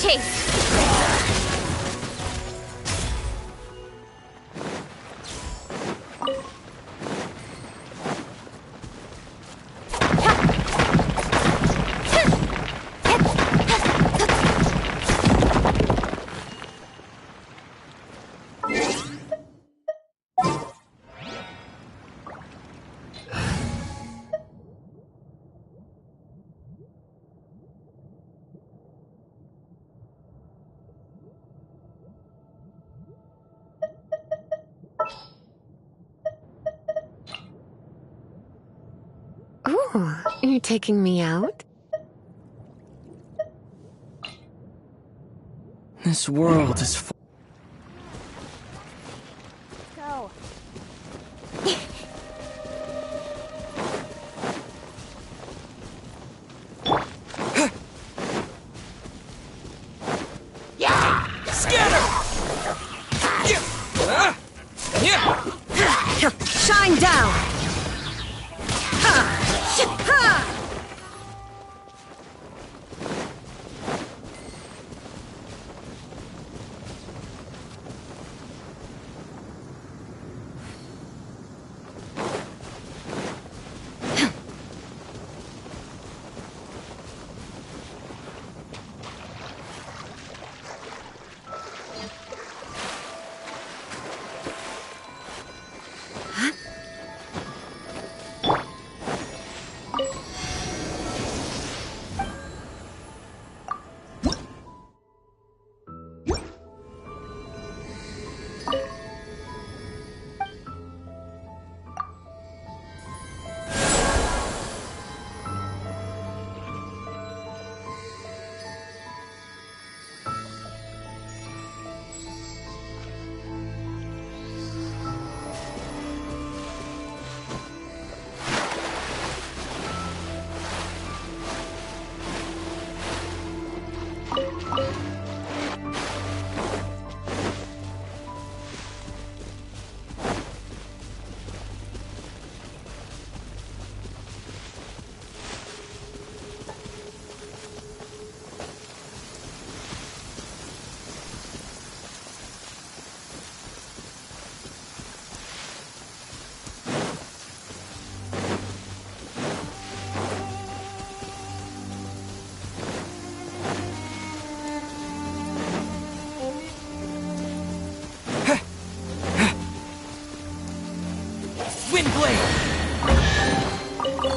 case. Ooh, you're taking me out? This world is full. Go. Shine down!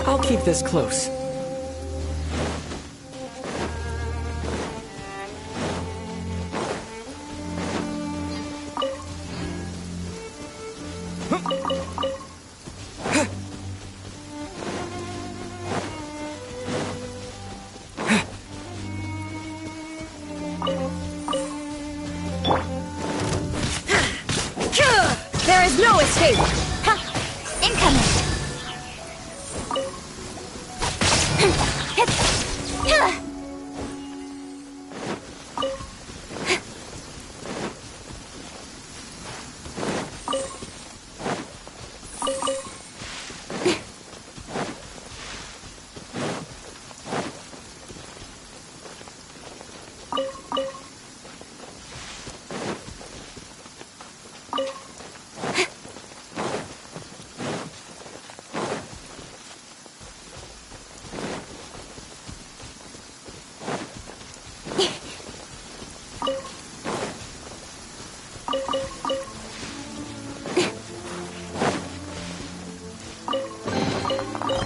I'll keep this close. There is no escape! Incoming!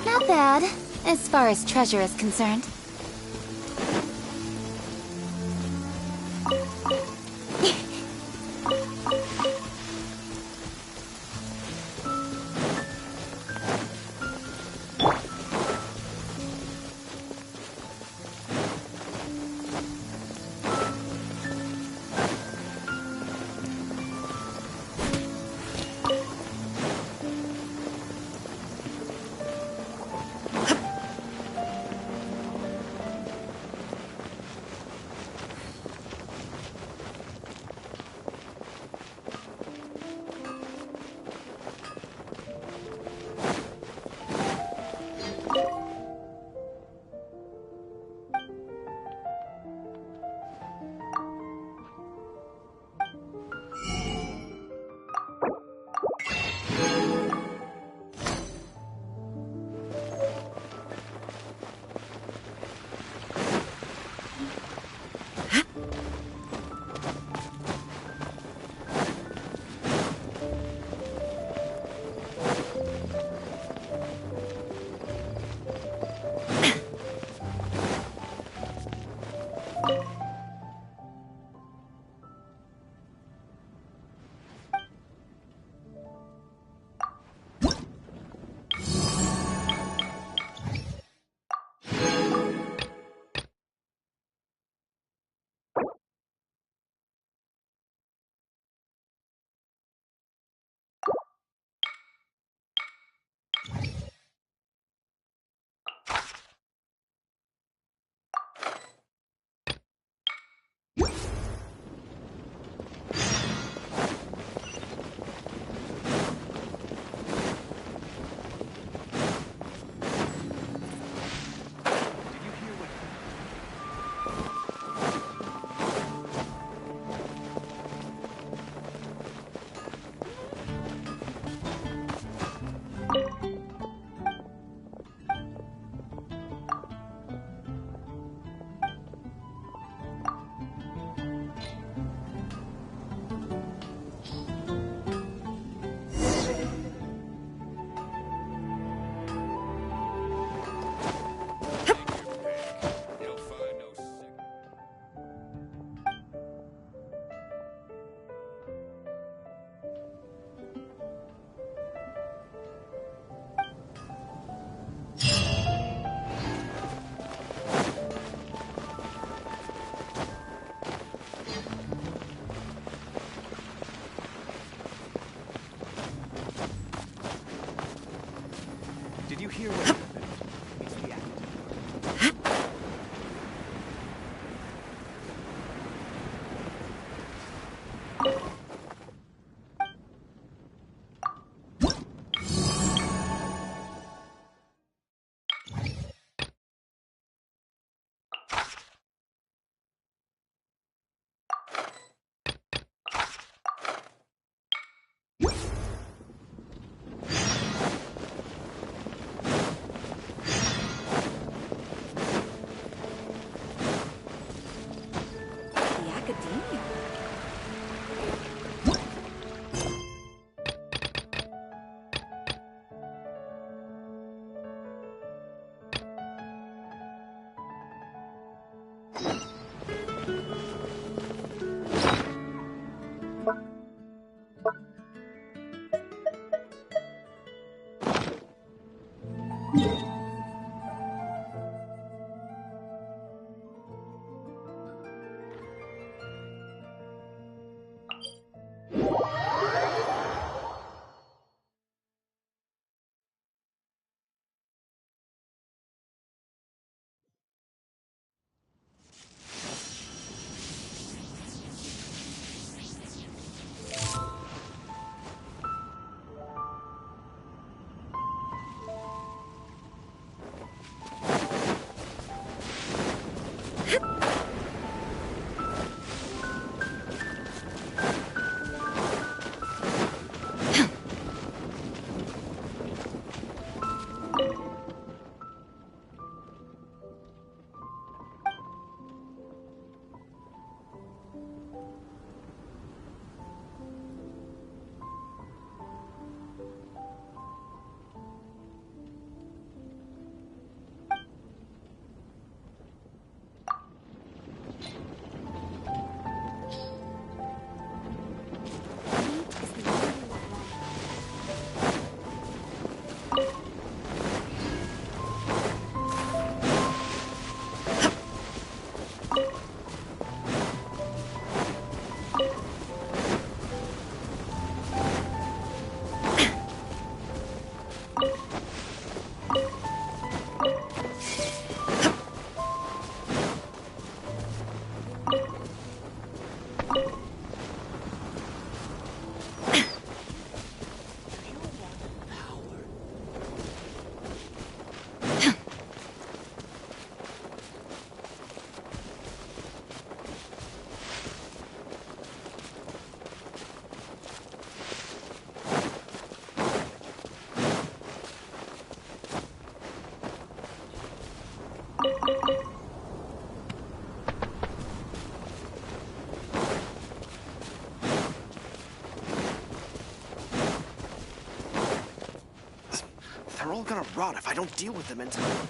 Not bad, as far as treasure is concerned. The academia. They're all gonna rot if I don't deal with them in time.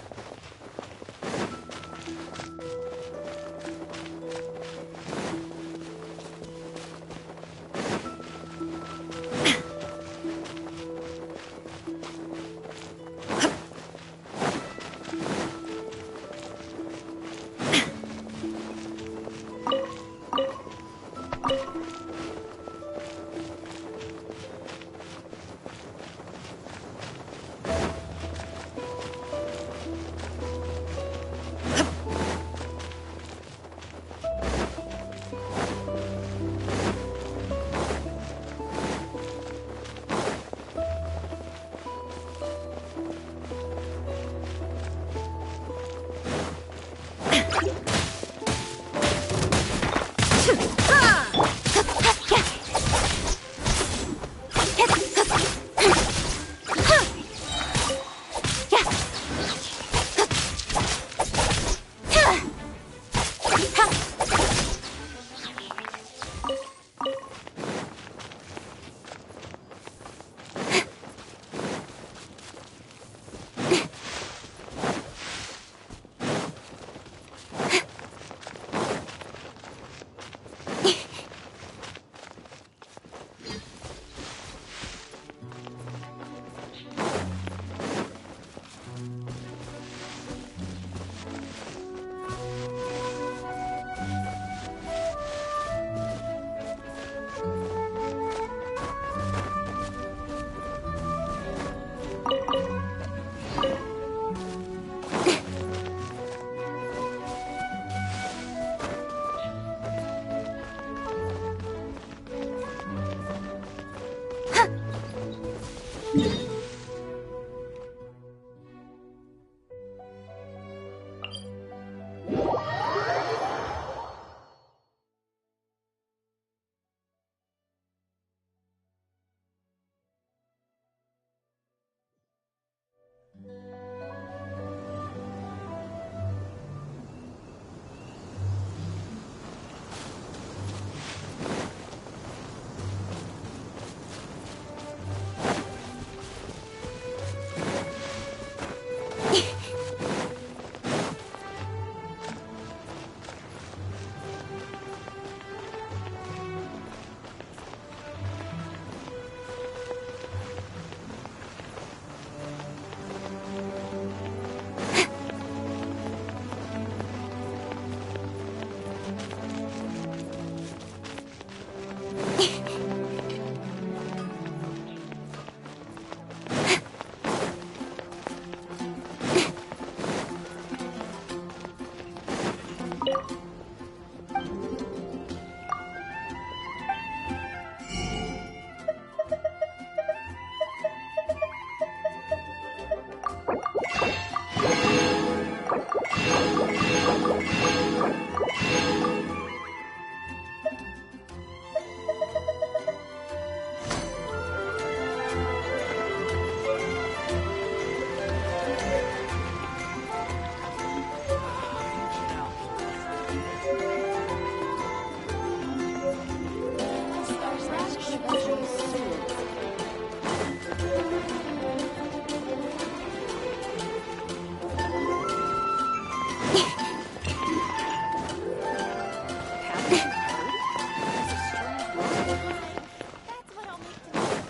what I'll make tonight.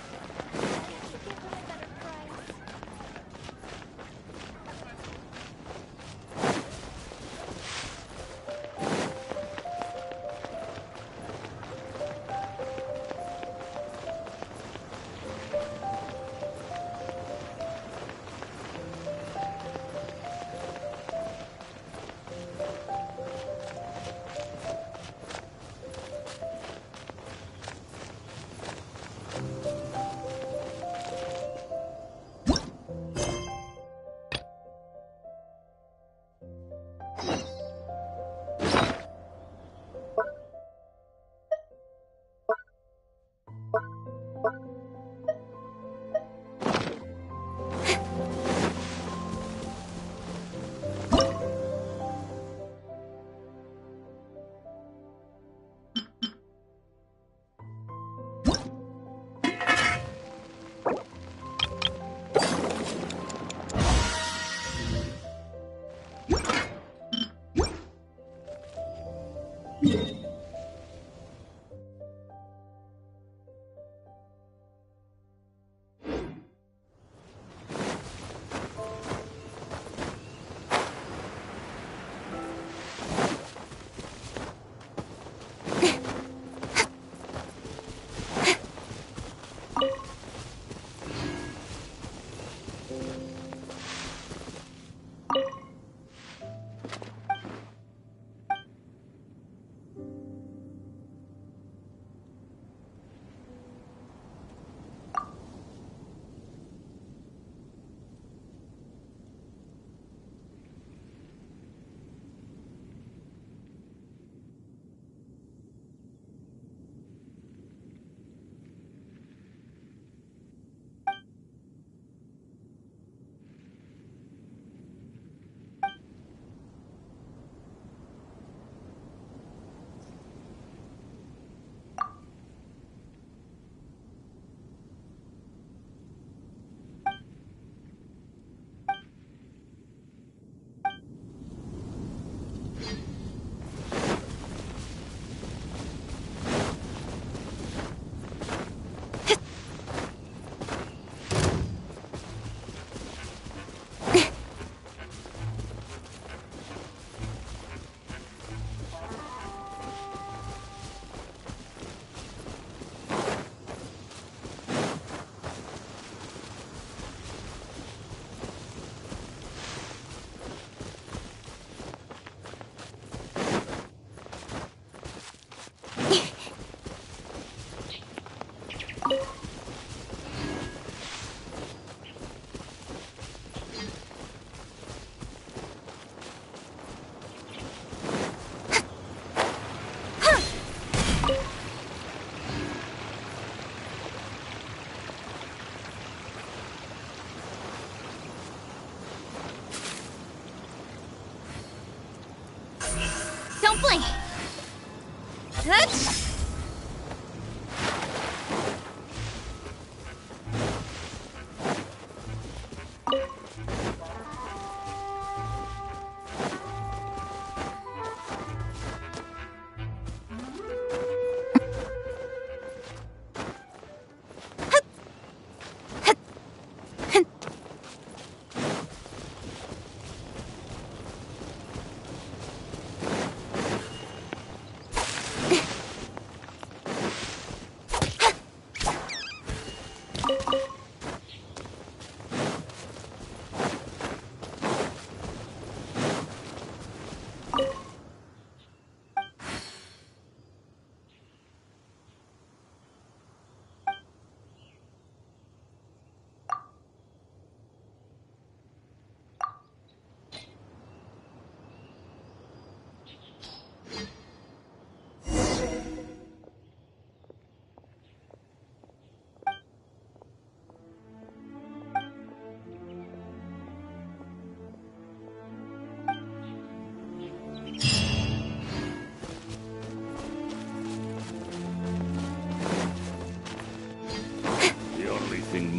I could give him a better price. Don't blink! Huh?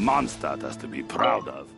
Mondstadt has to be proud of.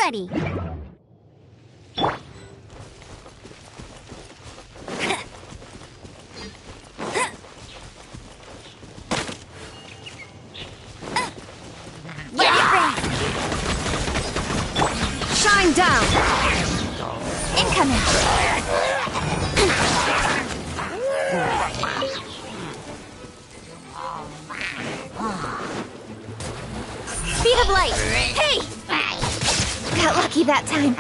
ready. Shine down! Incoming! Speed of light! Hey! Got lucky that time.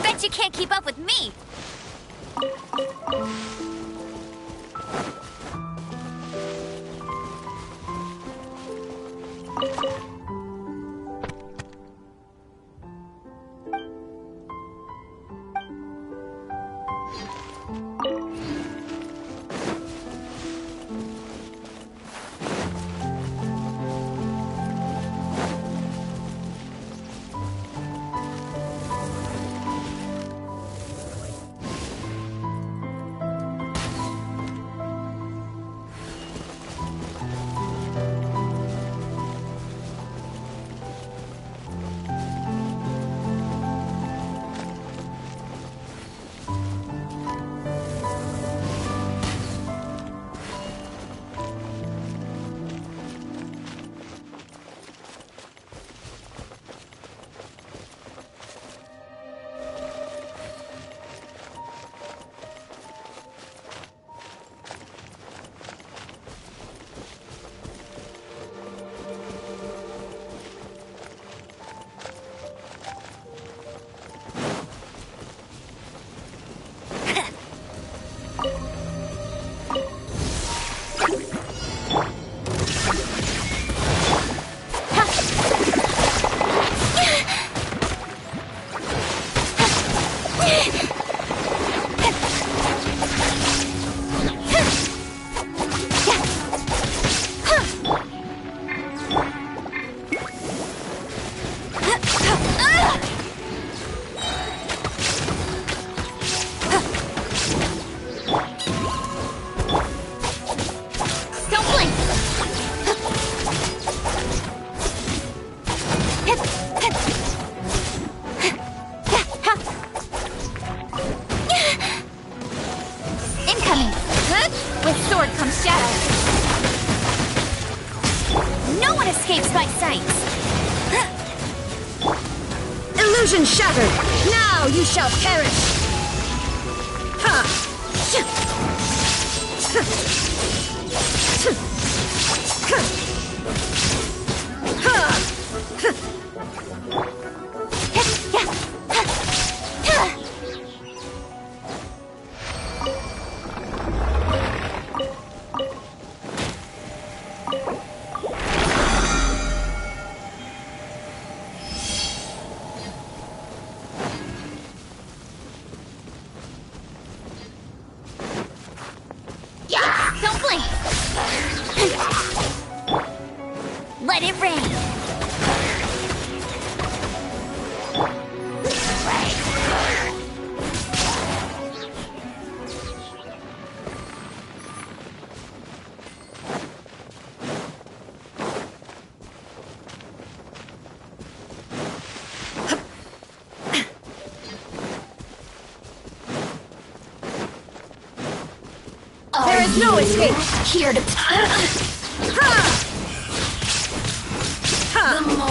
Bet you can't keep up with me! escapes my sight. Illusion shattered! Now you shall perish! Ha! Don't blink! Let it rain! There is no escape! Here to The more,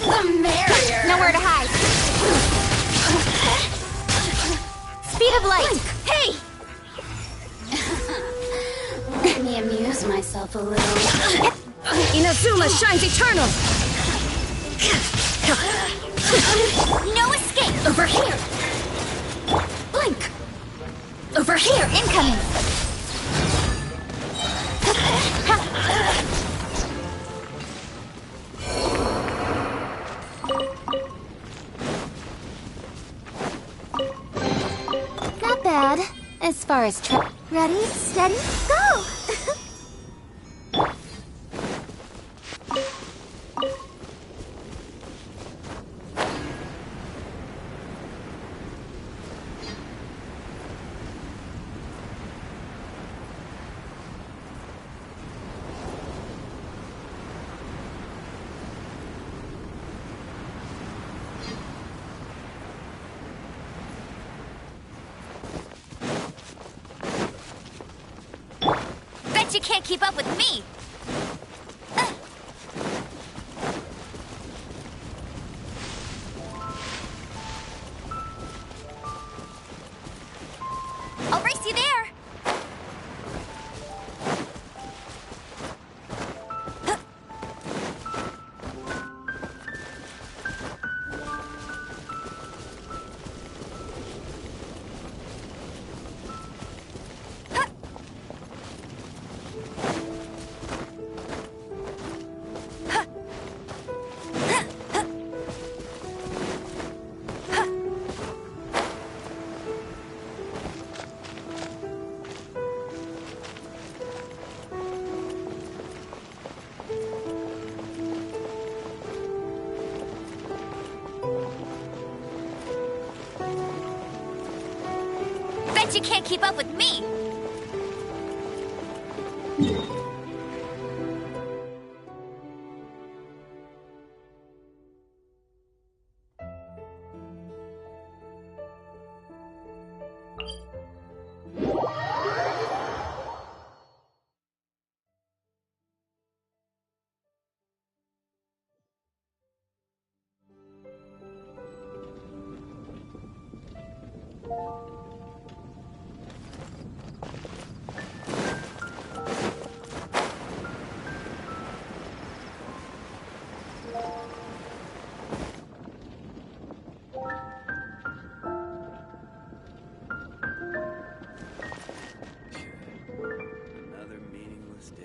the merrier! nowhere to hide. Speed of light. Hey! Let me amuse myself a little. Inazuma shines eternal! No escape! Over here! Blink! Over here! Incoming! Not bad. As far as ready, steady, go! Bet you can't keep up with me! I'll race you there! Bet you can't keep up with me! Another meaningless day.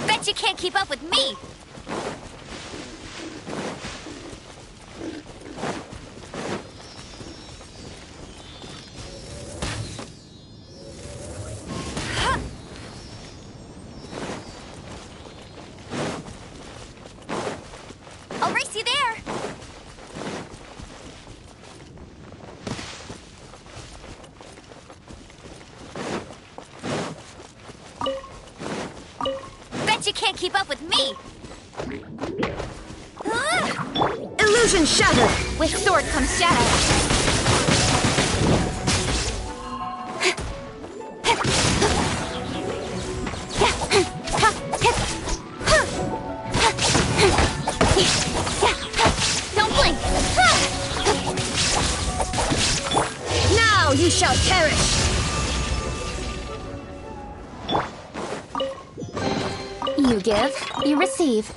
Bet you can't keep up with me! I'll race you there! Bet you can't keep up with me! Illusion shattered! With sword comes shadow. You give, you receive.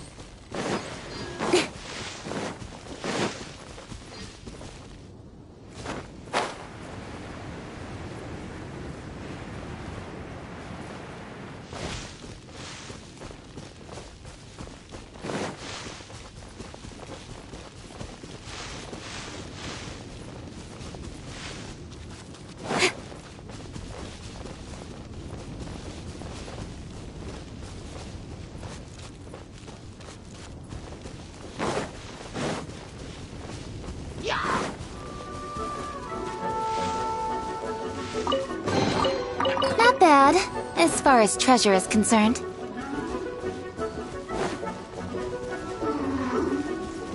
Not bad, as far as treasure is concerned.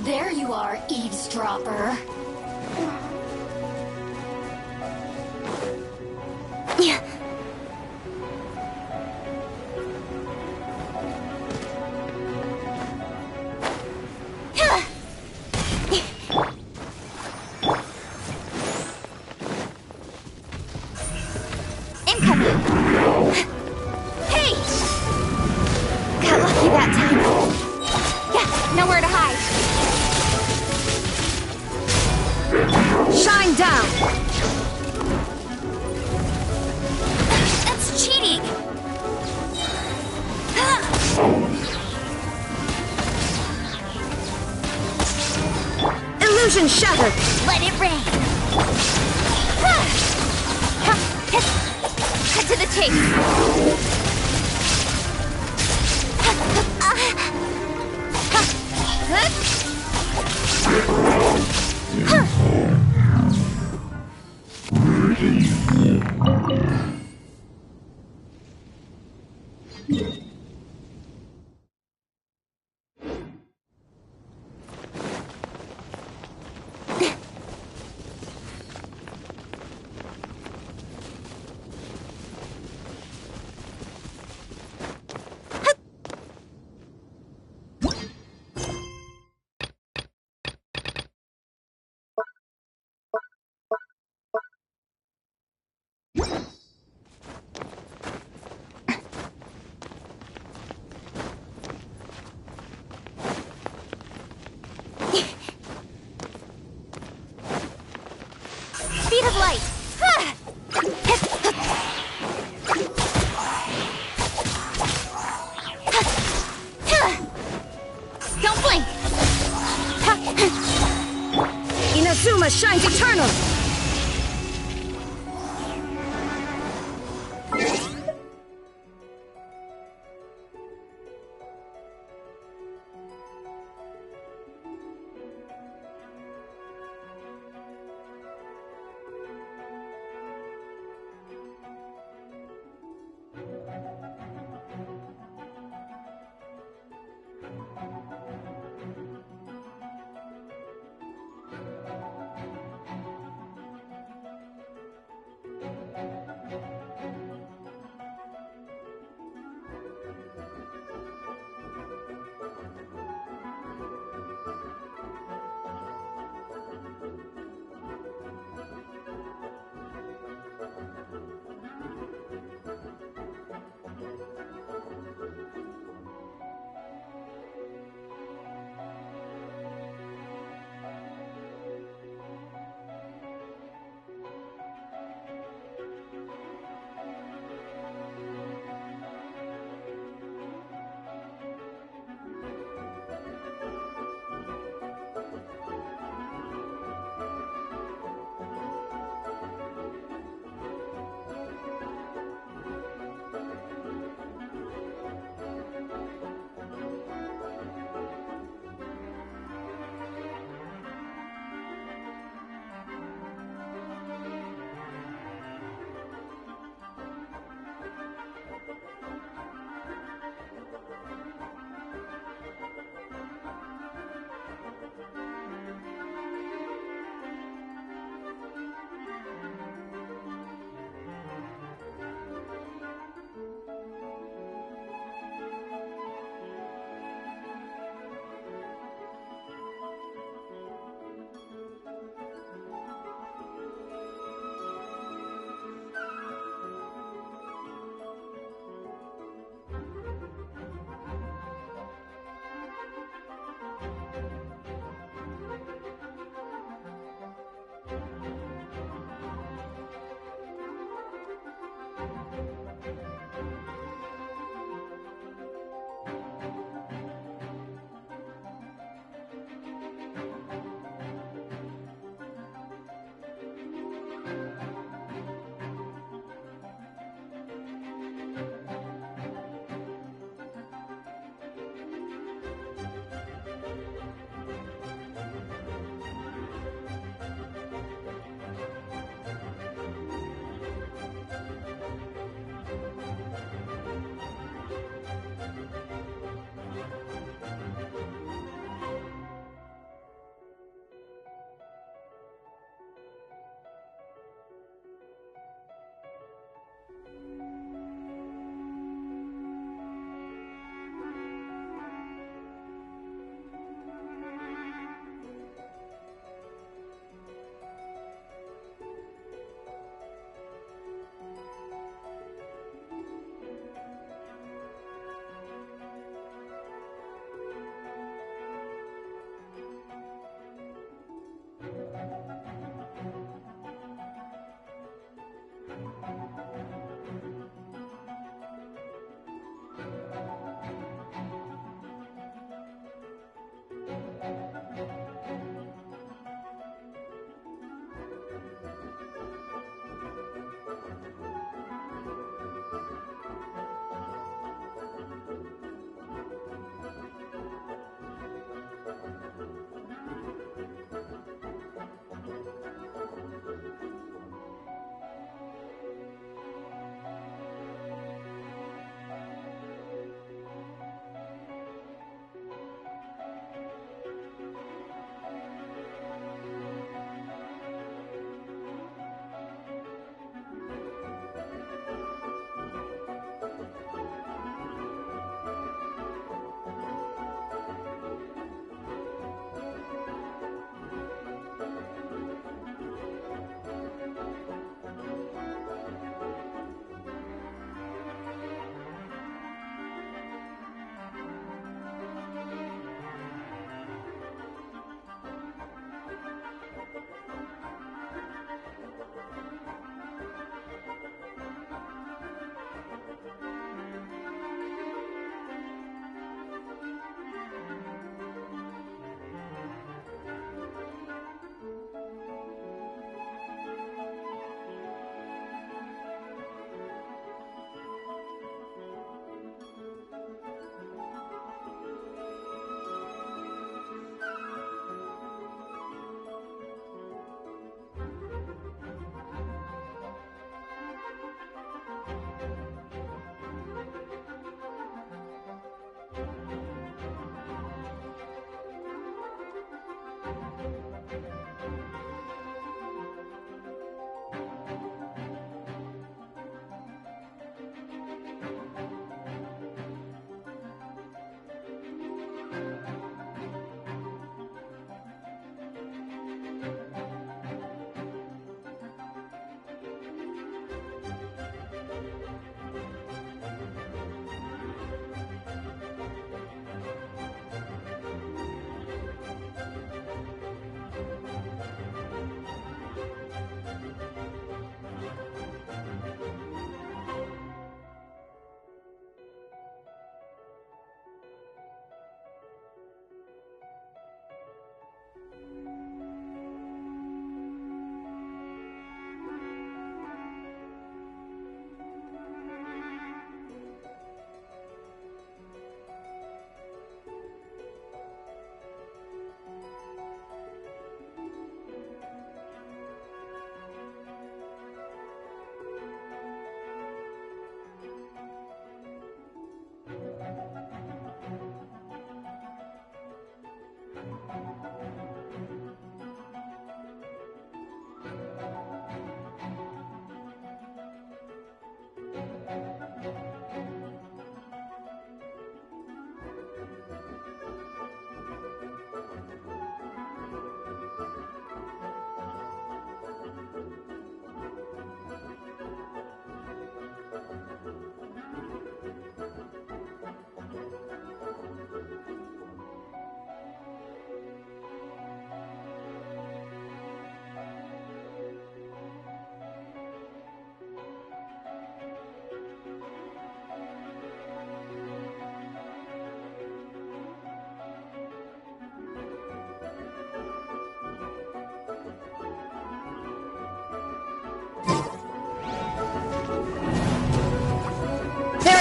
There you are, eavesdropper. Shine down! That's cheating! Illusion shattered! Let it rain! Cut to the chase!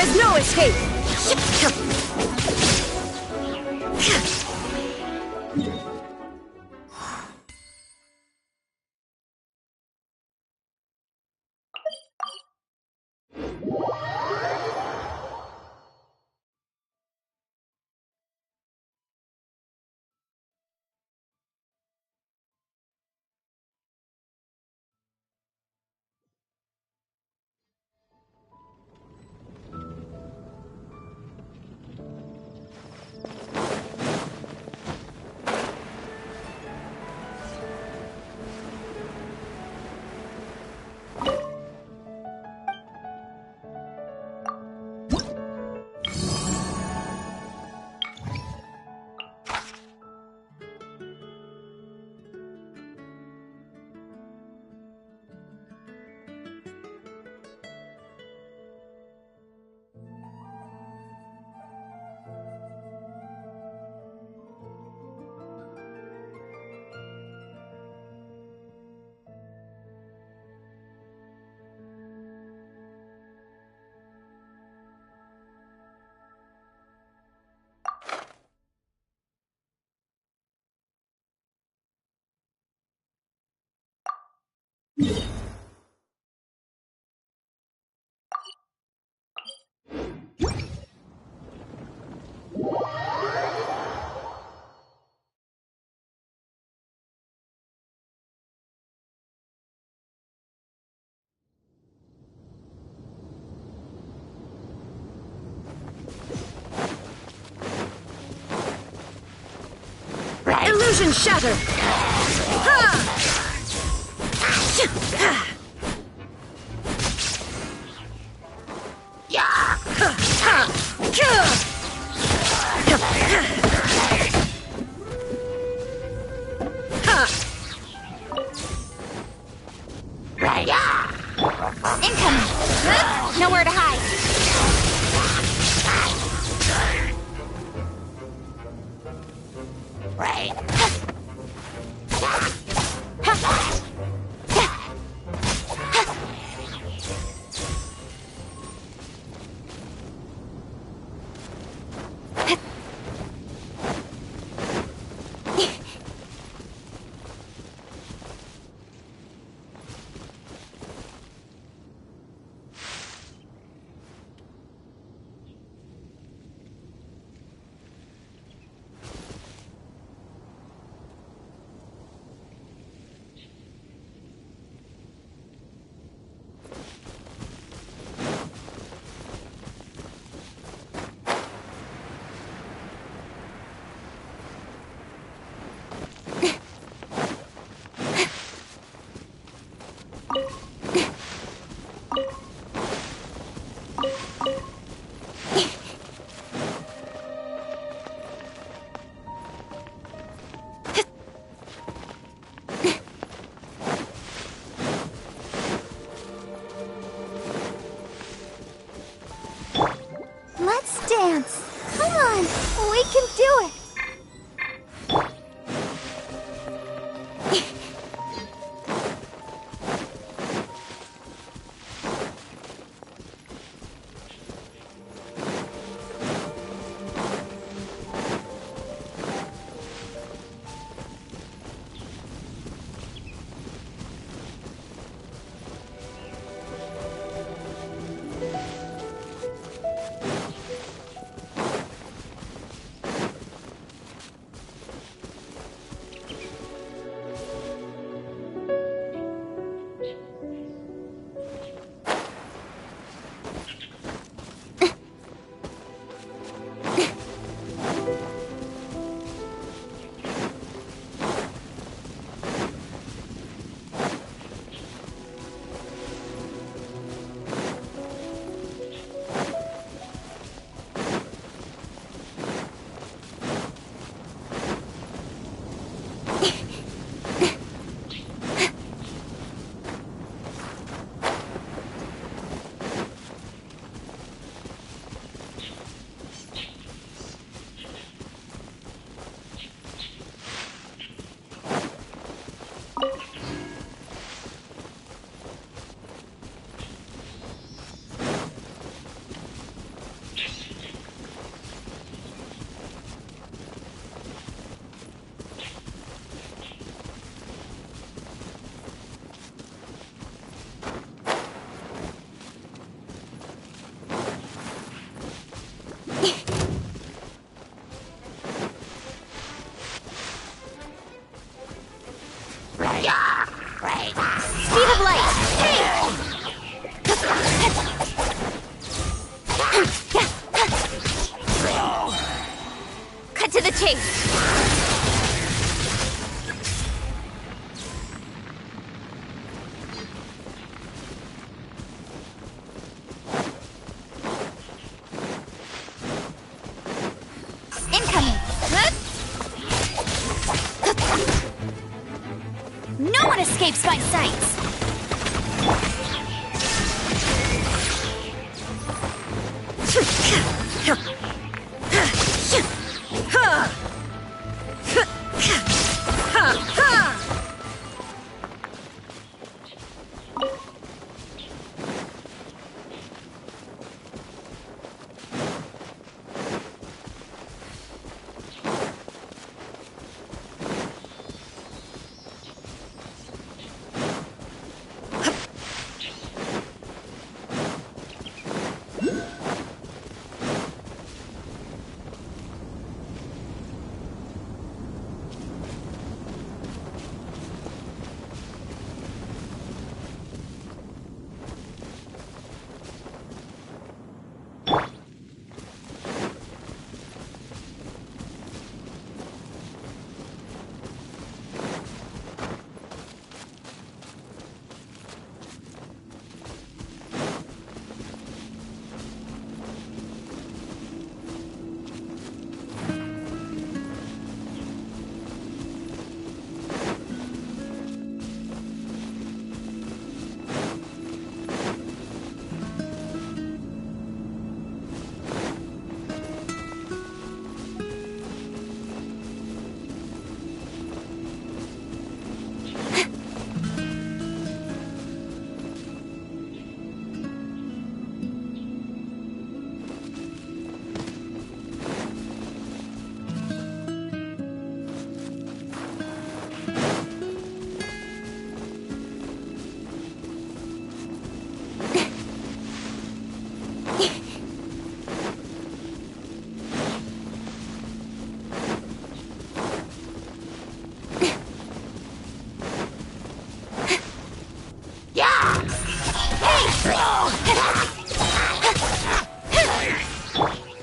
is no escape! Illusion shattered! Incoming! Nowhere to hide. chase! Incoming! No one escapes my sights!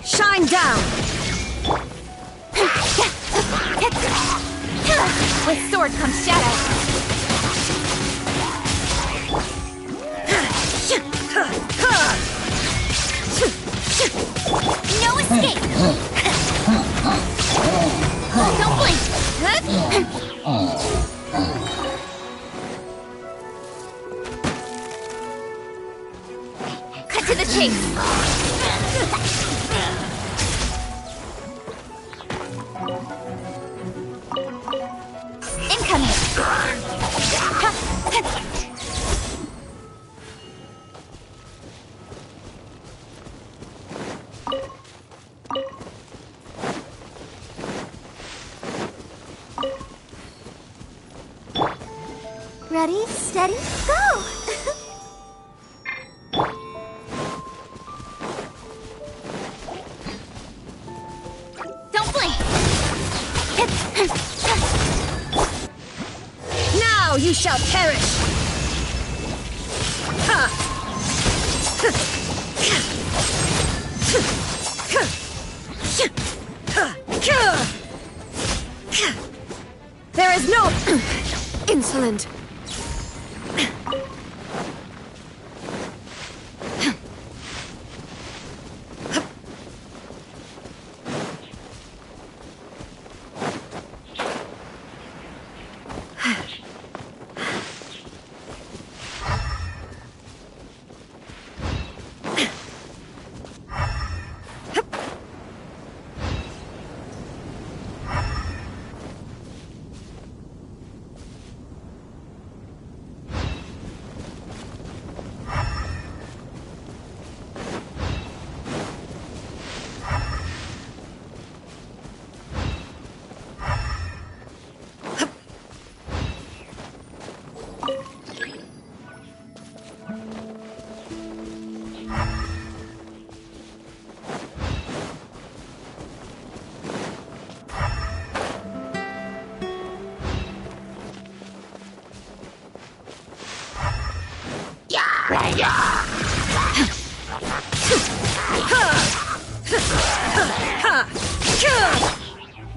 Shine down! With sword comes shadow. No escape! Don't blink! Cut to the chase! Ready, steady, go! Don't blink! Now you shall perish! There is no... insolent.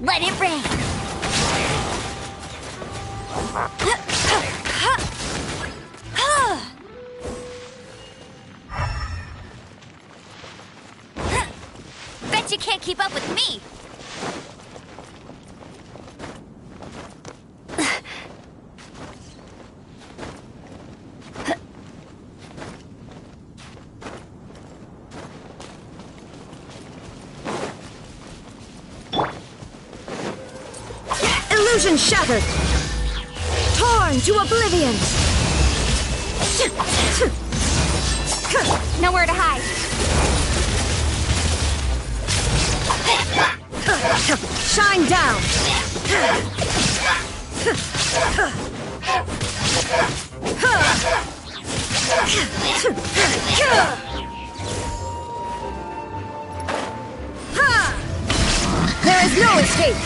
Let it rain! Bet you can't keep up with me! Illusion shattered! Torn to oblivion! Nowhere to hide! Shine down! There is no escape!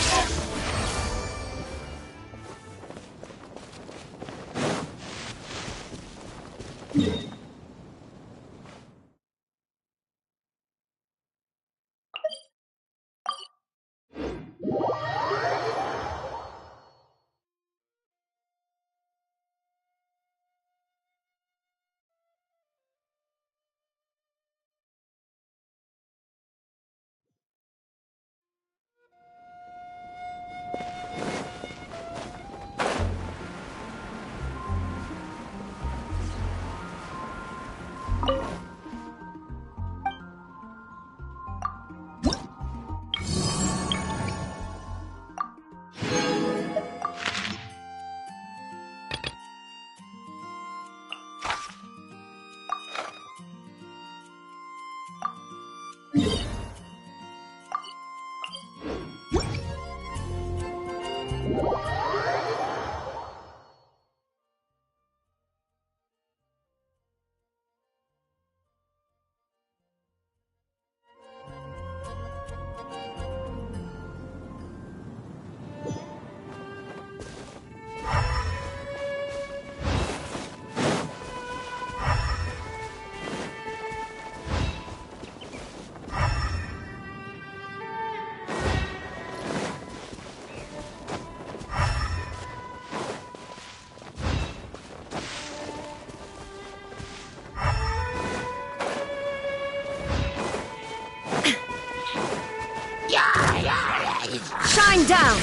Shine down!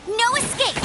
No escape!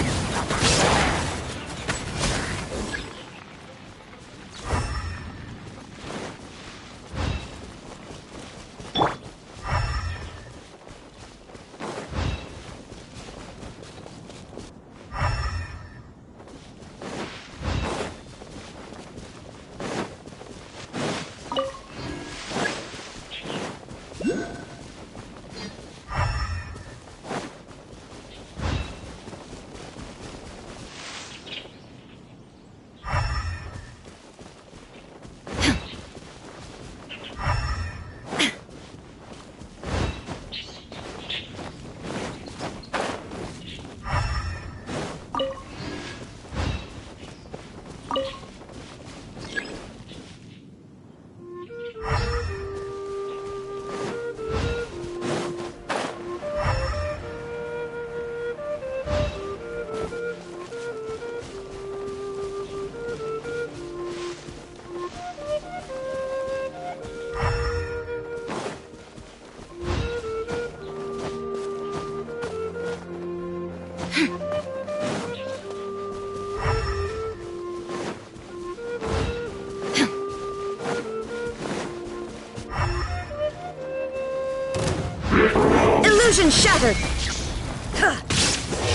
Illusion shattered!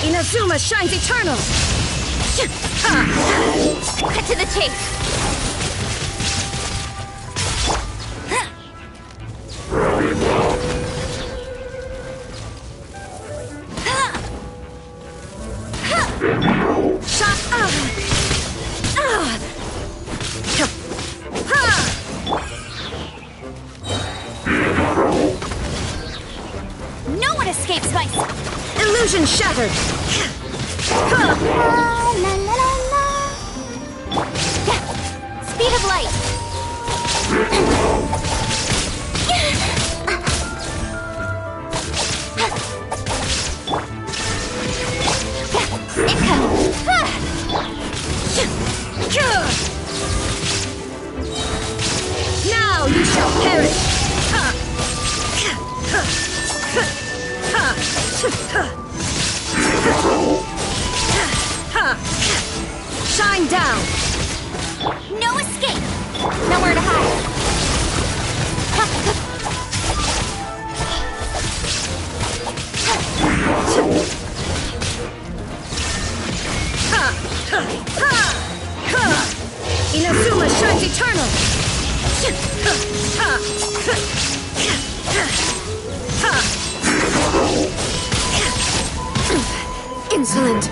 Inazuma shines eternal! Cut to the chase! No one escapes my... Illusion shattered! Speed of light! eternal! Insolent!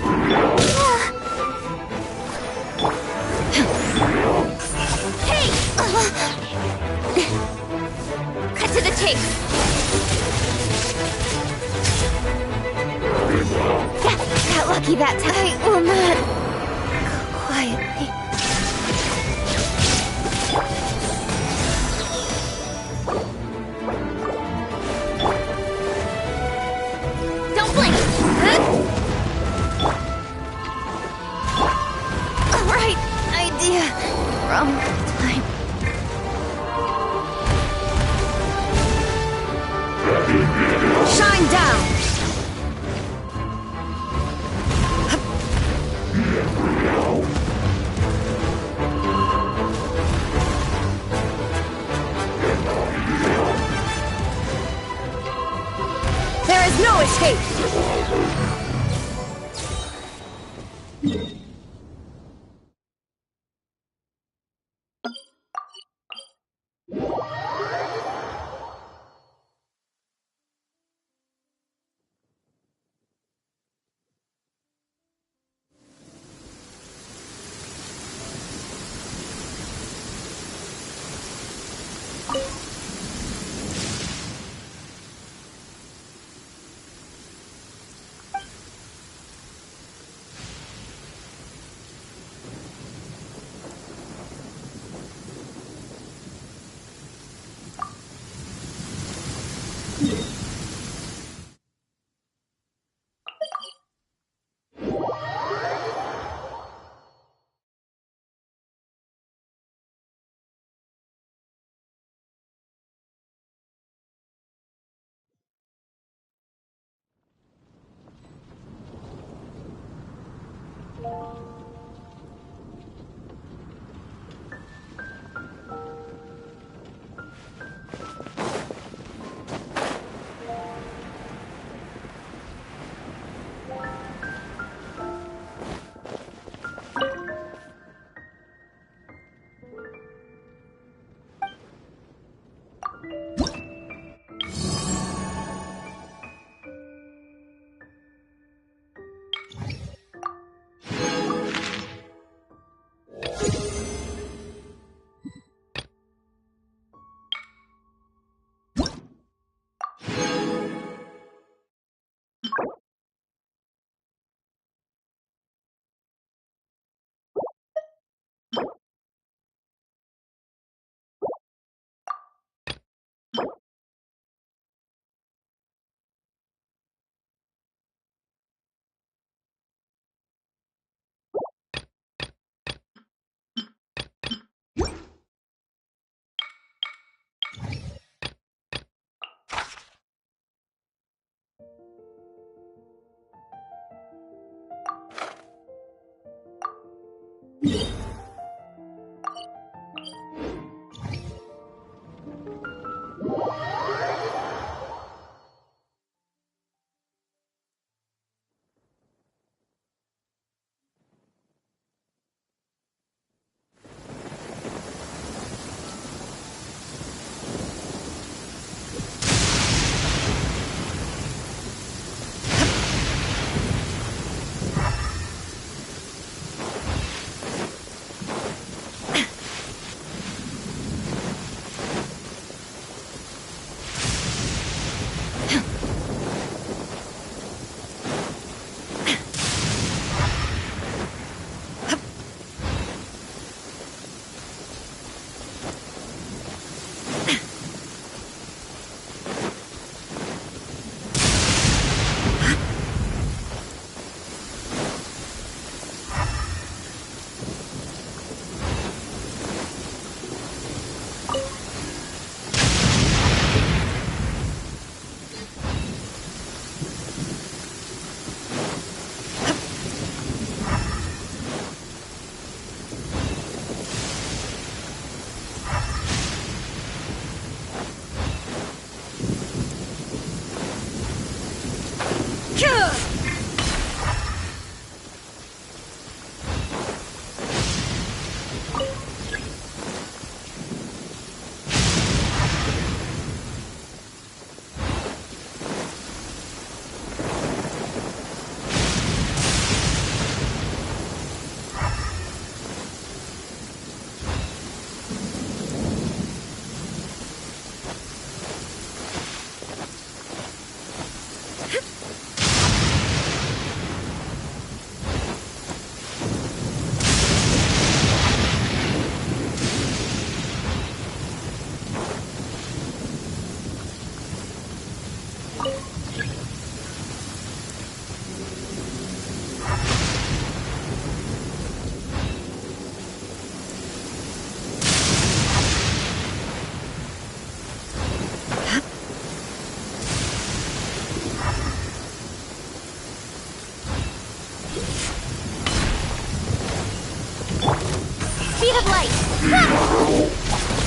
Hey! Cut to the chase. Got lucky that time. I will not go quietly. Don't blink. Right idea from time. Shine down! There is no escape!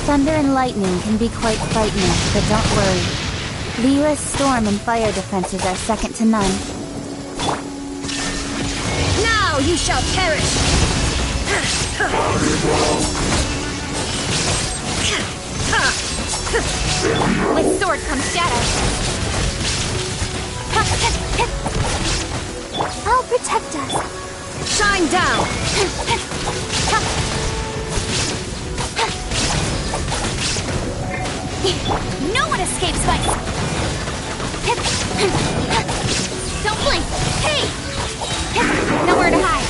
Thunder and lightning can be quite frightening, but don't worry. Liyue's storm and fire defenses are second to none. Now you shall perish! With sword comes shadow. I'll protect us. Shine down! No one escapes my... Don't blink! Hey! Nowhere to hide.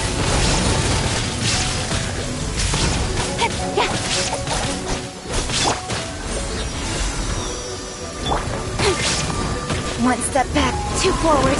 One step back, two forward.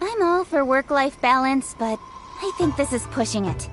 I'm all for work-life balance, but I think this is pushing it.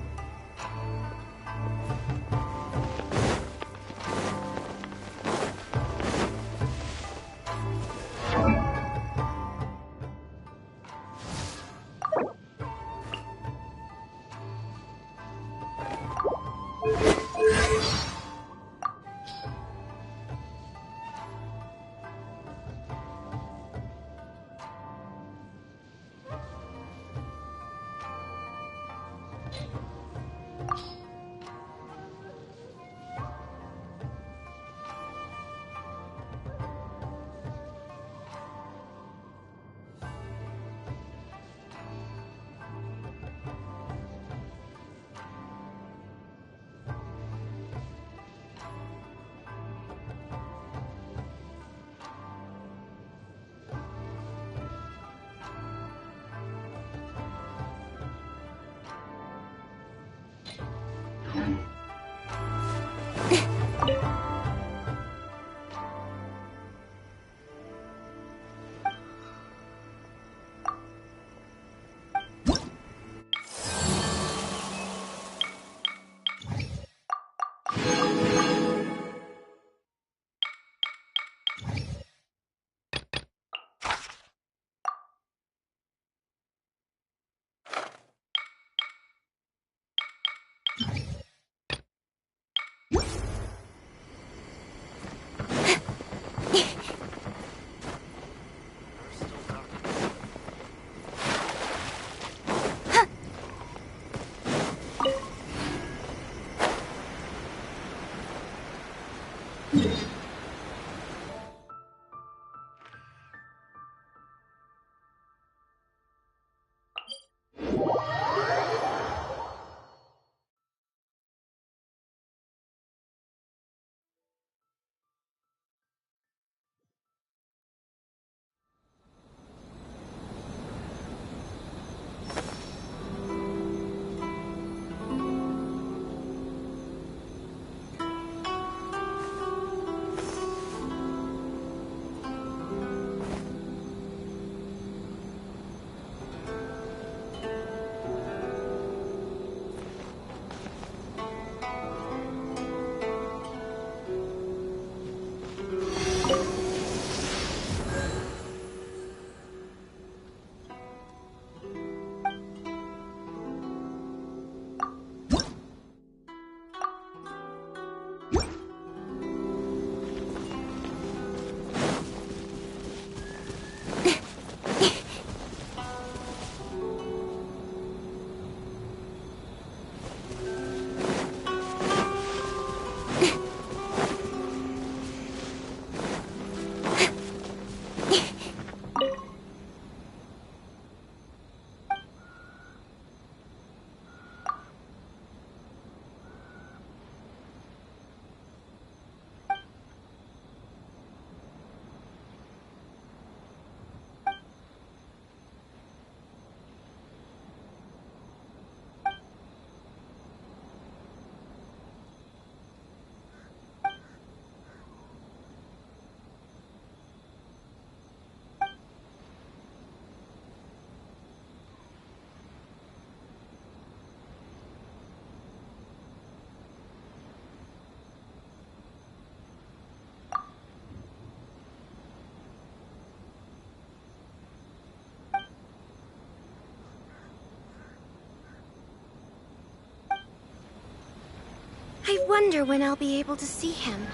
wonder when I'll be able to see him.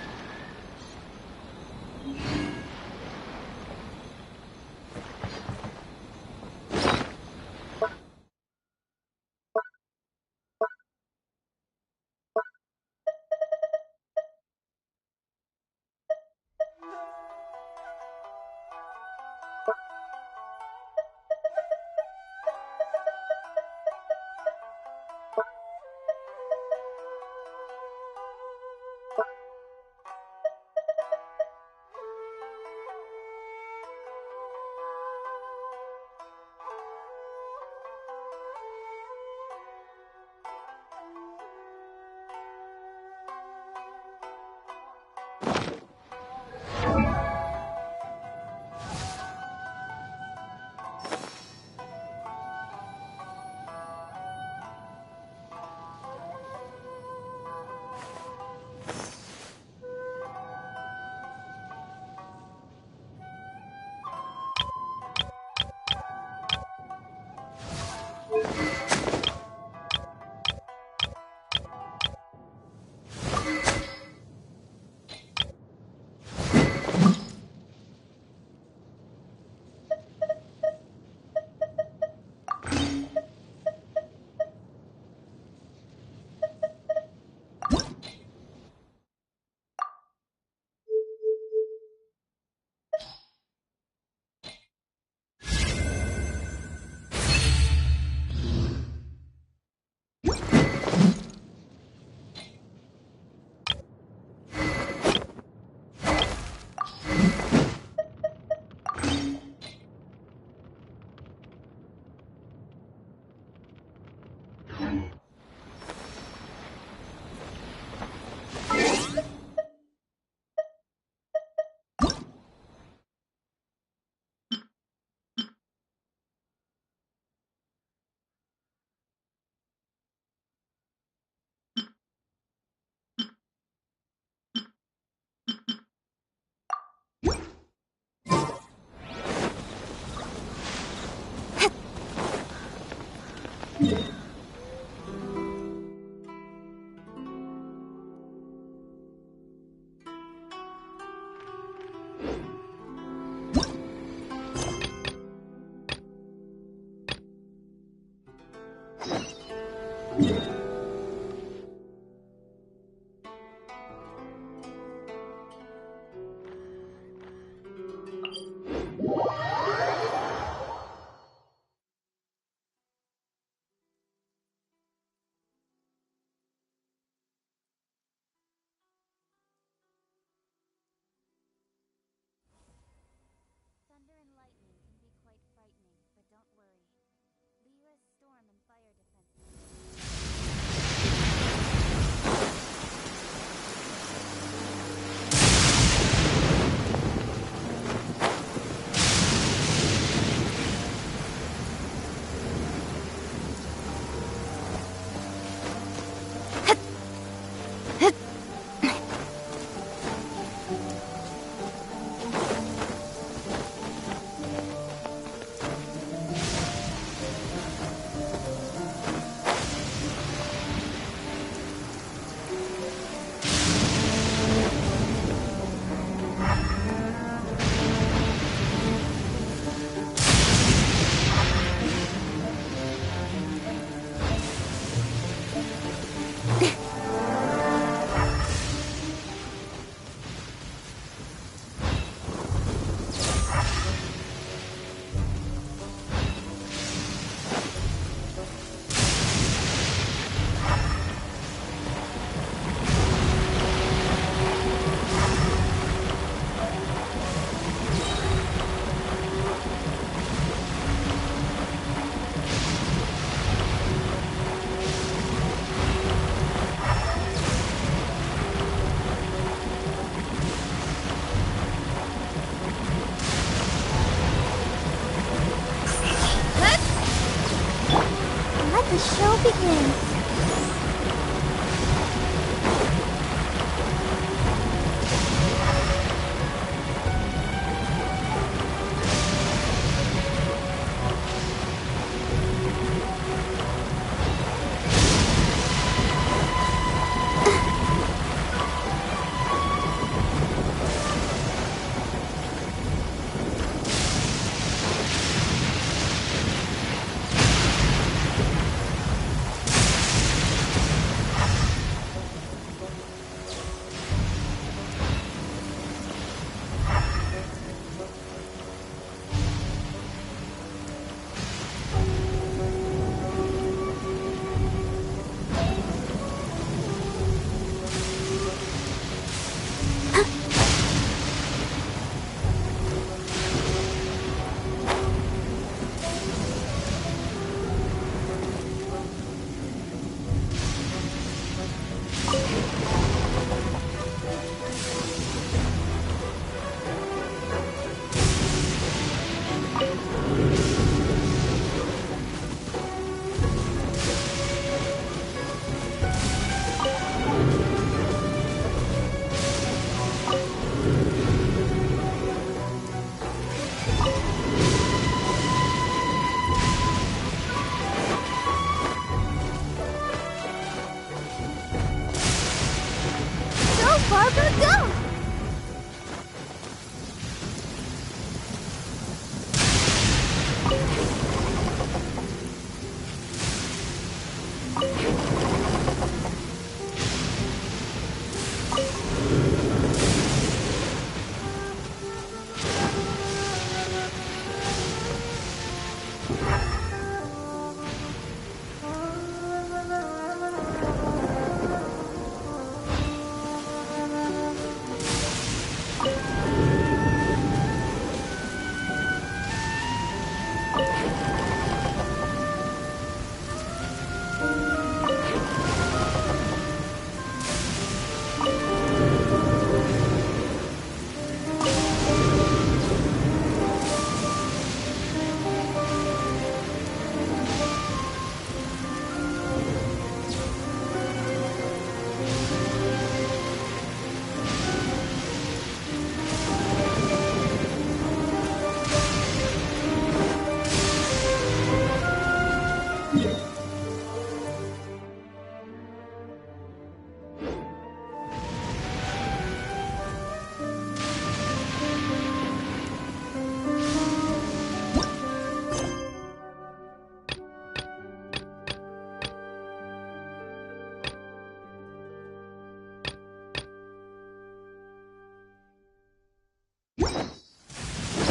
Barbara, go!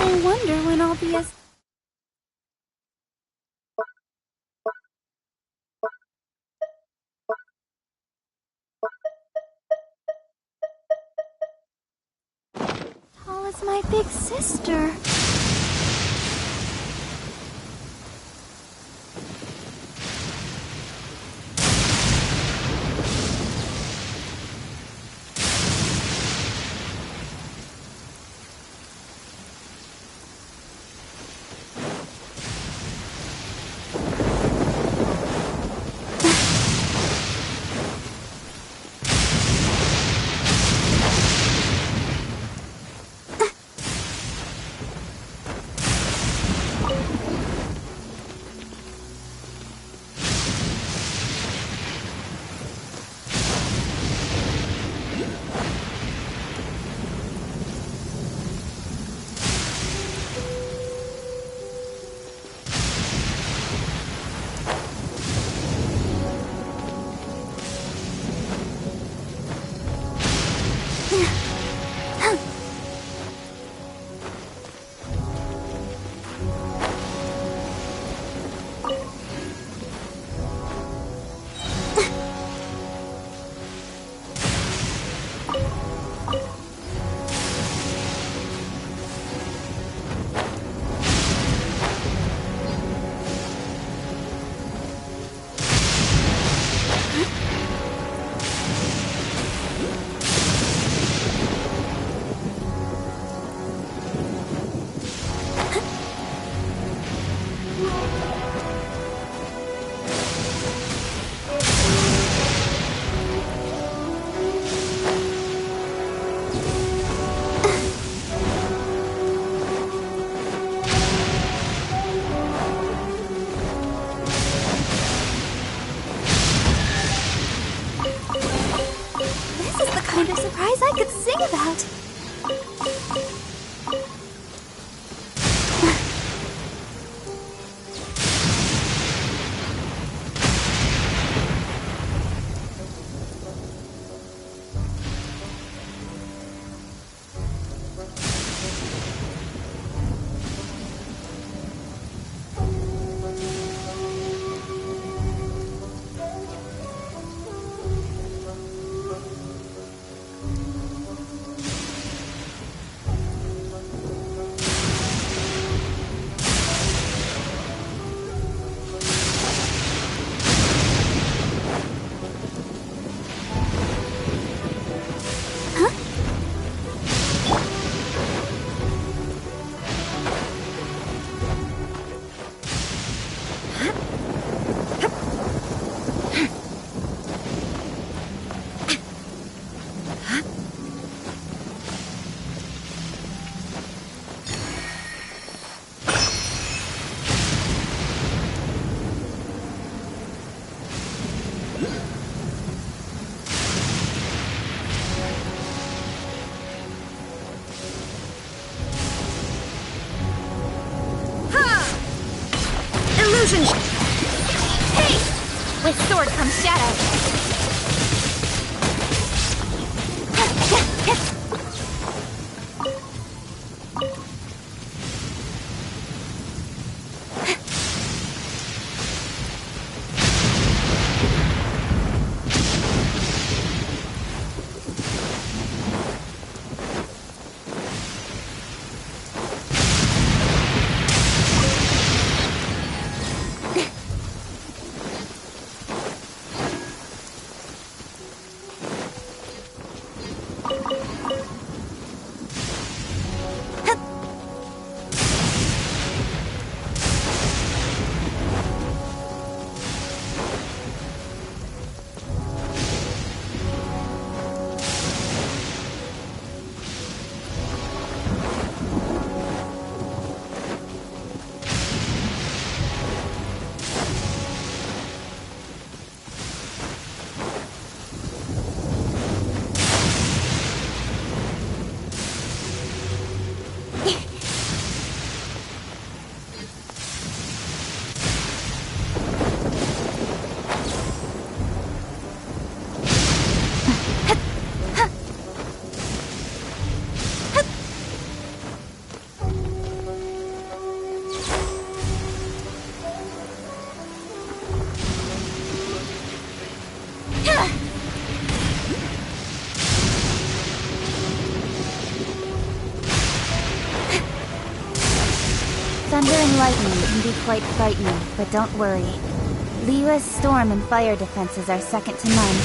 I wonder when I'll be as... tall as my big sister. Kind of surprise I could sing about. Illusion! Hey! With sword comes shadow. Thunder and lightning can be quite frightening, but don't worry. Liyue's storm and fire defenses are second to none.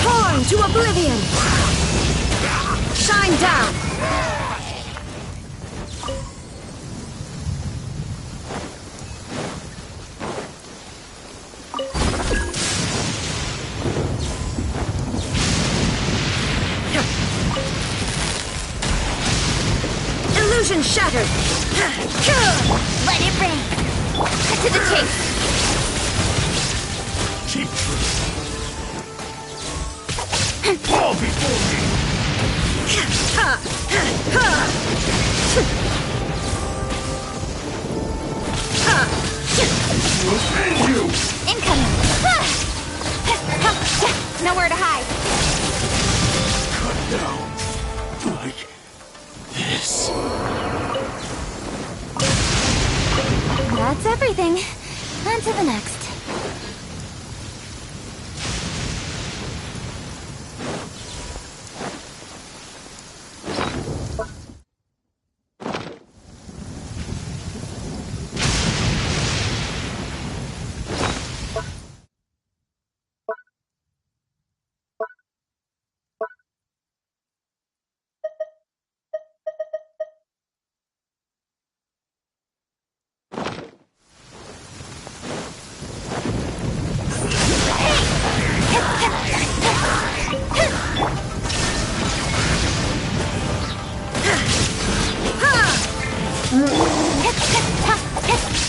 Torn to oblivion! Shine down! Illusion shattered! Let it rain! Cut to the chase! Keep true. Fall before me! We'll end you! Incoming! Nowhere to hide! Cut down. Like this. That's everything. On to the next.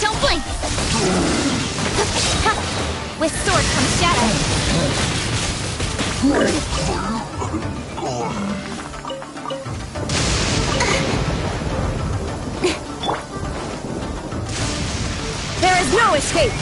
Don't blink! With sword comes shadow. There is no escape!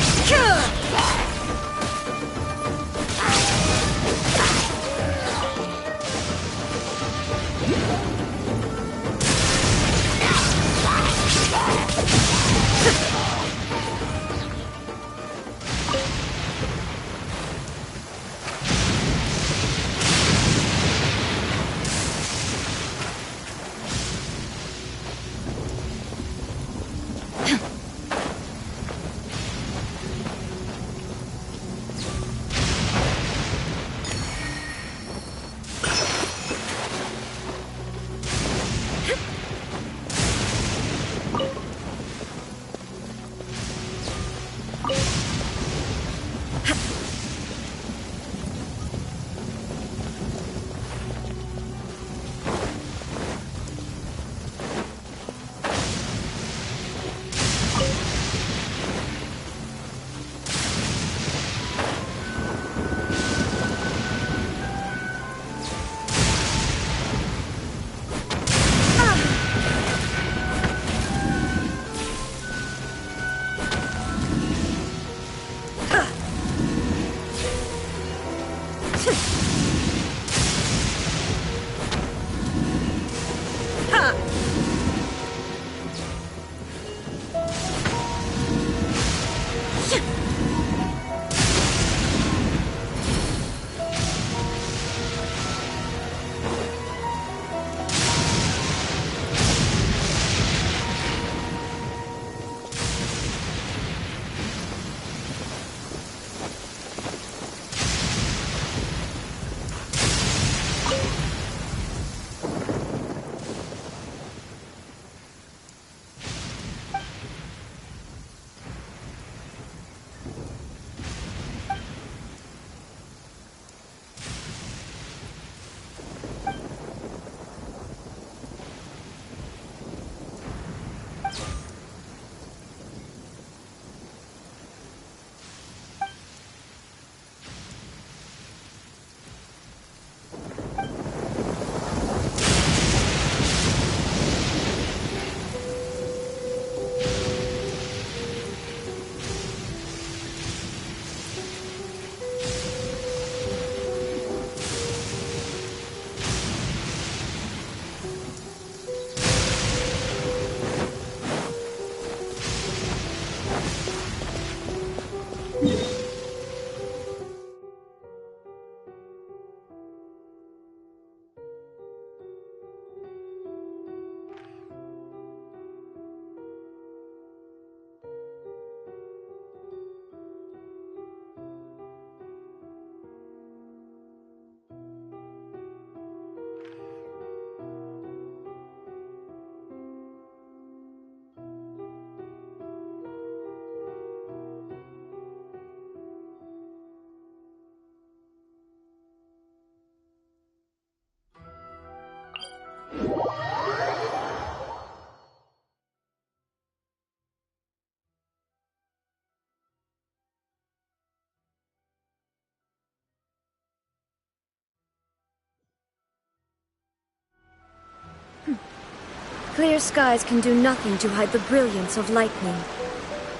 Clear skies can do nothing to hide the brilliance of lightning.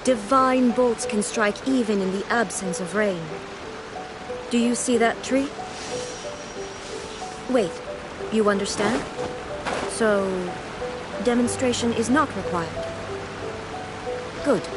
Divine bolts can strike even in the absence of rain. Do you see that tree? Wait, you understand? So, demonstration is not required. Good.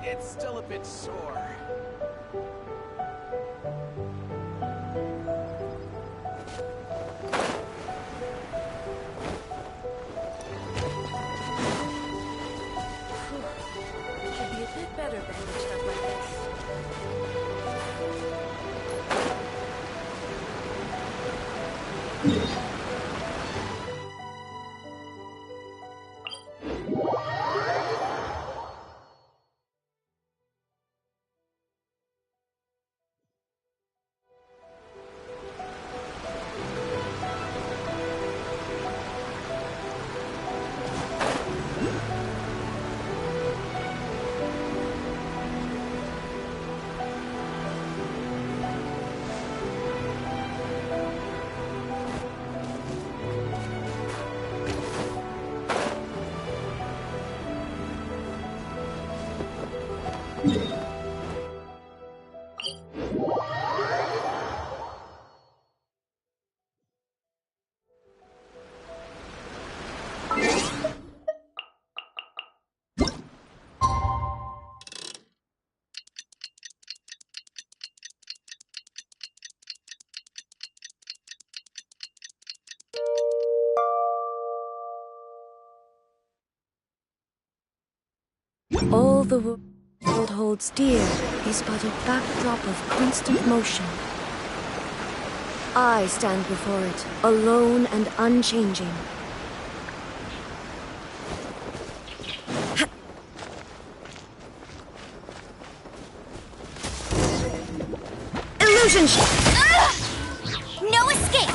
It's still a bit sore. Should be a bit better bandaged up like this. All the world holds dear is but a backdrop of constant motion. I stand before it, alone and unchanging. Illusion shift! No escape!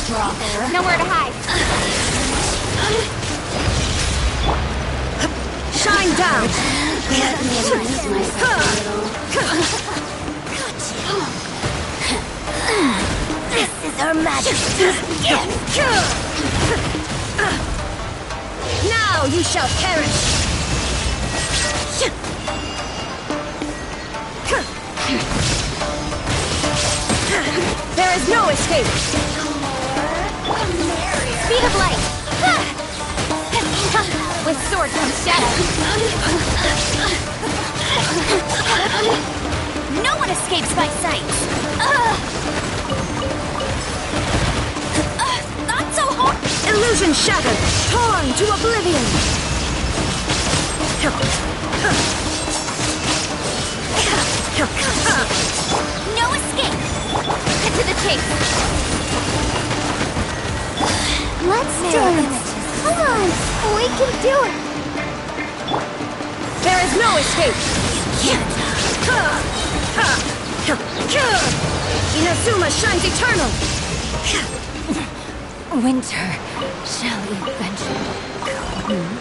eavesdropper. Nowhere to hide. Shine down! Let me introduce myself a little. This is Her Majesty's gift! Now you shall perish! There is no escape! Speed of light. With sword comes shadow. No one escapes my sight. Not so hard. Illusion shattered! Torn to oblivion! No escape. To the chase. Let's dance! Come on! We can do it! There is no escape! Inazuma shines eternal! Winter shall eventually come.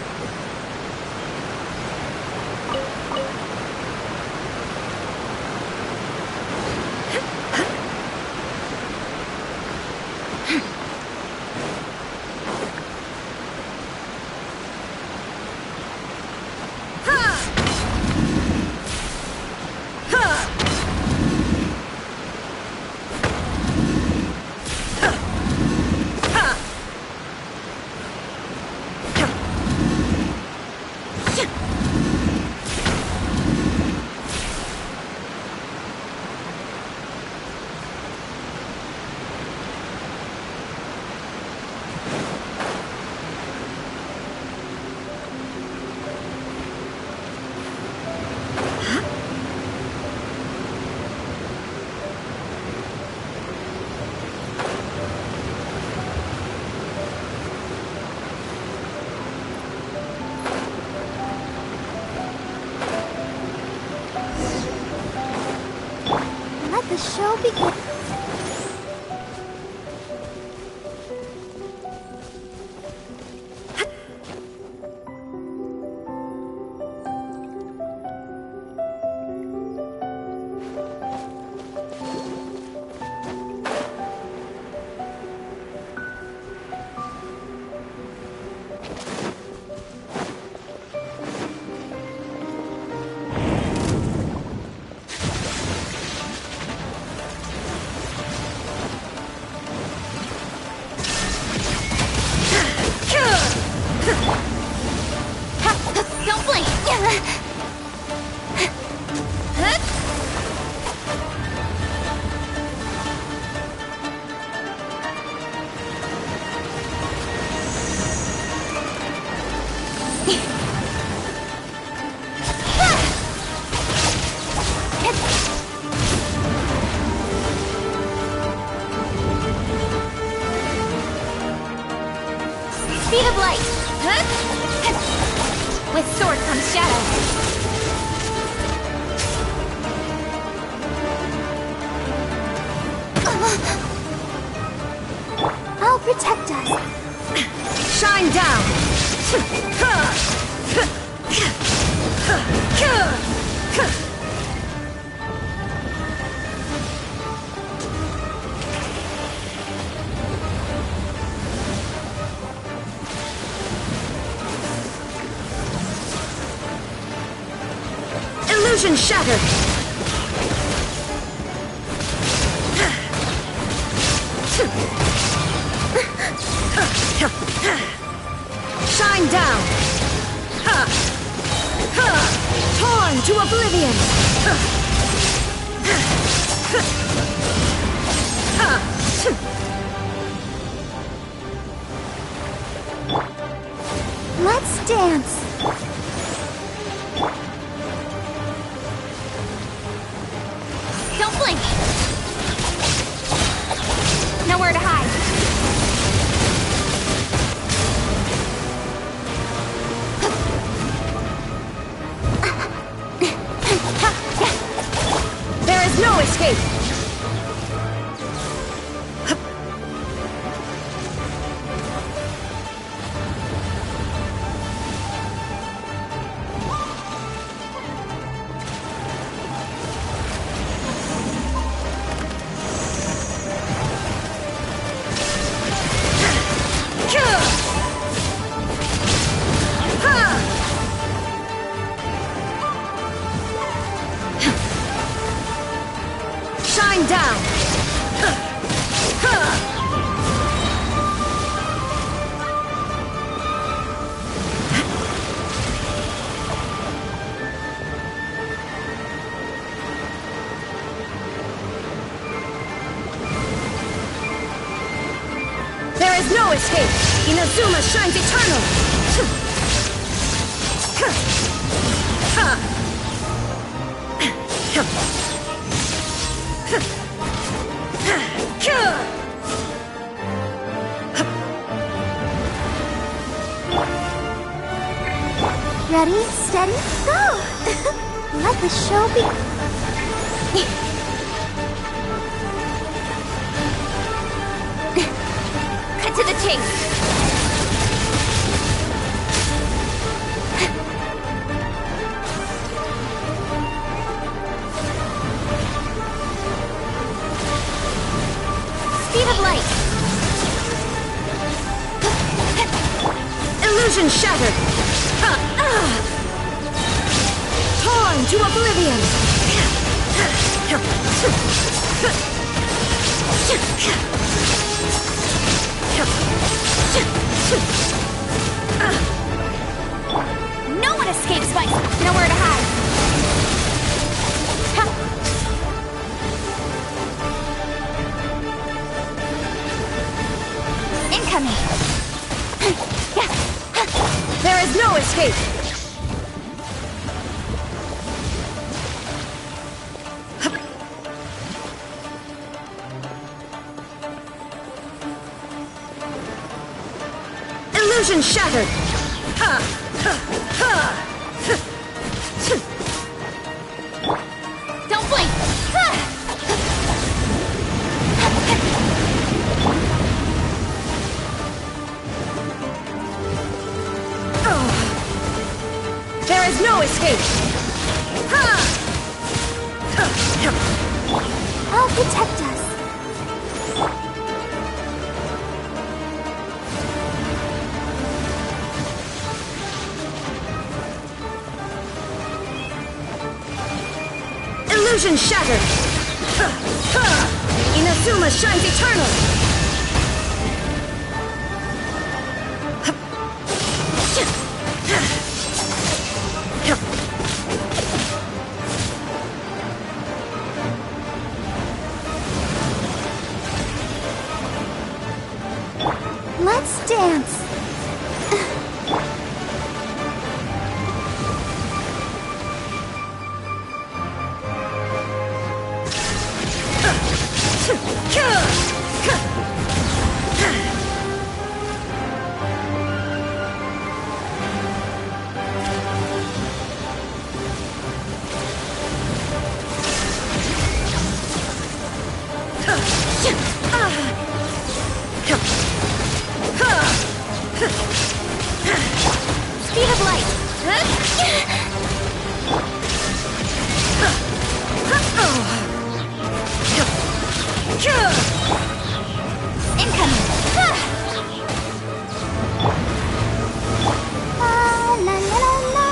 Let the show begin. Don't blink! Speed of light! With sword comes shadow. I'll protect us. Shine down! Illusion shattered! Shine down! Torn to oblivion! Let's dance. Don't blink! Nowhere to hide. There is no escape! Shine down! There is no escape! Inazuma shines eternal! Ready, steady, go! Let the show be... Cut to the chase. Speed of light. Illusion shattered! Torn to oblivion! No one escapes my... Nowhere to hide. Incoming. There is no escape! Illusion shattered! Don't blink. There is no escape! I'll protect us. Illusion shattered! Inazuma shines eternal! Let's dance. Speed of light. Incoming. La la la la.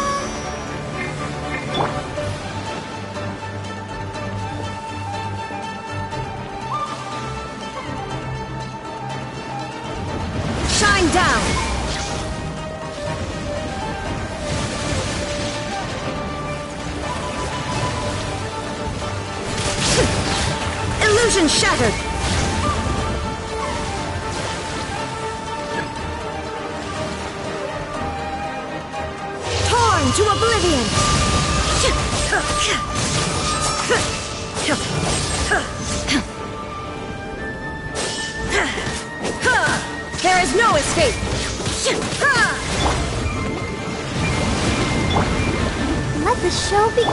Shine down! Illusion shattered! Torn to oblivion! There is no escape! Let the show be...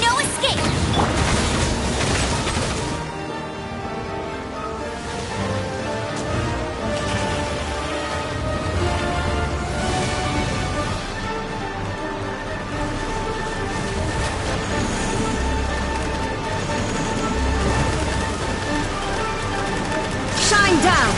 No escape. Shine down!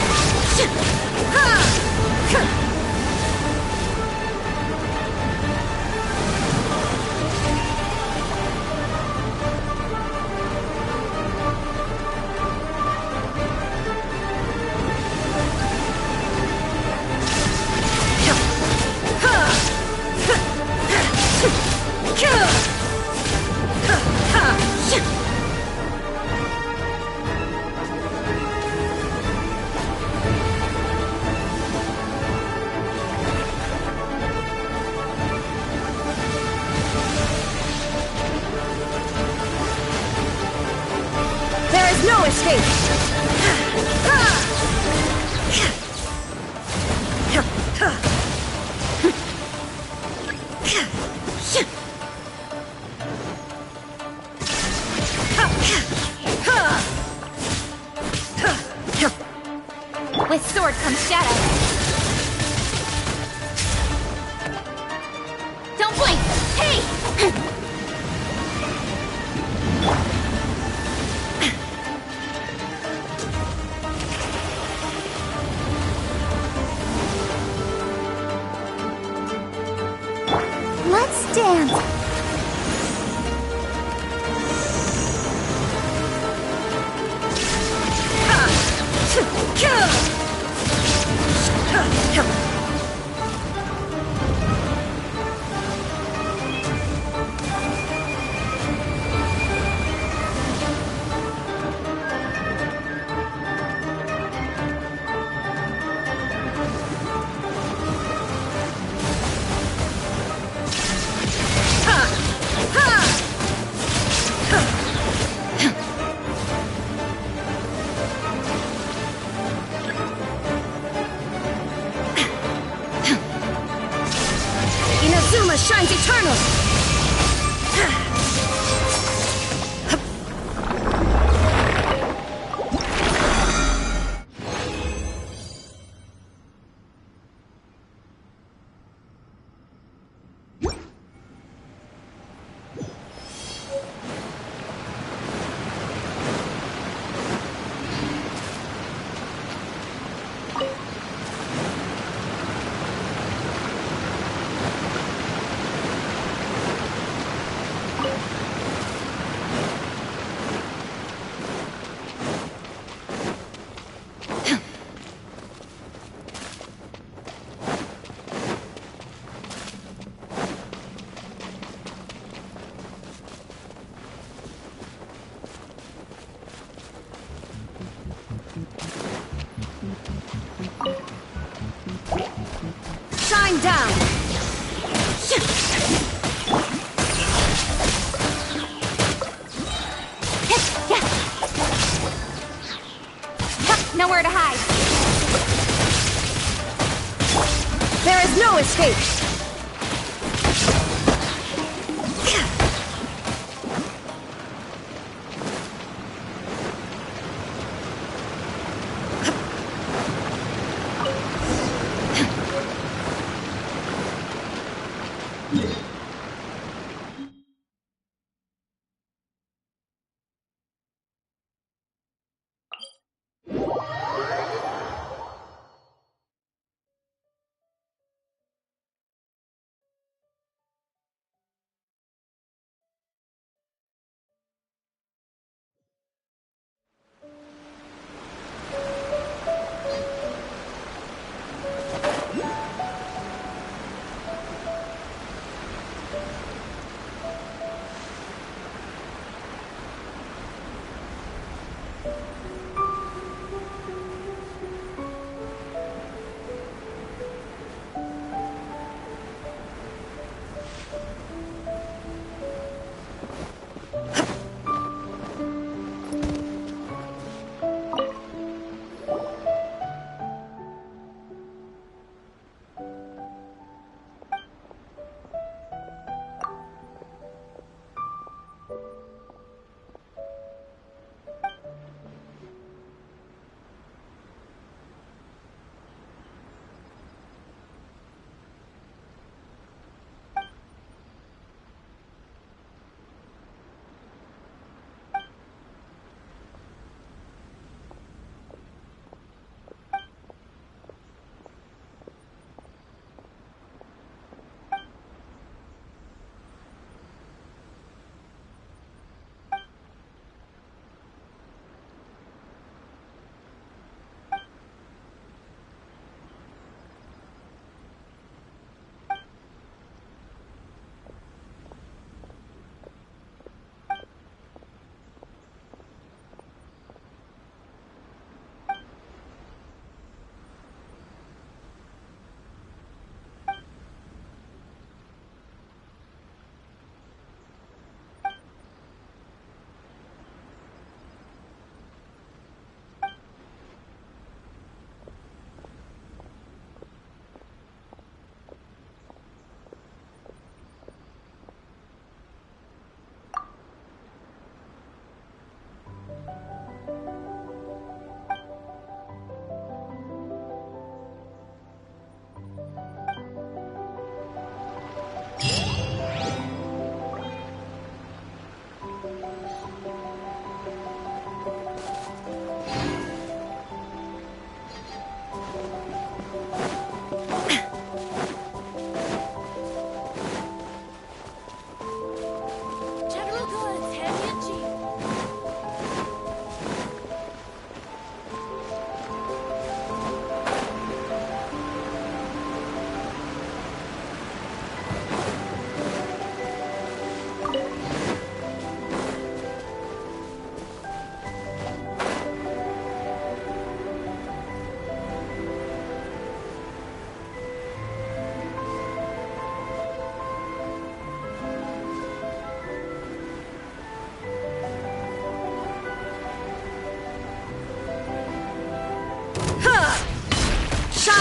Don't blink! Hey! Let's dance. Inazuma shines eternal! Shine down! Nowhere to hide. There is no escape!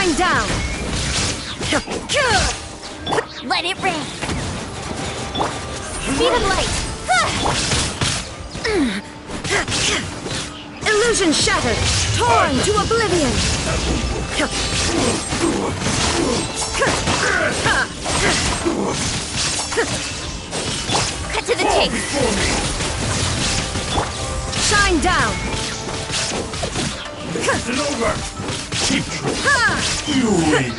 Shine down! Let it rain! Speed and light! Illusion shattered! Torn to oblivion! Cut to the chase! Shine down! It's over! Keep trying. You win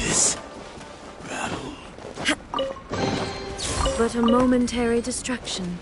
this battle. But a momentary distraction.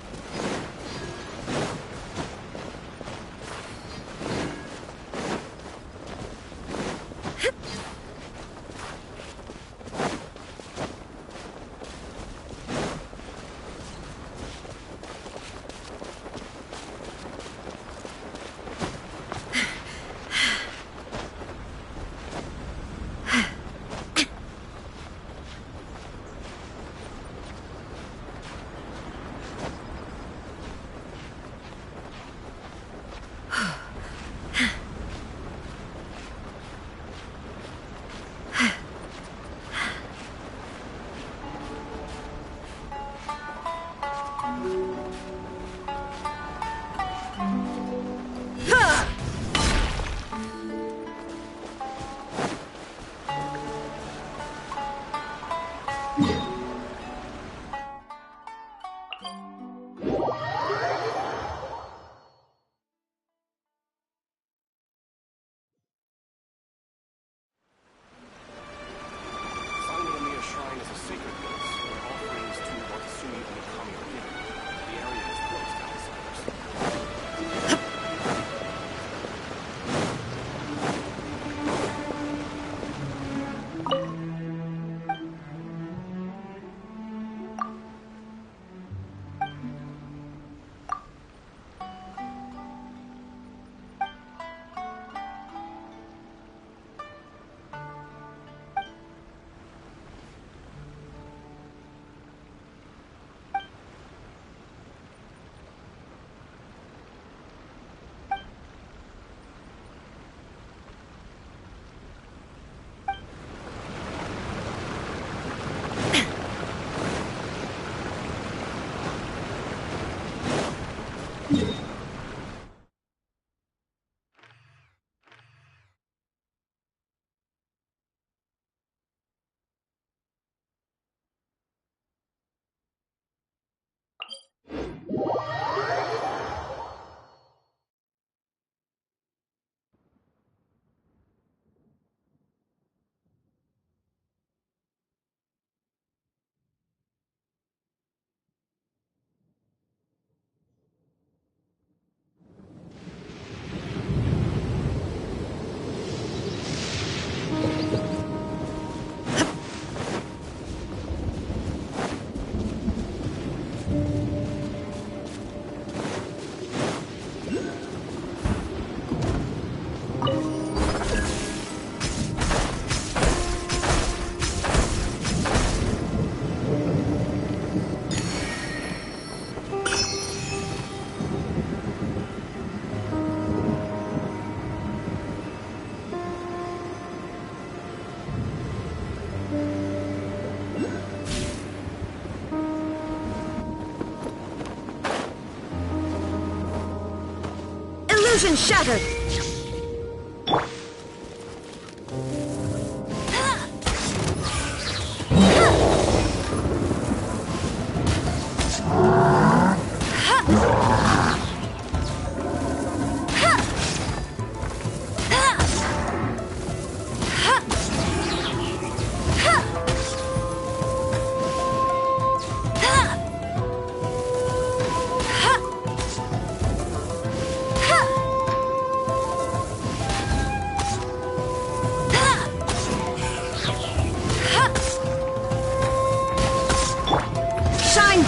Illusion shattered!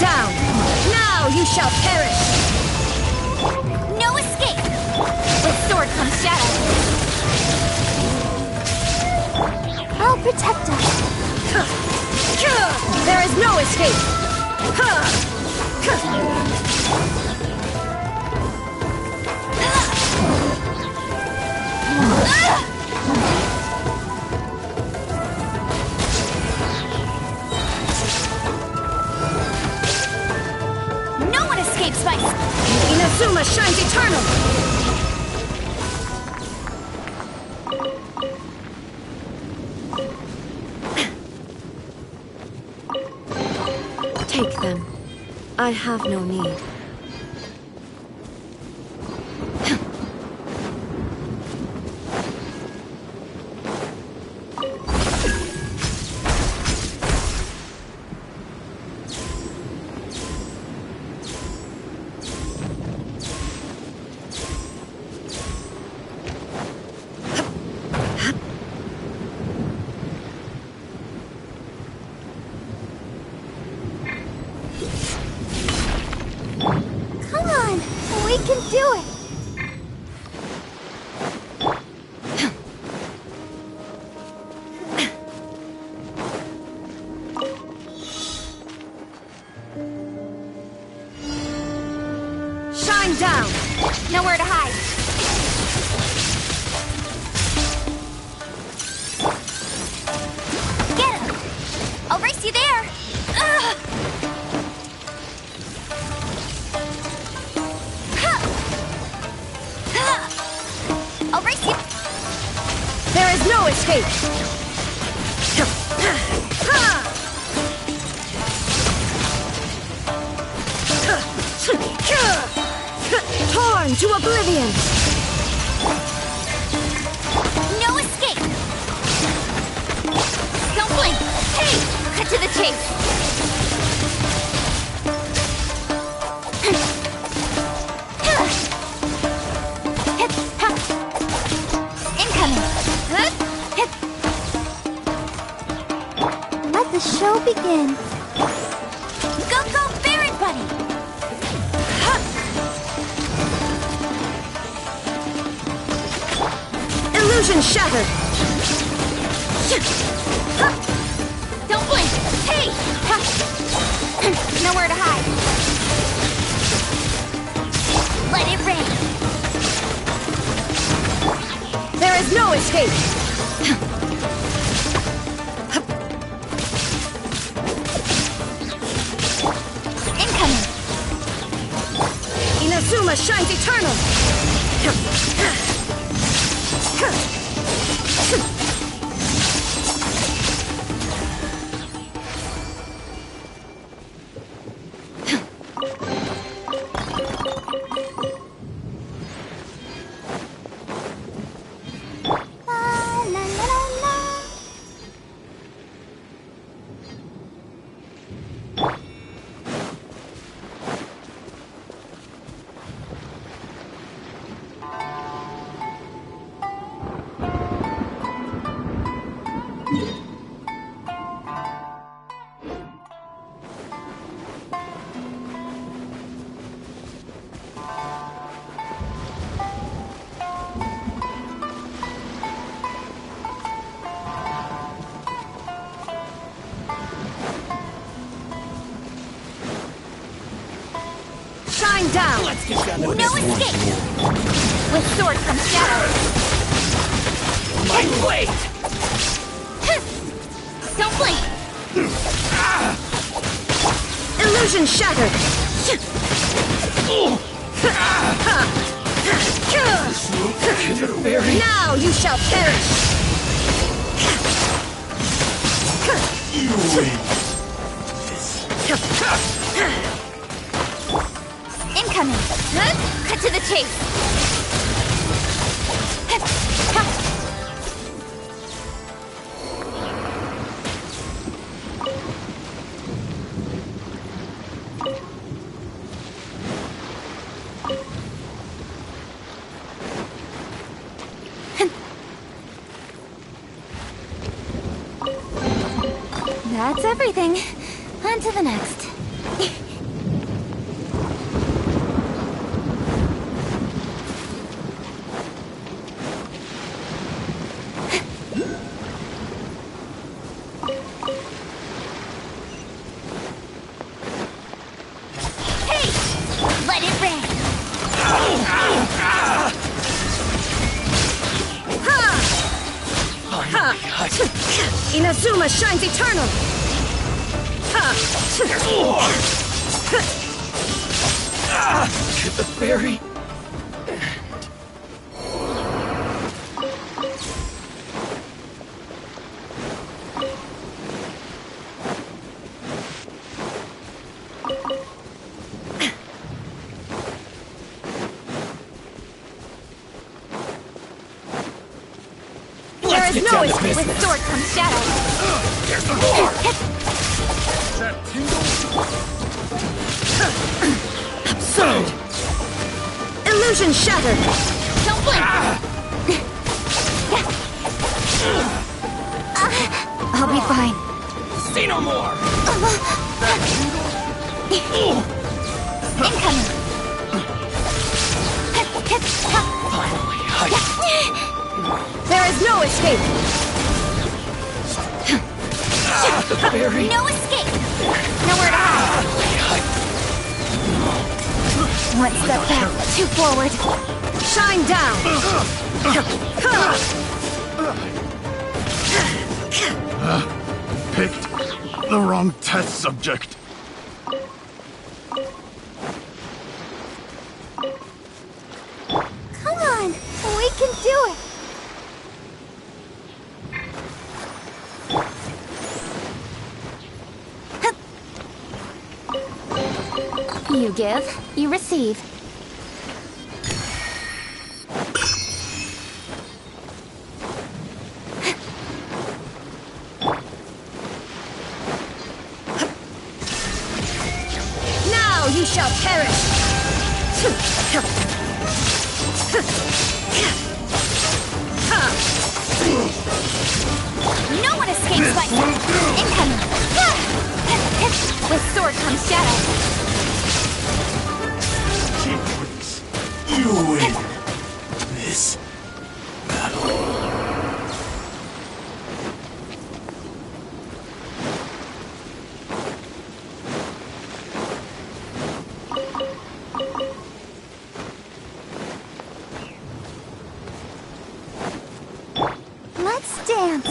Down! Now you shall perish! No escape! With sword comes shadow! I'll protect us! There is no escape! Take them. I have no need. Come on, we can do it. Shine down! Nowhere to hide. Get him! I'll race you there! Ugh! I'll race you! There is no escape! Torn to oblivion! No escape! Don't blink! Hey! Cut to the chase! Incoming! Let the show begin. Go, go, Baron Buddy! Illusion shattered! Don't blink! Hey! Nowhere to hide! Let it rain! There is no escape! Incoming! Inazuma shines eternal! La la la la. Shine down! No escape! With sword comes shadow! My blade! Don't blink! Illusion shattered! Now you shall perish! Incoming! Cut to the chase! That's everything. On to the next. Hey! Let it rain! Inazuma shines eternal! Get the berry. no escape. With sword comes shadow. There's more! That Absurd! Illusion shattered! Don't blink! I'll be fine. See no more! Incoming! Finally, There is no escape! No escape! Nowhere to hide! One step back, two forward. Shine down! Picked the wrong test subject. Come on, we can do it. You give, you receive. Now you shall perish! No one escapes like incoming! With sword comes shadow. Secrets. You win this battle. Let's dance.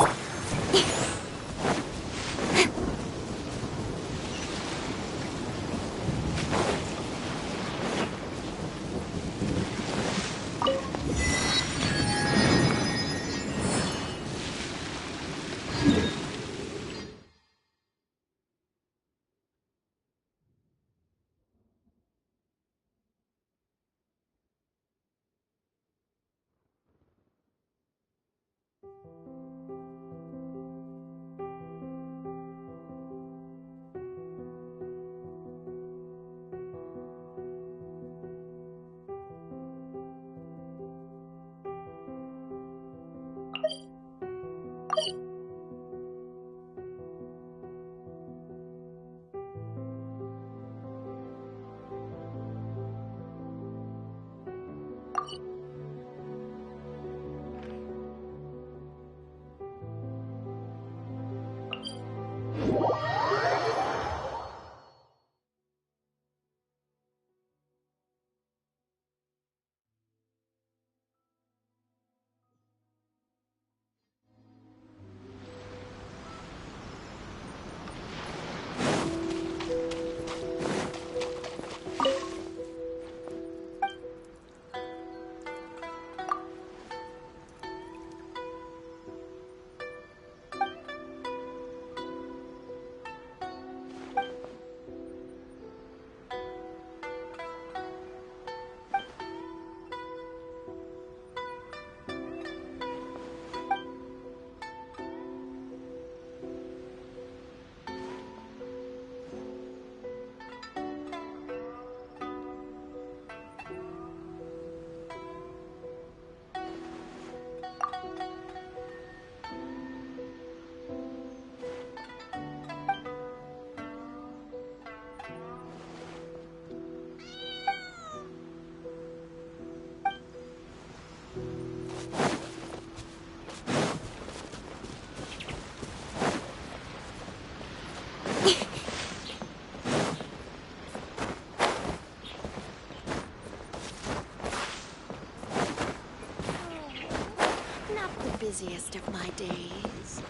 Busiest of my days.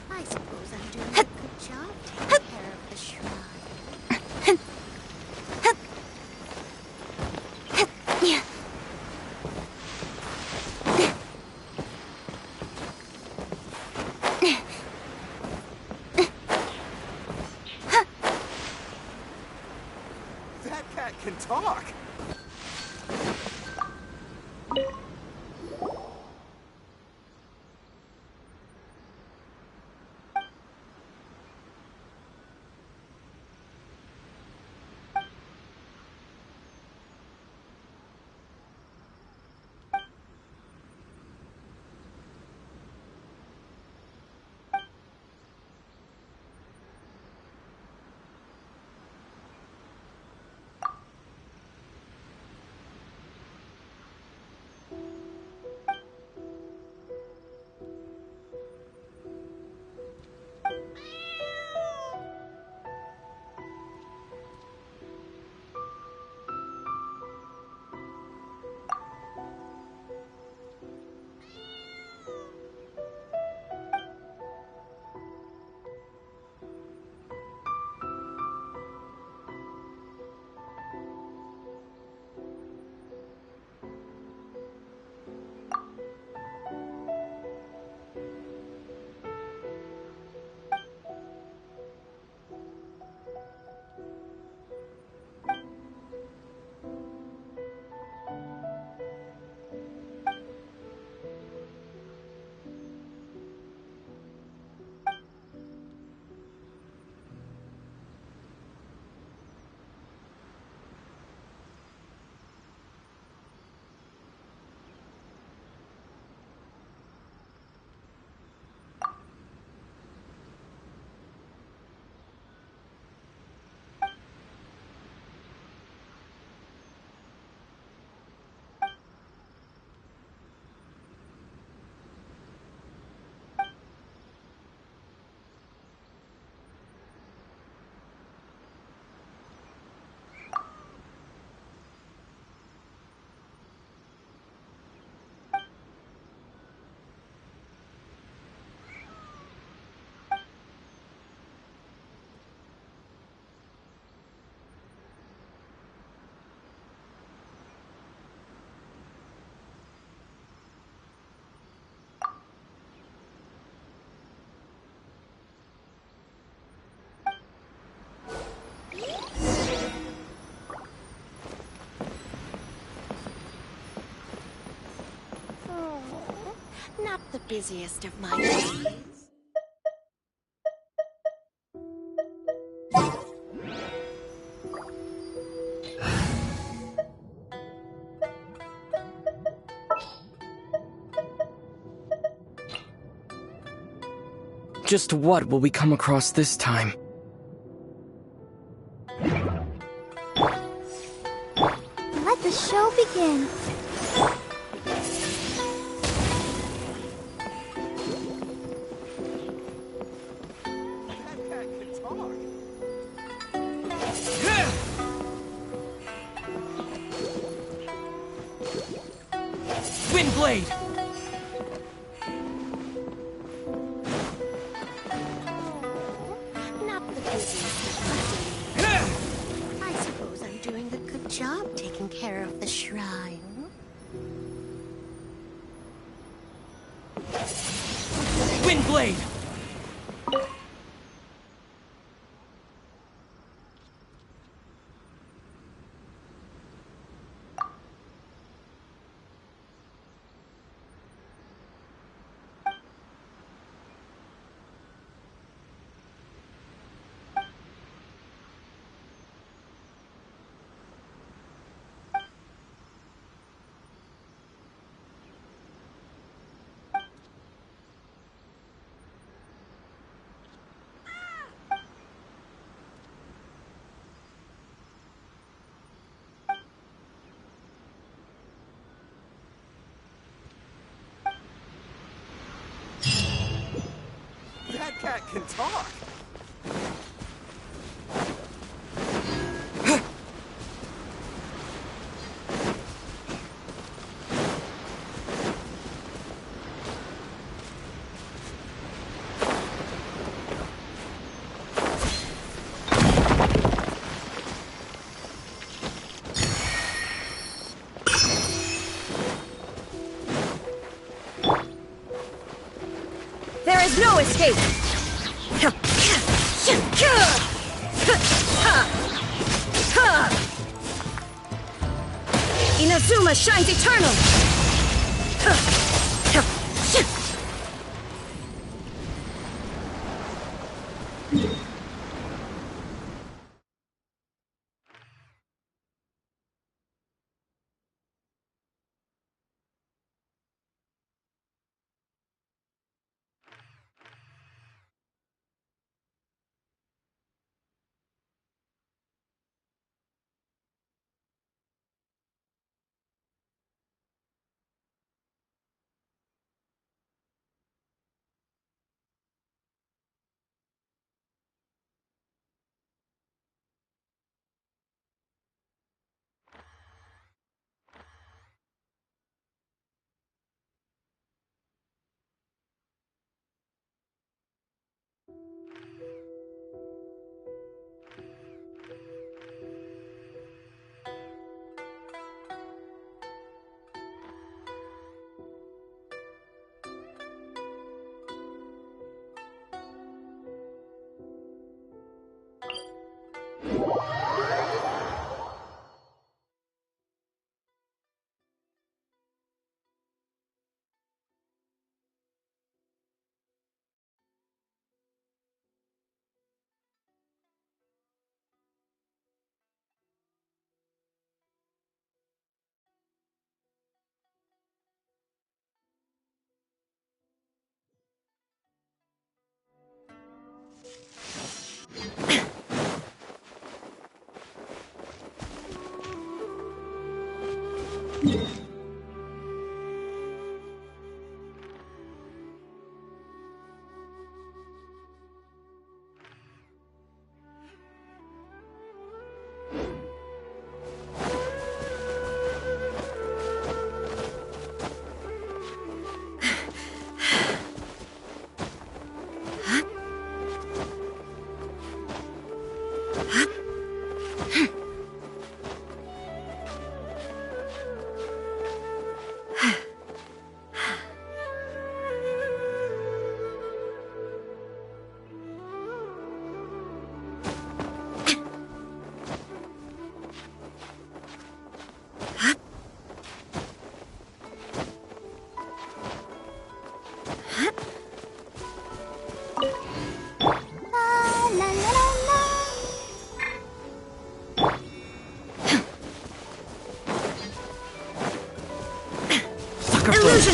I suppose I'm doing a good job taking care of the shrine. That cat can talk! Not the busiest of my days. Just what will we come across this time? Let the show begin. Windblade! Not the busiest of my days. I suppose I'm doing a good job taking care of the shrine. Windblade! That cat can talk! There is no escape! Inazuma shines eternal!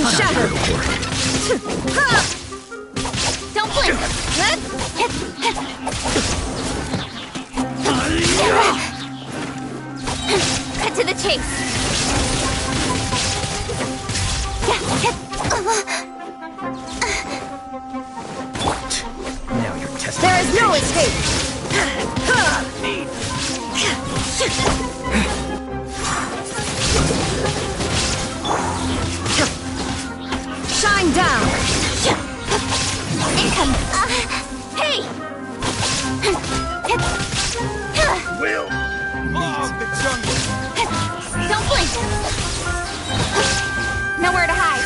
Illusion shattered! Don't blink! Cut to the chase! Now you're testing. There is no escape! Shine down! Incoming! Hey! Will. The jungle. Don't blink! Nowhere to hide.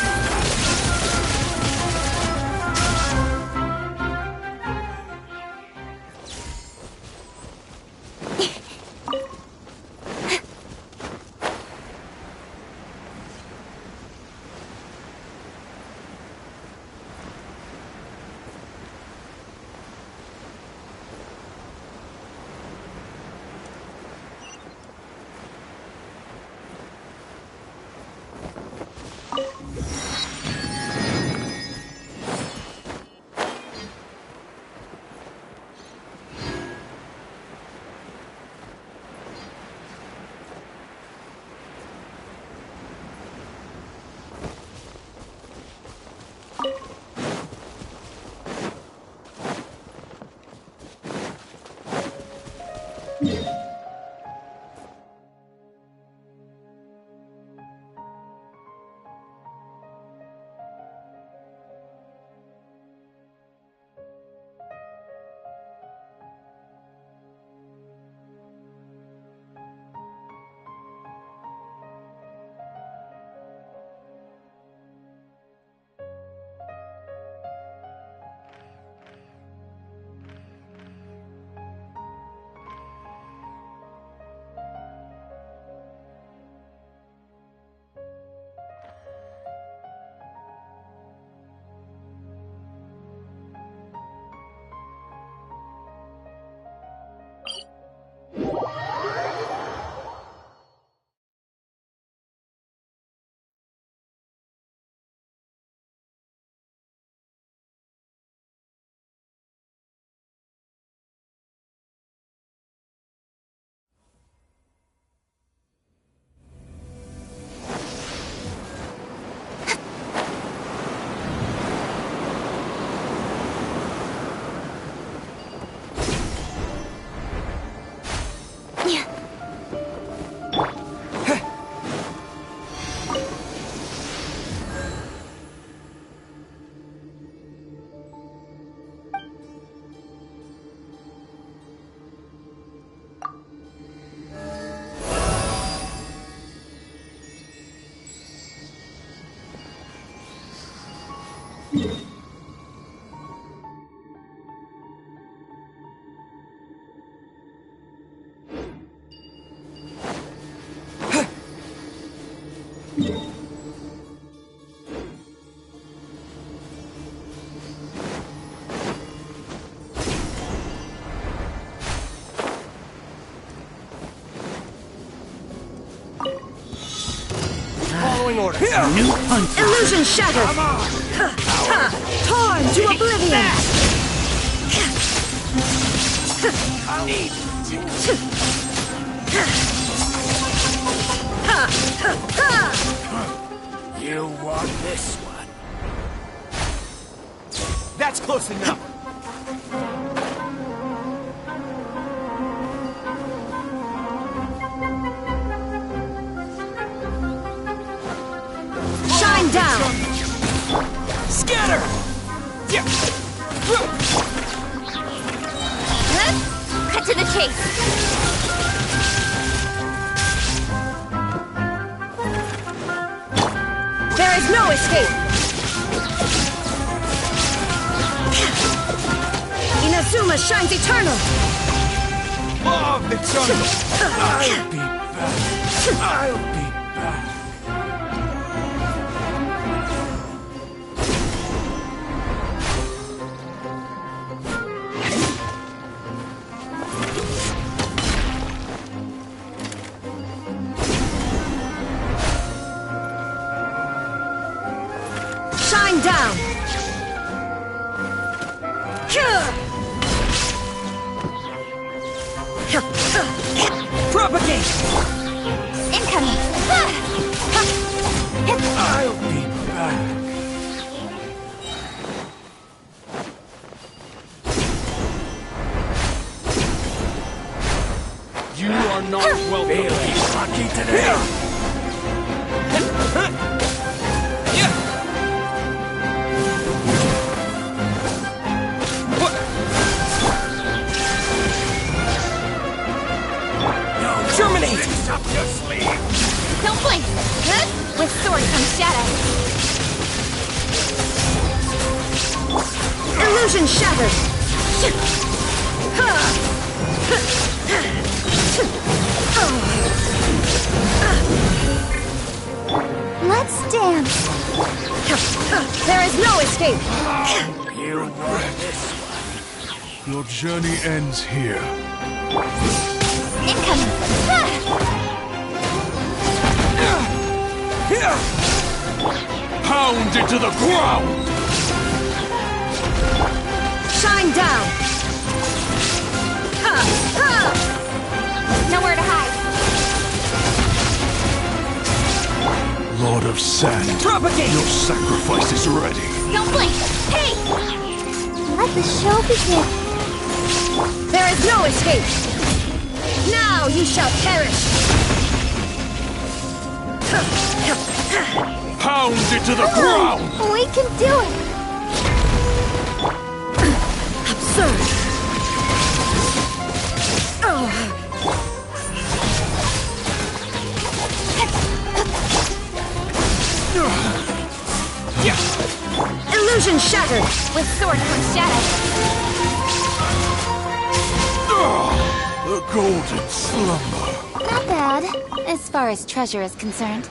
Following orders. New hunt. Illusion shattered! Torn to oblivion! You want this one? That's close enough. Shine down! Scatter! Cut to the chase! There is no escape! Inazuma shines eternal! Law of the jungle! I'll be back! I'll be back! Propagate! Incoming! I'll be back. You are not welcome. Feeling lucky today. Terminate! It's up your sleeve. Don't blink! With sword comes shadow. Illusion shattered! Let's dance. There is no escape! You want this one. Your journey ends here. Incoming! Pound into the ground! Shine down! Nowhere to hide. Lord of Sand, Propagate! your sacrifice is ready. Don't blink! Hey! Let the show begin. There is no escape! Now you shall perish! Pound into the ground! We can do it. Absurd! Illusion shattered! With sword comes shadow. The golden slumber. Not bad, as far as treasure is concerned.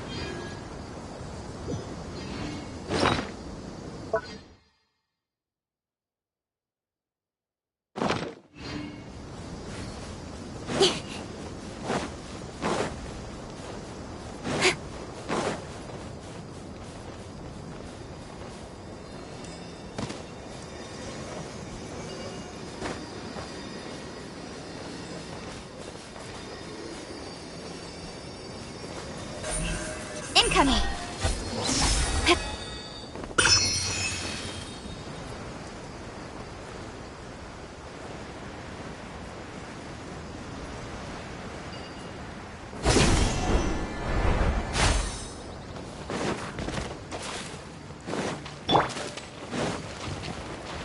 Incoming!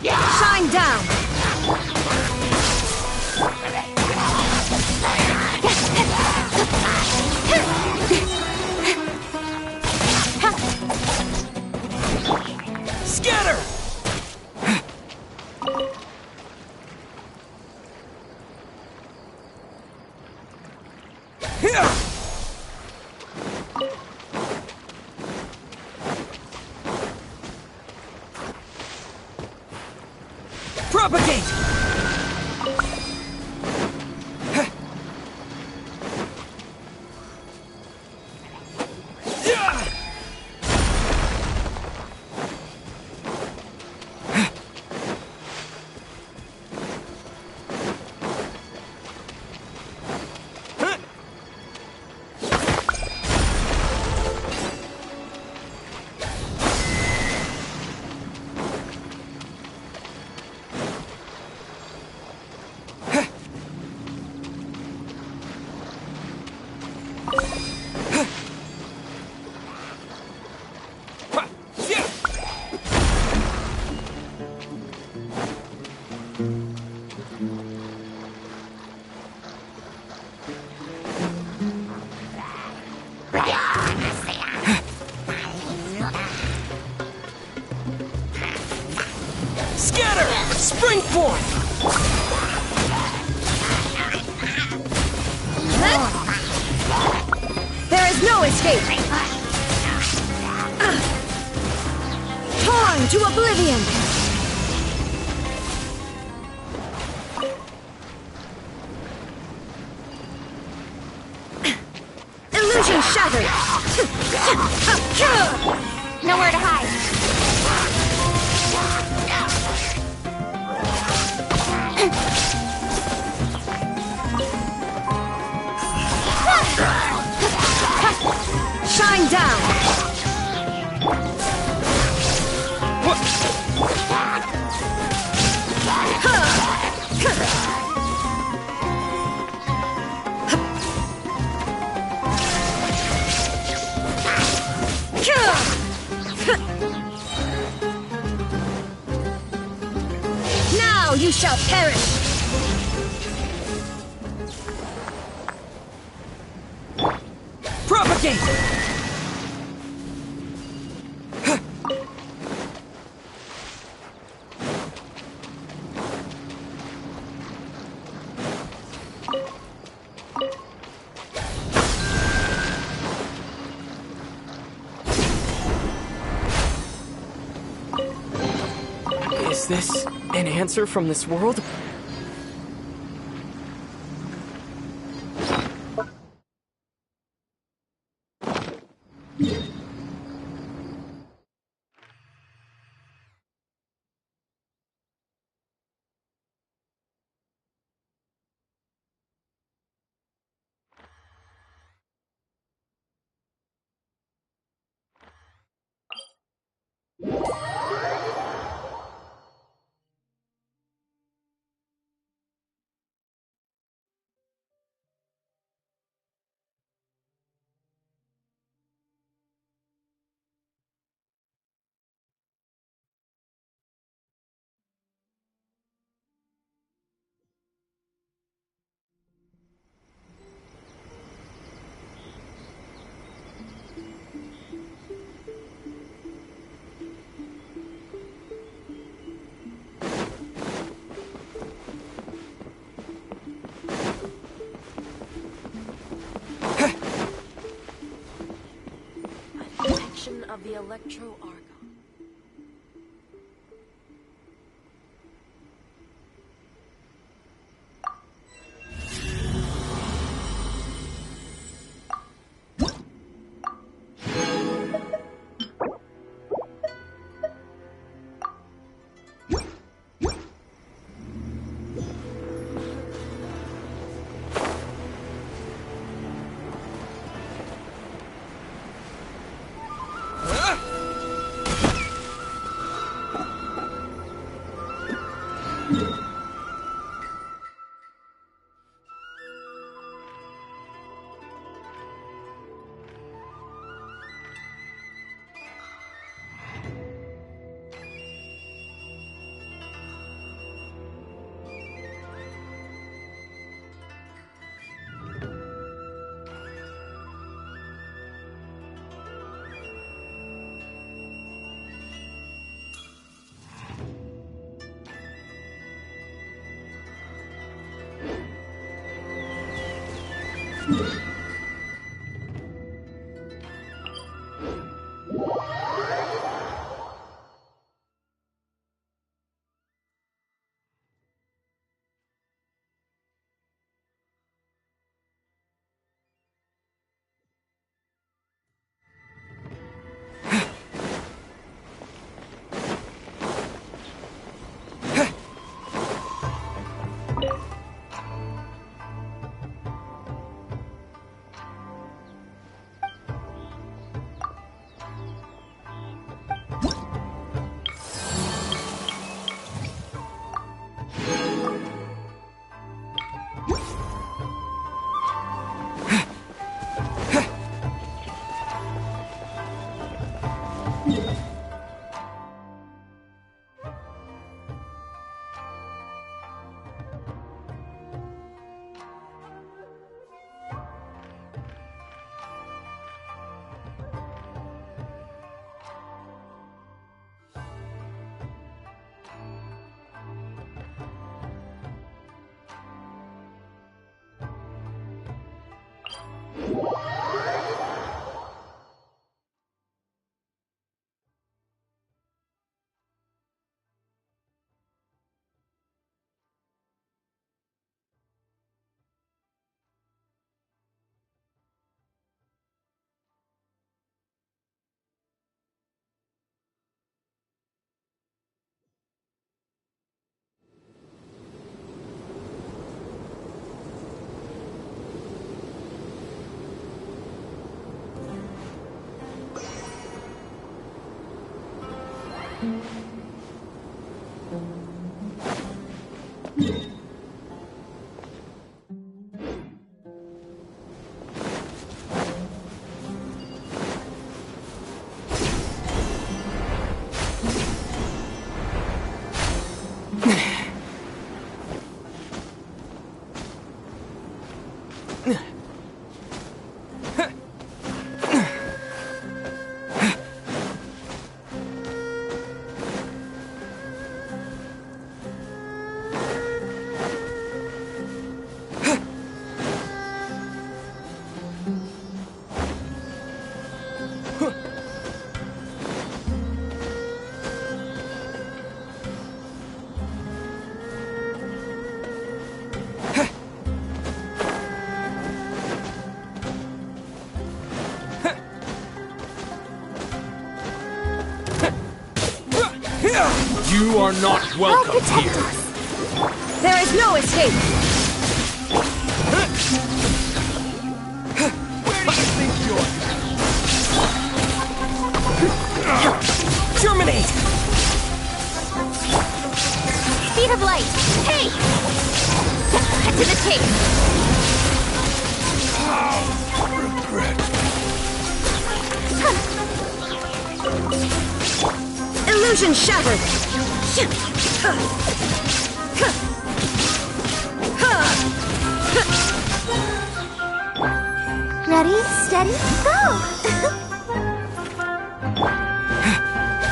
Shine down! Scatter! Propagate! Scatter! Spring forth! There is no escape! Torn to oblivion! Illusion shattered! Nowhere to hide. Now you shall perish! Propagate! Is this an answer from this world? Of the Electro Argon. You are not welcome here. There is no escape! Where do you think you're? Germinate! Speed of light! Hey! Cut to the chase! Illusion shattered! Ready, steady, go!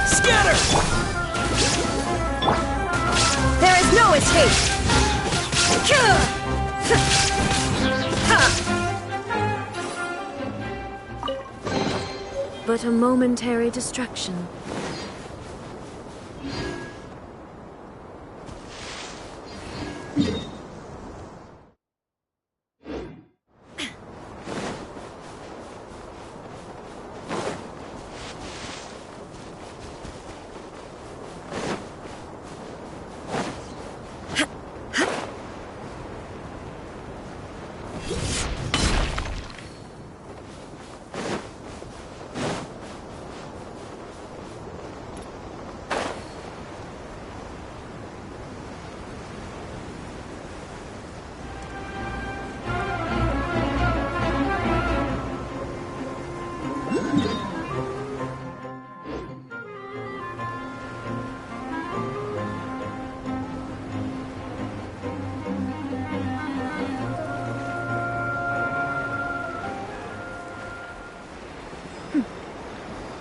Scatter! There is no escape! But a momentary distraction.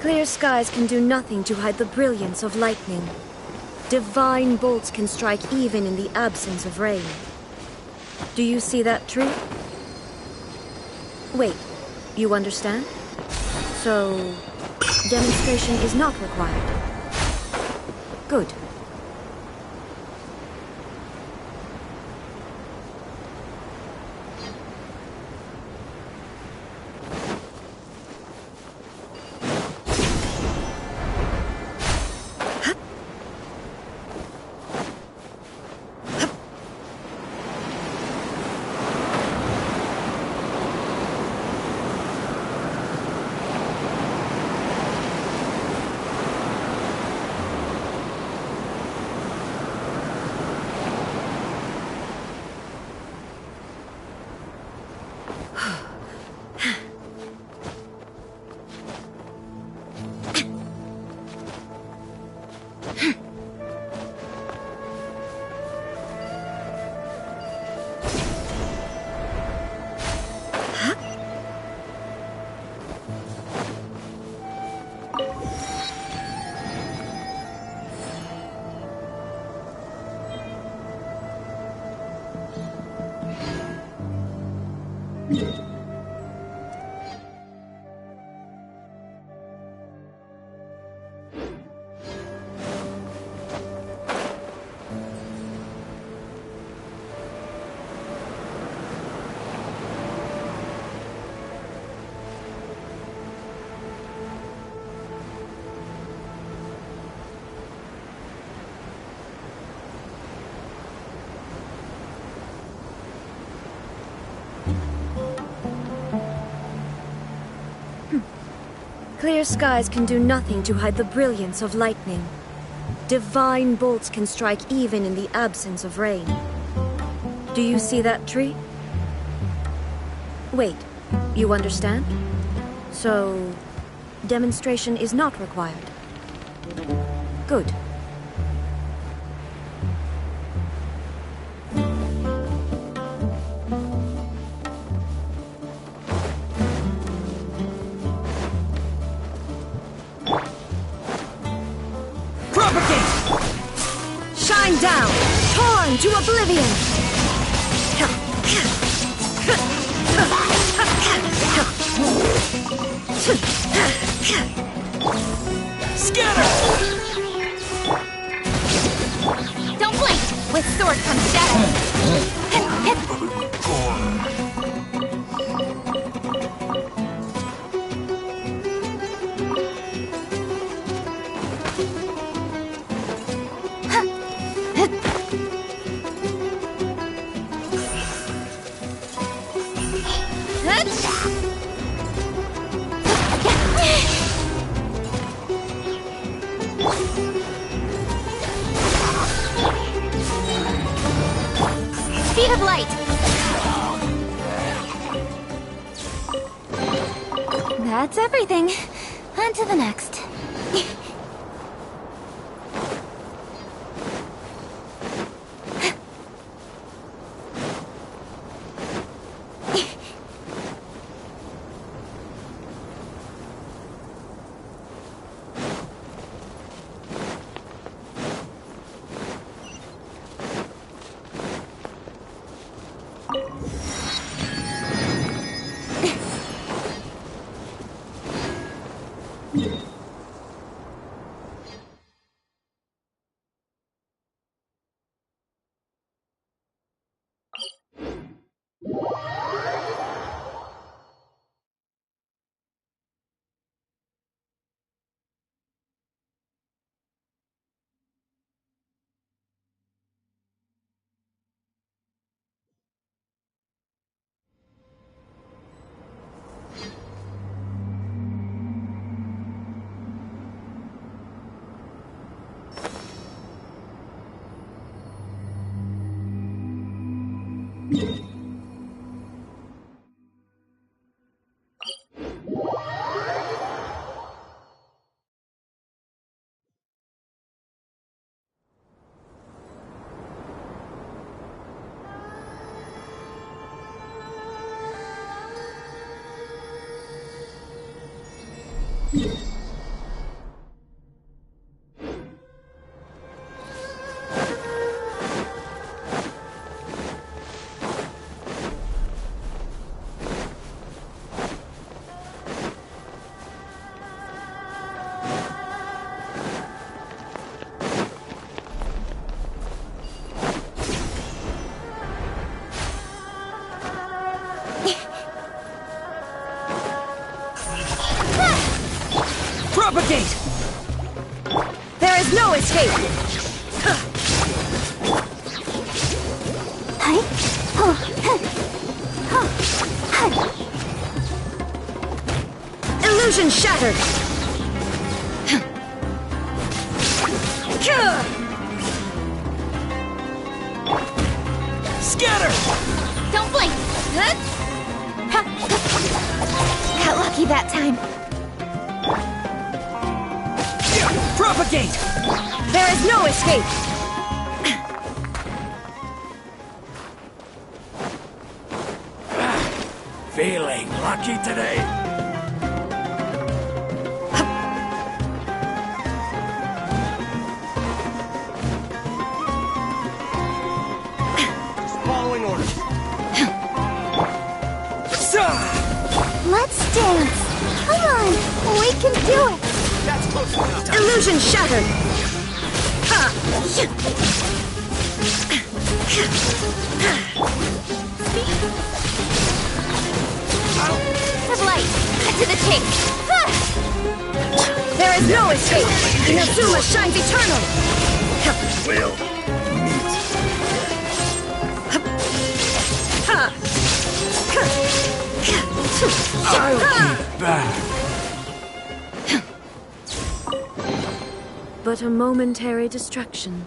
Clear skies can do nothing to hide the brilliance of lightning. Divine bolts can strike even in the absence of rain. Do you see that tree? Wait, you understand? So, demonstration is not required. Good. Clear skies can do nothing to hide the brilliance of lightning. Divine bolts can strike even in the absence of rain. Do you see that tree? Wait, you understand? So, demonstration is not required. Good. into oblivion! Scatter! Don't blink! With sword comes shadow! Speed of light! That's everything. On to the next. Propagate! There is no escape! Illusion shattered! Scatter! Don't blink! Got lucky that time. Propagate! There is no escape! Feeling lucky today? Just following orders. Let's dance! Come on! We can do it! That's close enough. Illusion shattered! Of light! Cut to the chase! There is no escape! Inazuma shines eternal! Will meet. I'll be back. But a momentary distraction.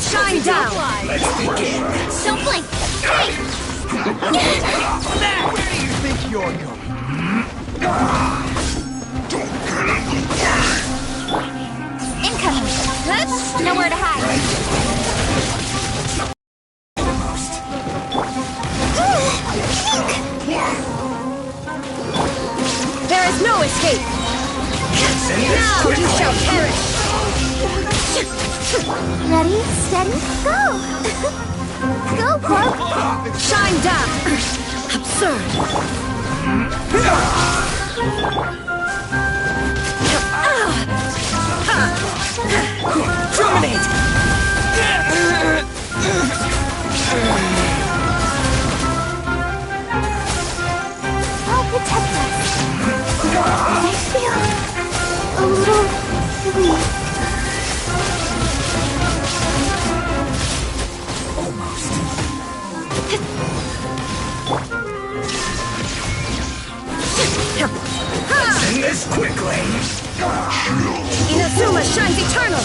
Shine down! Let's begin. Don't blink! Hey! Where do you think you're going? Incoming! Nowhere to hide! There is no escape! Now you shall perish! Ready, steady, go! Go, Cloak! Shine down! Absurd! Terminate! I'll protect us. I feel a little weak. Let's end this quickly. Inazuma shines eternal!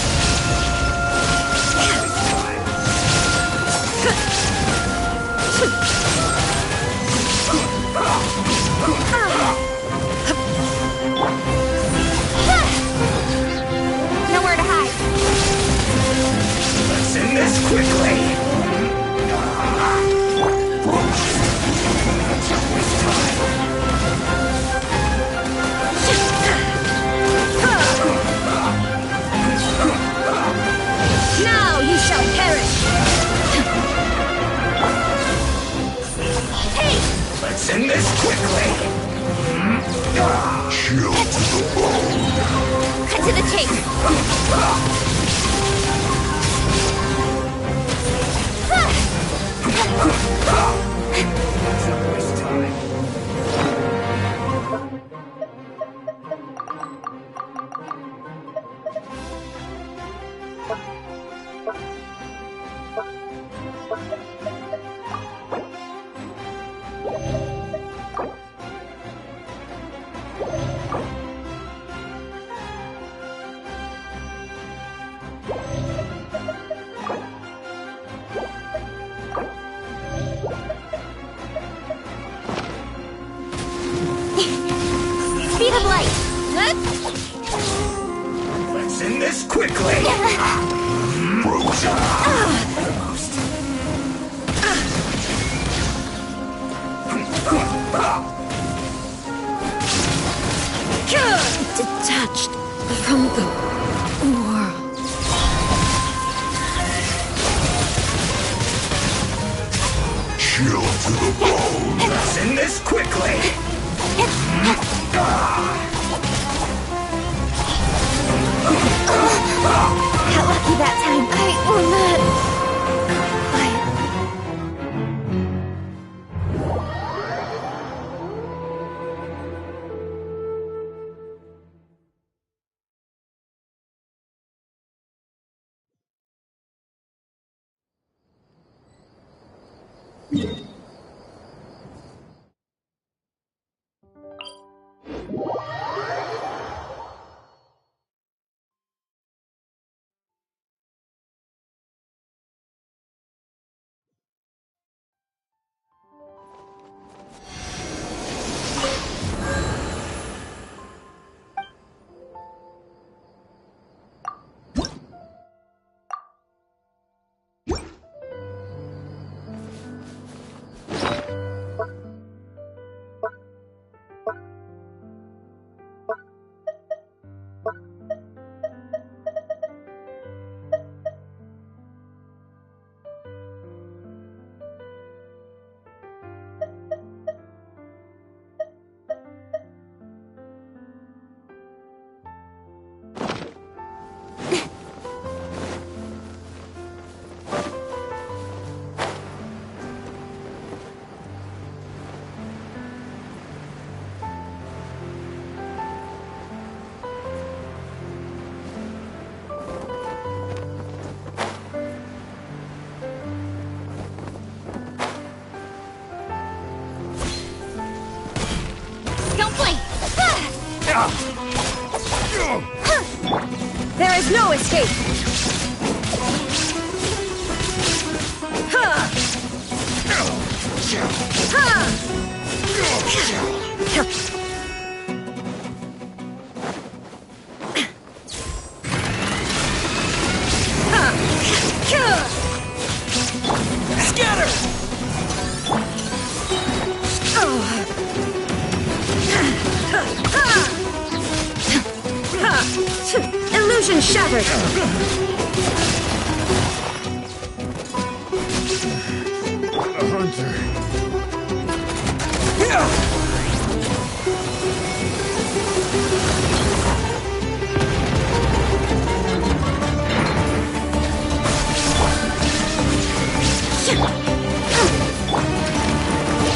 Nowhere to hide! Let's end this quickly. Now you shall perish! Hey! Let's end this quickly. Chill to the bone. Cut to the chase! Speed of light! Let's end this quickly. Detached from the world. Chill to the bone. Let's end this quickly. Got lucky that time. I will not. There is no escape! Scatter! Illusion shattered! A hunter.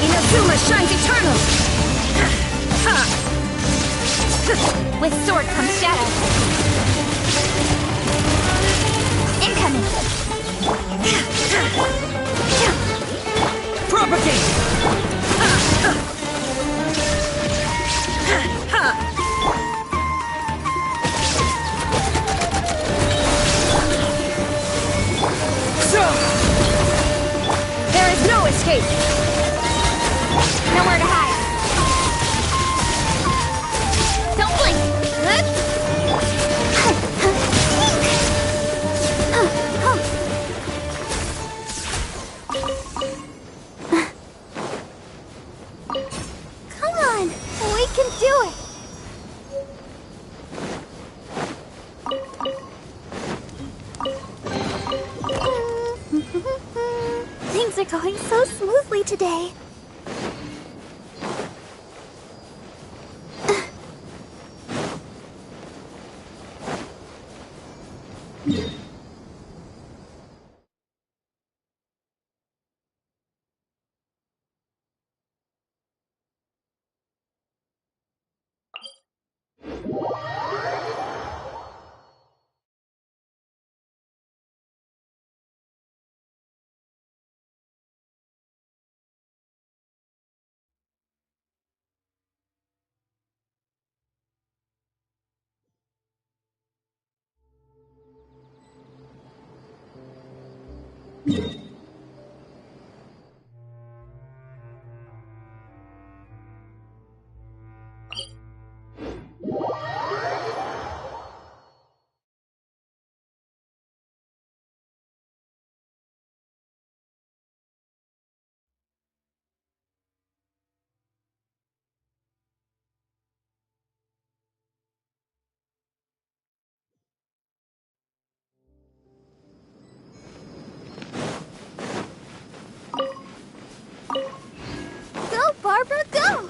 Inazuma shines eternal! With sword comes shadow. Incoming. Propagate! There is no escape! Nowhere to hide. Don't blink. Come on, we can do it. Things are going so smoothly today. Go, Barbara, go!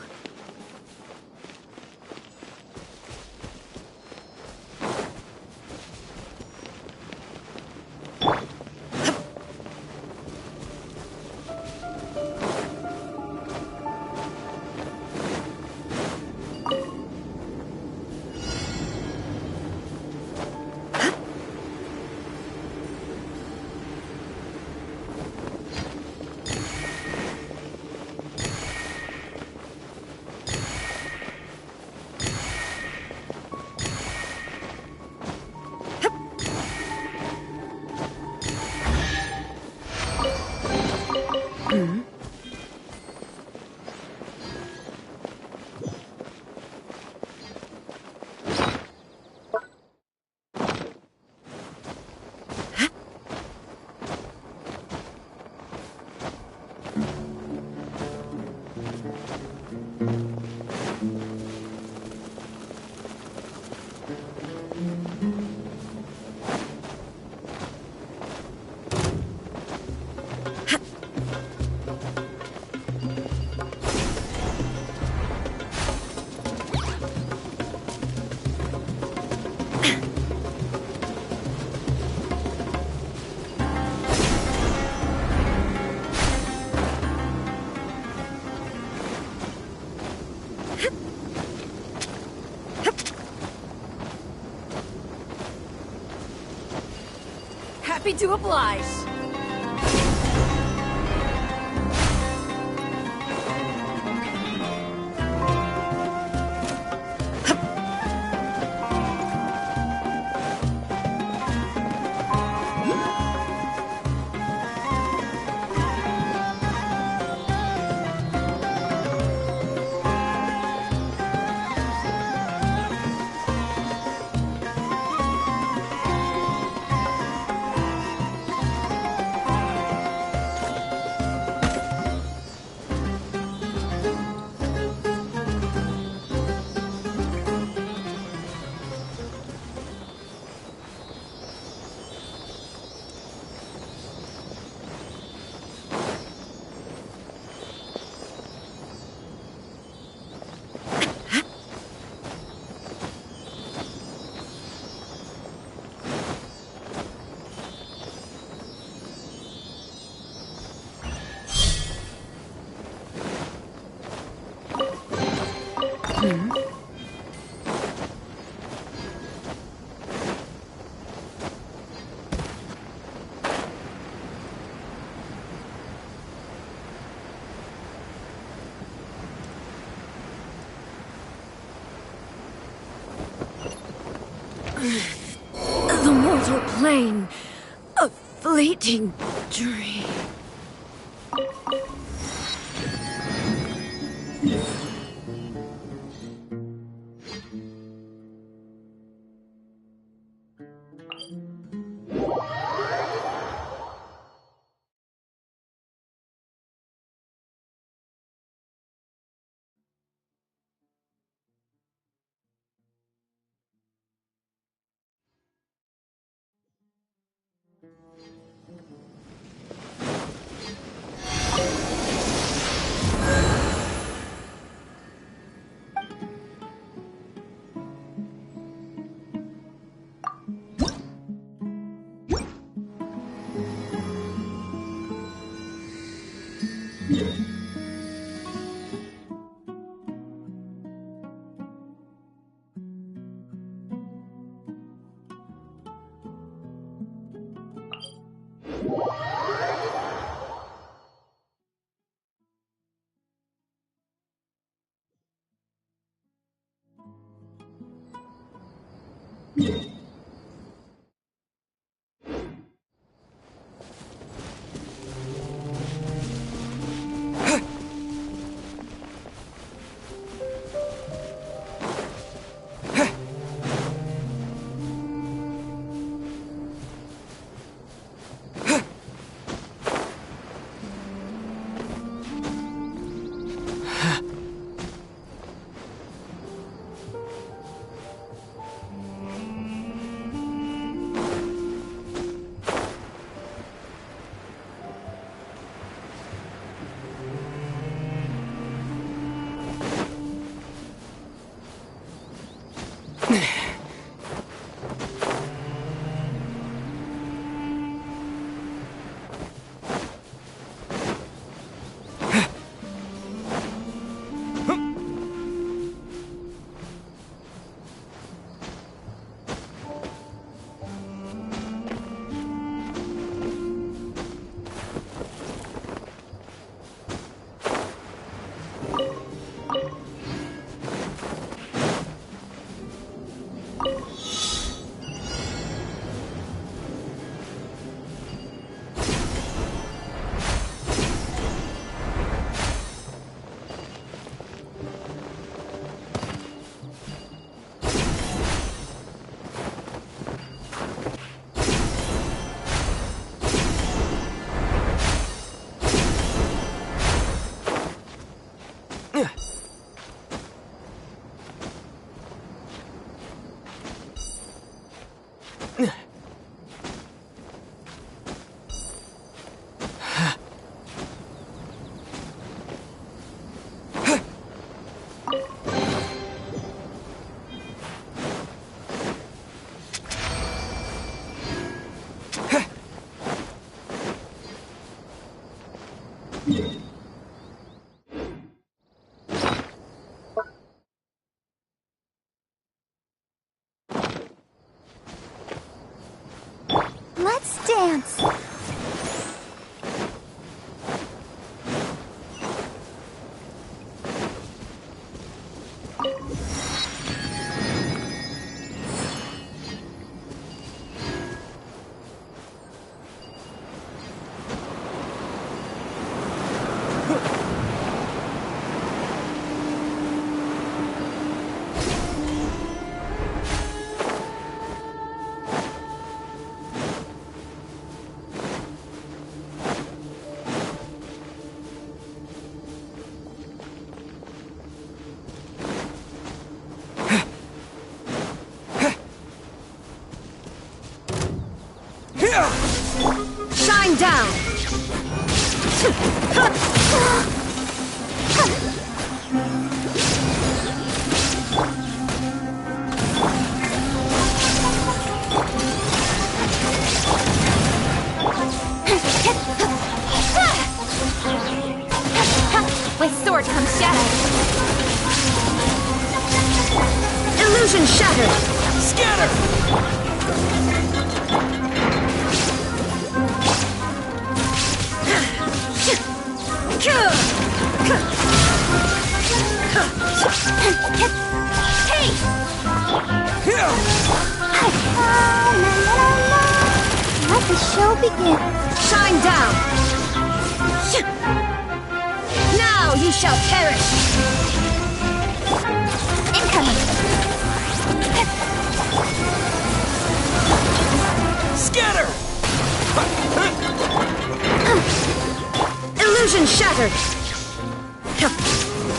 Happy to oblige. The mortal plane. A fleeting dream. Let's dance! Shine down! With sword comes shadow. Illusion shattered! Scatter! Hey! show begin. Shine down! Now you shall perish! Incoming! Scatter! Illusion shattered!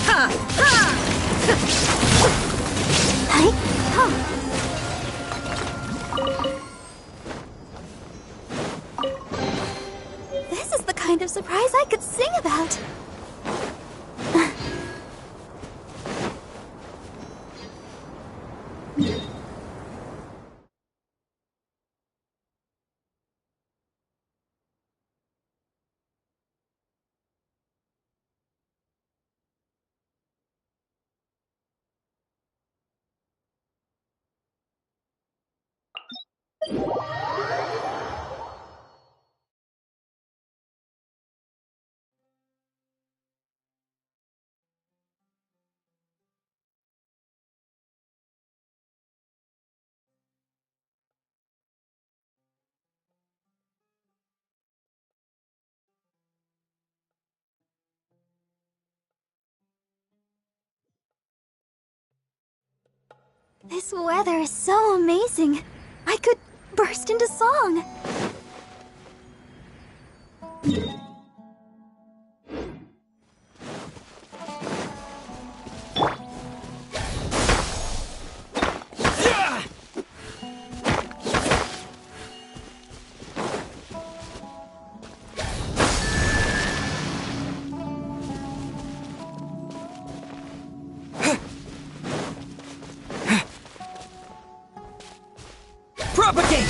Ha! Ha! This is the kind of surprise I could sing about. This weather is so amazing. I could burst into song. Propagate!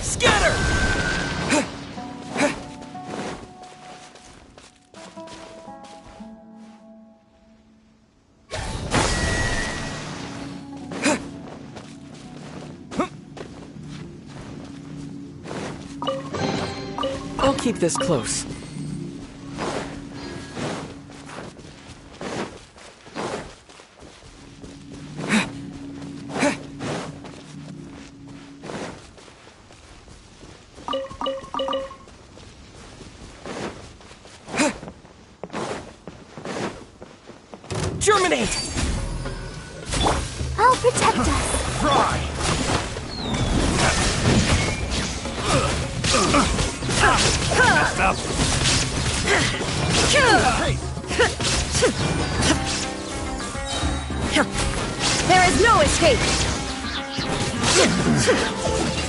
Scatter! I'll keep this close. Germinate! I'll protect us. Fry! Messed up. There is no escape!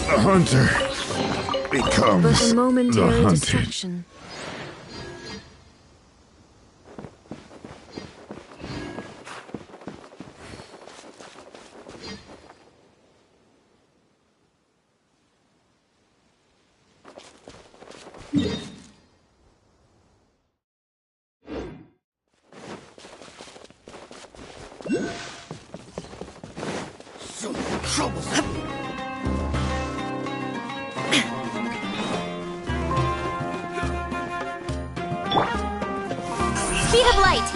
The hunter becomes But a momentary the hunted. distraction. So troublesome. Speed of light!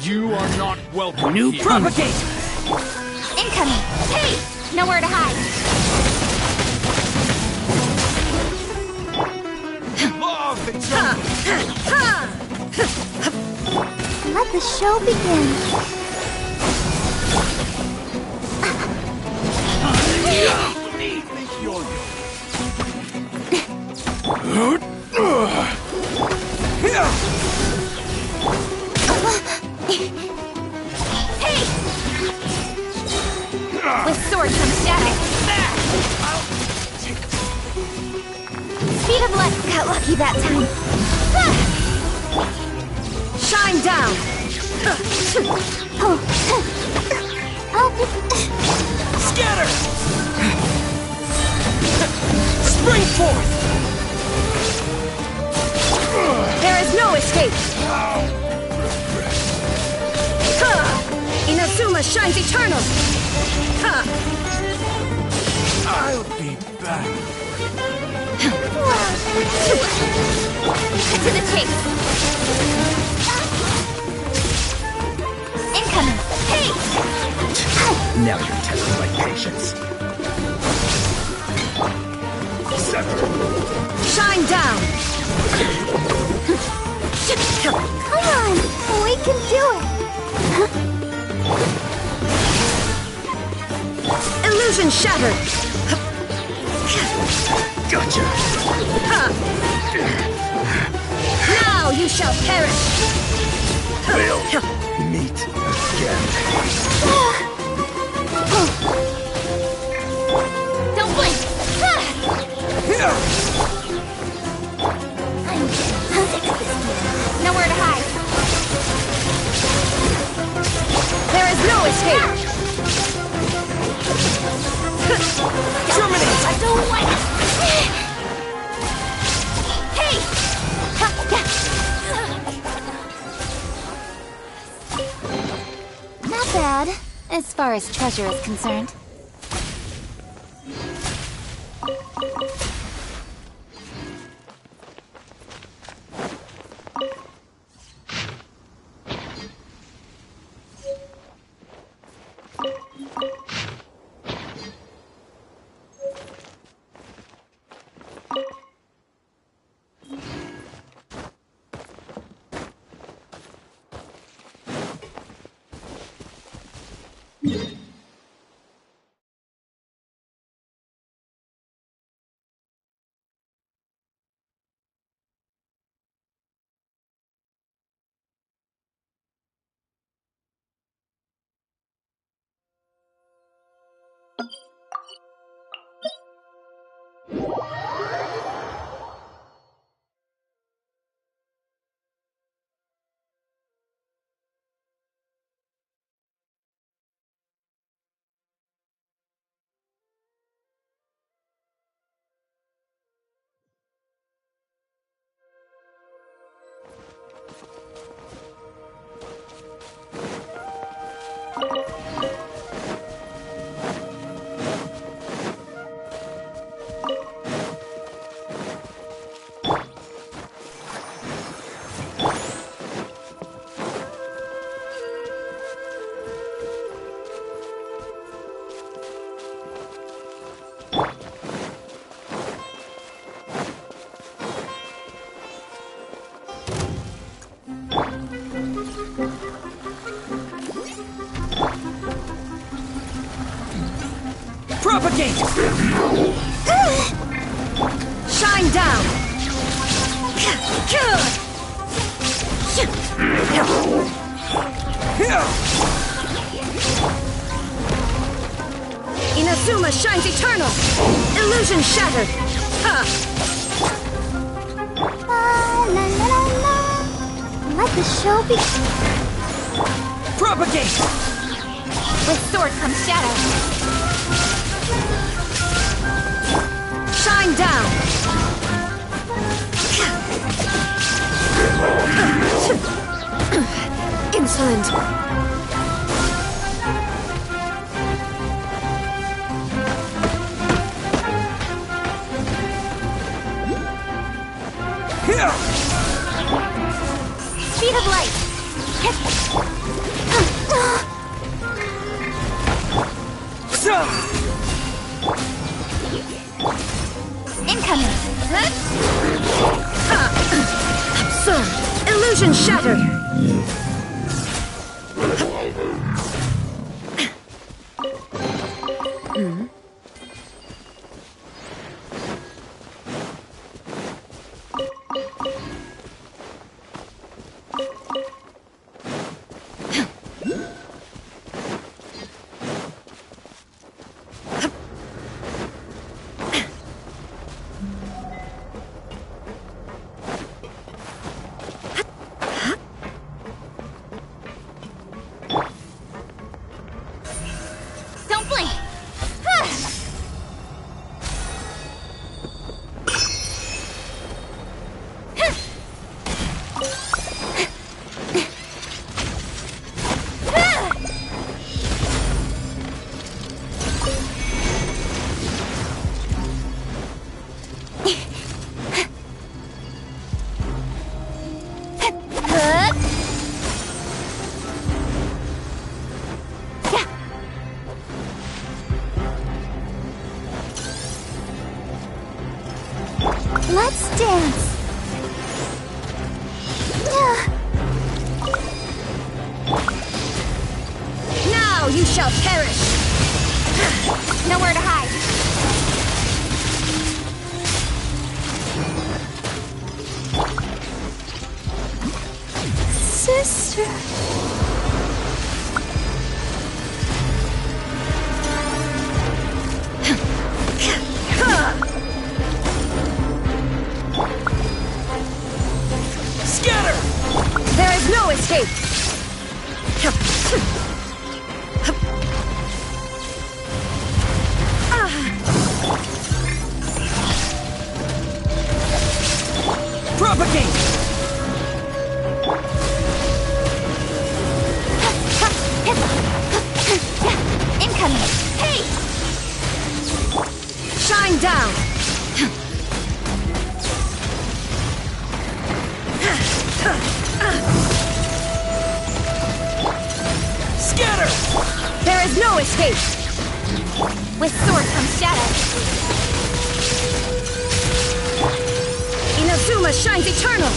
You are not welcome New here. propagate! Incoming! Hey! Nowhere to hide! Law of the jungle! Let the show begin. Think you're Hey! With sword comes shadow. Speed of light. Got lucky that time. Shine down! Scatter! Spring forth! There is no escape! Inazuma shines eternal! I'll be back. Cut to the chase. Incoming. Hey! Now you're testing my patience. Sever. Shine down! Come on, we can do it. Illusion shattered! Gotcha. Now you shall perish! We'll meet again. Don't blink. I'm sick of this game. Nowhere to hide. There is no escape! Terminate! I don't like it. Hey! Not bad, as far as treasure is concerned. Propagate! Shine down! Inazuma shines eternal! Illusion shattered! La la la la. Let the show begin. Propagate! With sword comes shadow. Shine down! Insolent! Speed of light. Incoming! Absurd! Illusion shattered! Don't blink! Let's dance. Now you shall perish! Nowhere to hide. Sister. There is no escape! Propagate! Incoming! Hey! Shine down! Scatter! There is no escape! With sword comes shadow. Inazuma shines eternal!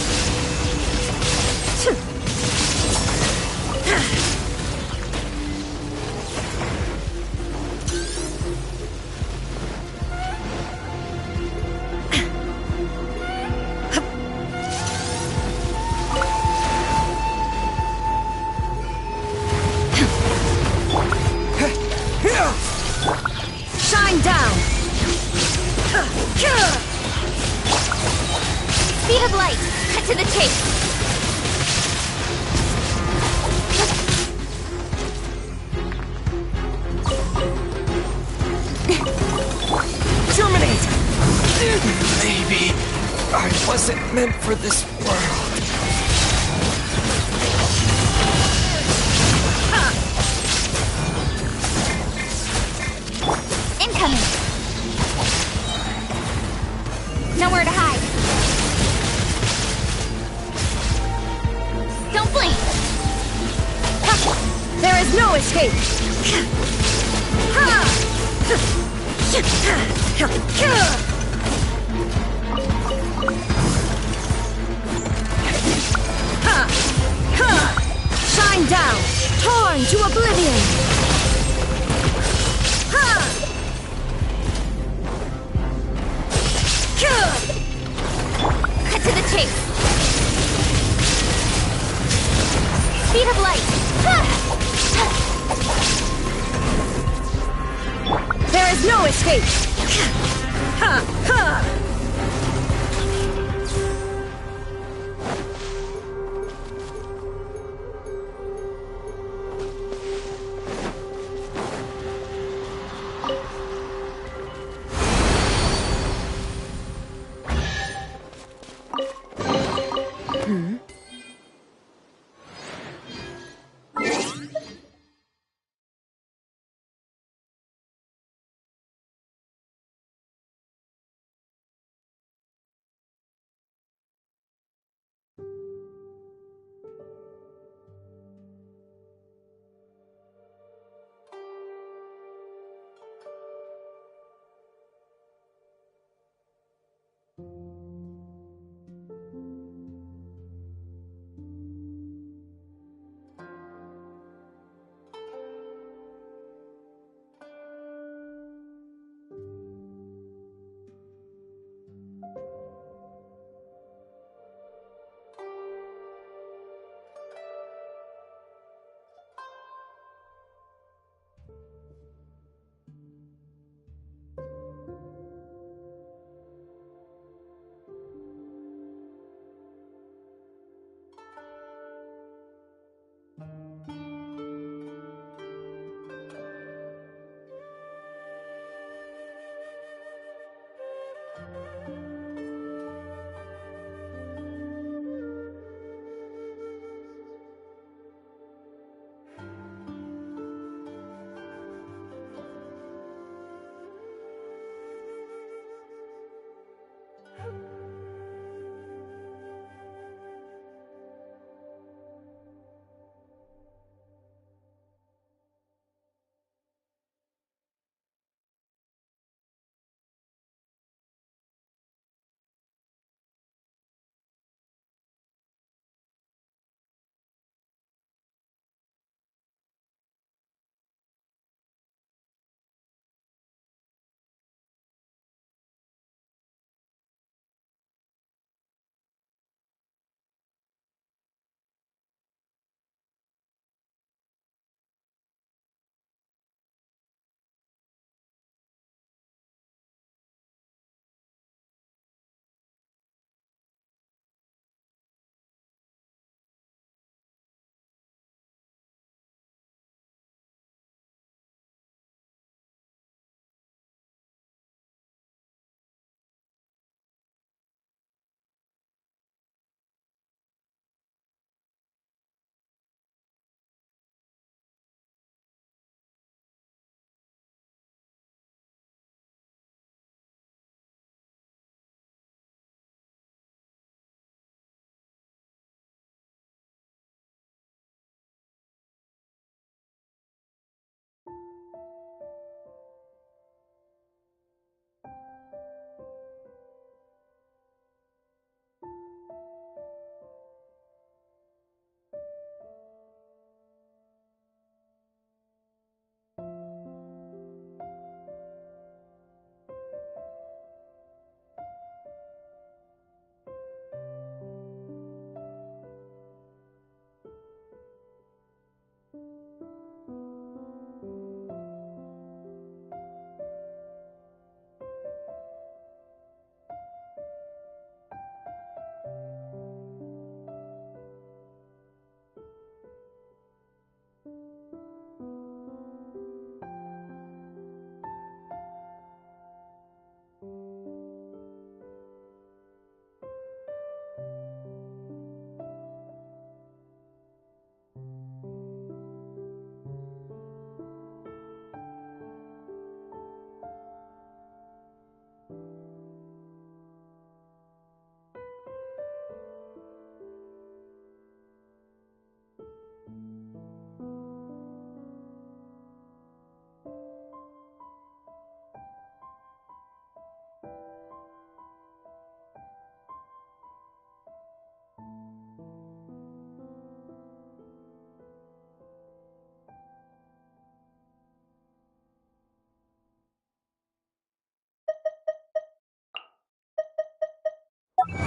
Shine down! Speed of light! Cut to the chase! Terminate! Maybe I wasn't meant for this world. Incoming! Nowhere to hide. Don't blink! There is no escape! Shine down! Torn to oblivion! Cut to the chase! Speed of light! There is no escape!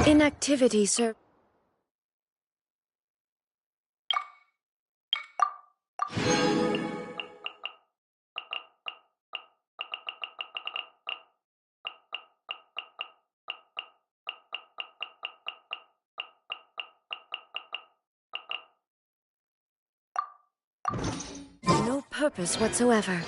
Inactivity, sir. No purpose whatsoever.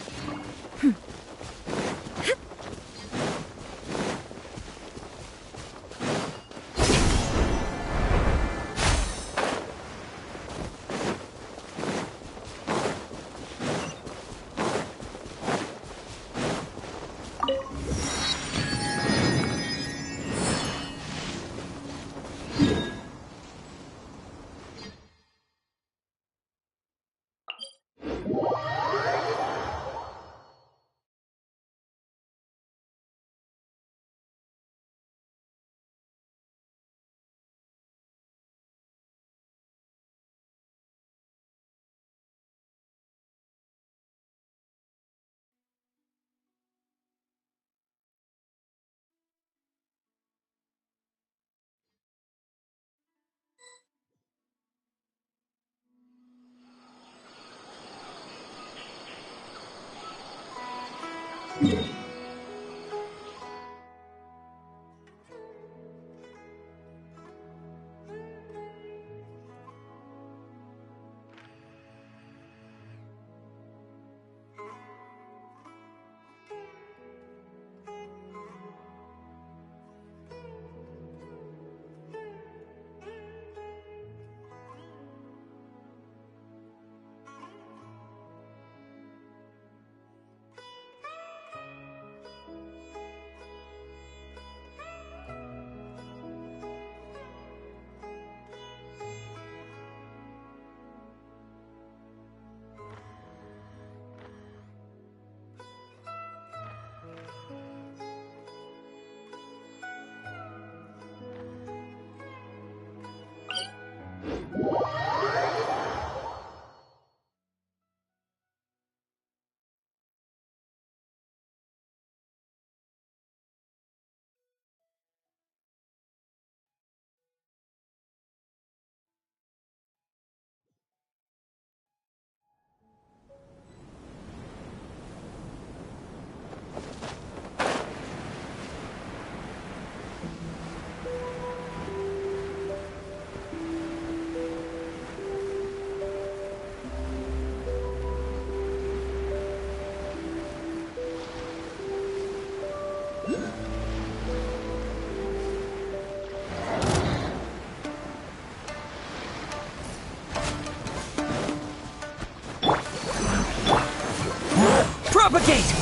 Propagate!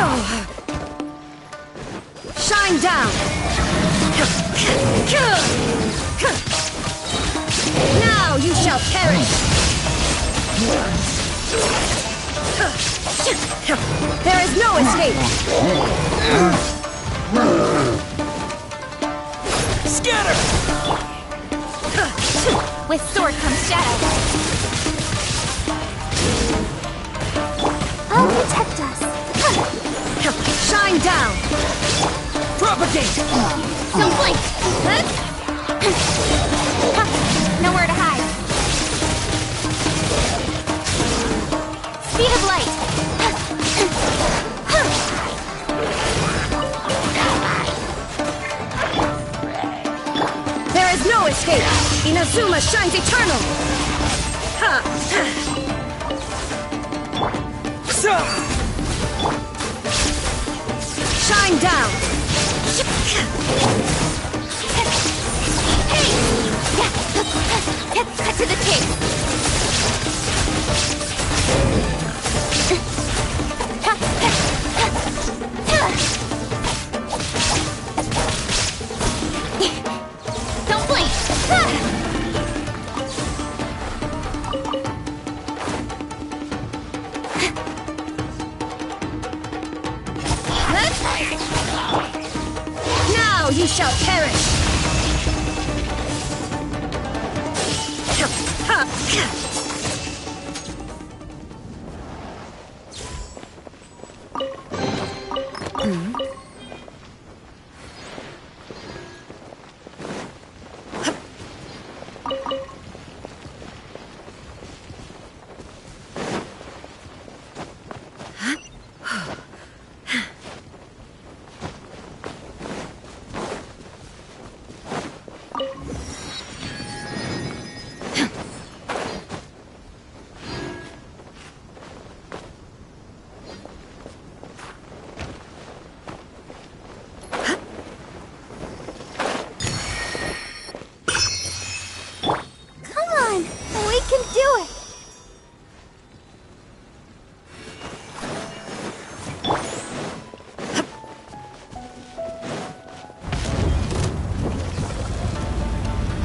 Oh. Shine down! Now you shall perish! There is no escape! Scatter! With sword comes shadow. I'll protect us. Shine down! Propagate! Don't blink! Nowhere to hide. Speed of light! There is no escape! Inazuma shines eternal! Shine down! Cut to the chase! Now you shall perish!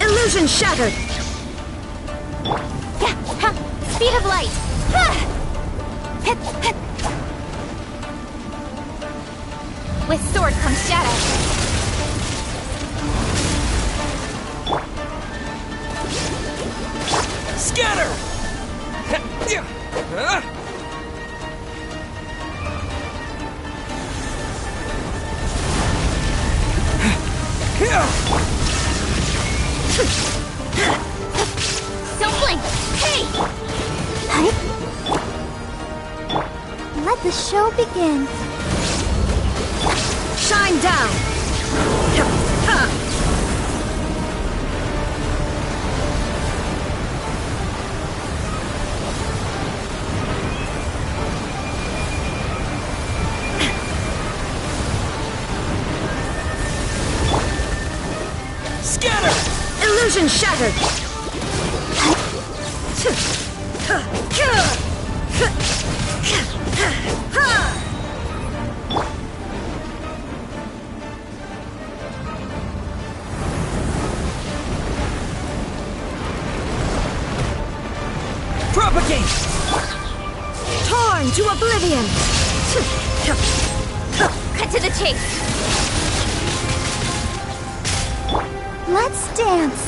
Illusion shattered! Speed of light! With sword comes shadow. Scatter! Don't blink! Hey! Let the show begin. Shine down! Scatter! Illusion shattered! Propagate! Torn to oblivion! Cut to the chase! Let's dance.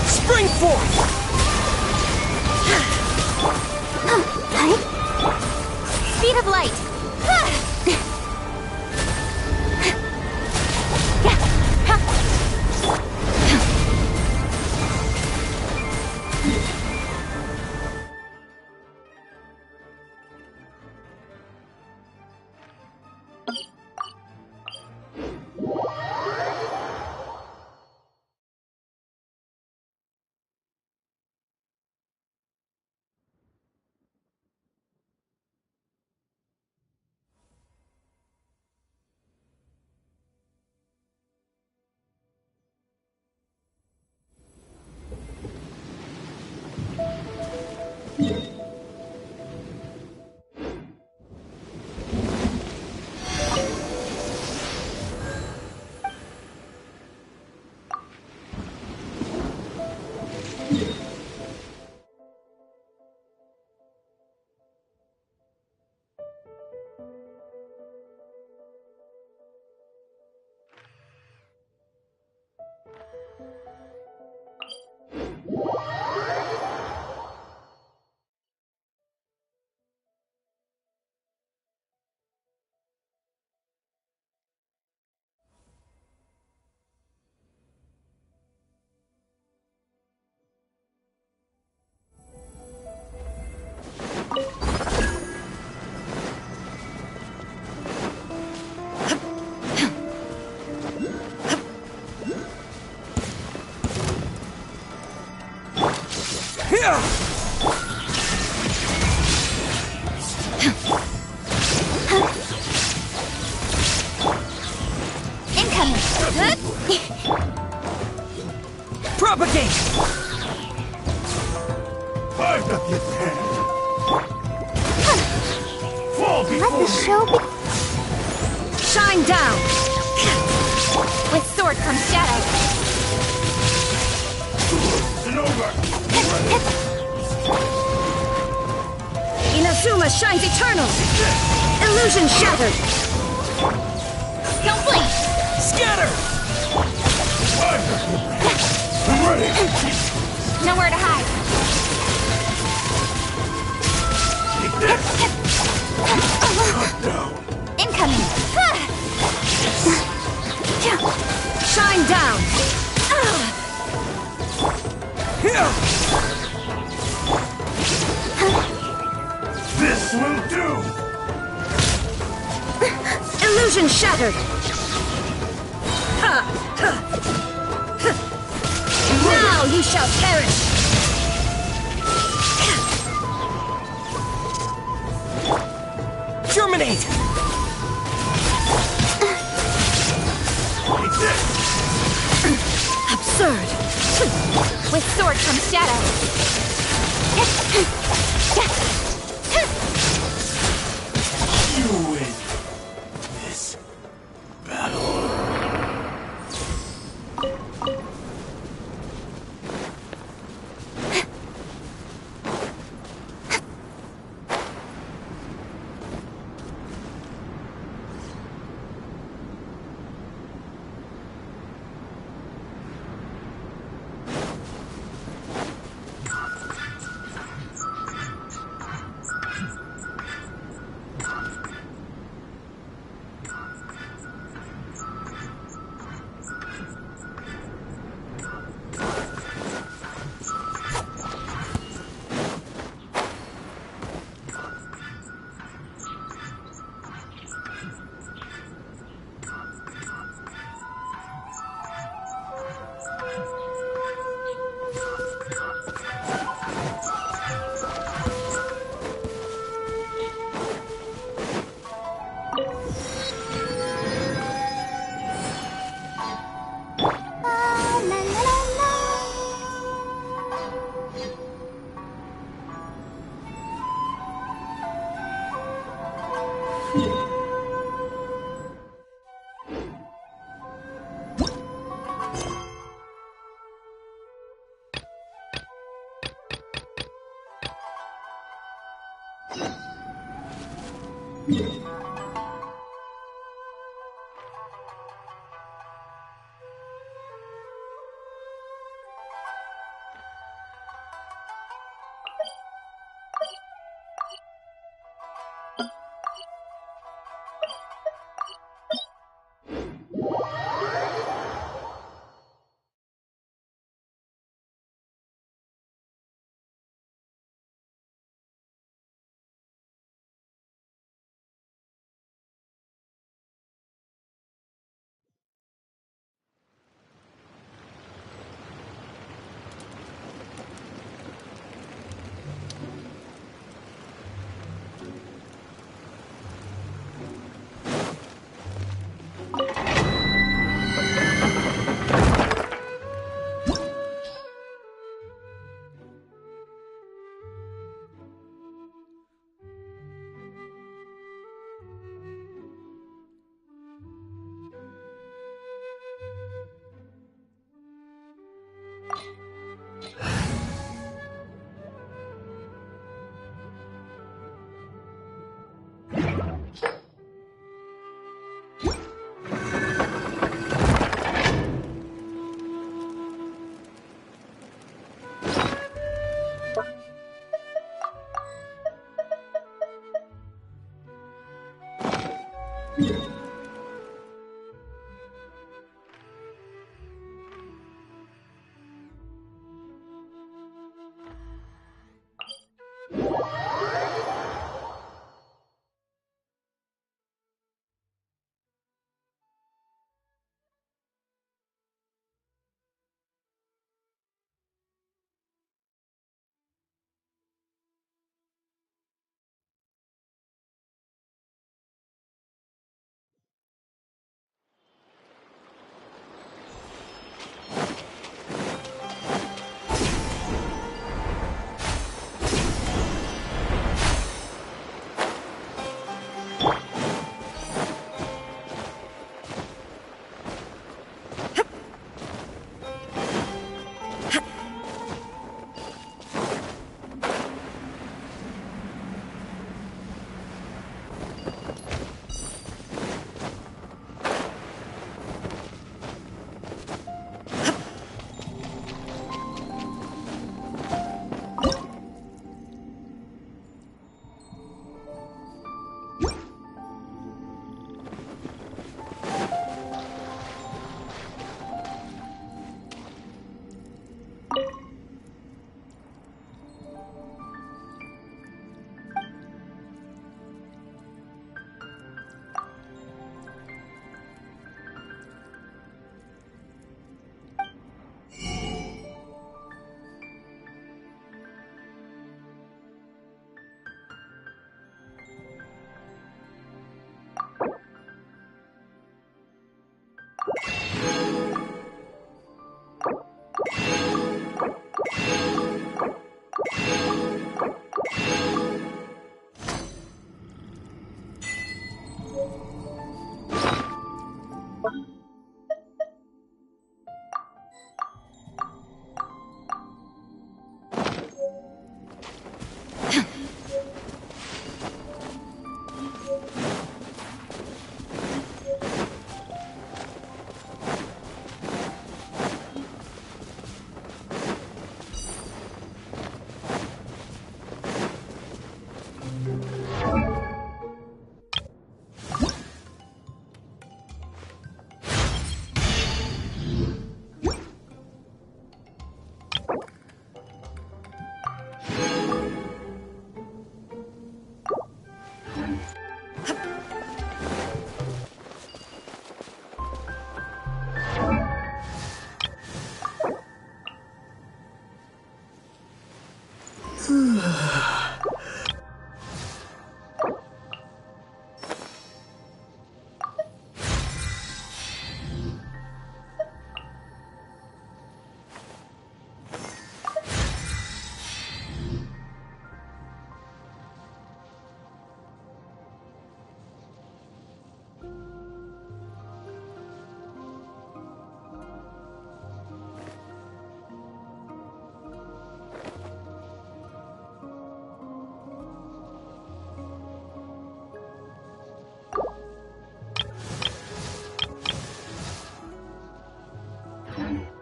Spring forth! Speed of light! Incoming! Propagate! I've got the advantage. Fall Let before the me. show be. Shine down! With sword comes shadow. And over. Inazuma shines eternal! Illusion shattered! Don't blink! Scatter! I'm ready. Nowhere to hide. Incoming! Shine down! This will do. Illusion shattered! Now you shall perish! Germinate! Absurd! With sword comes shadow. You win this battle.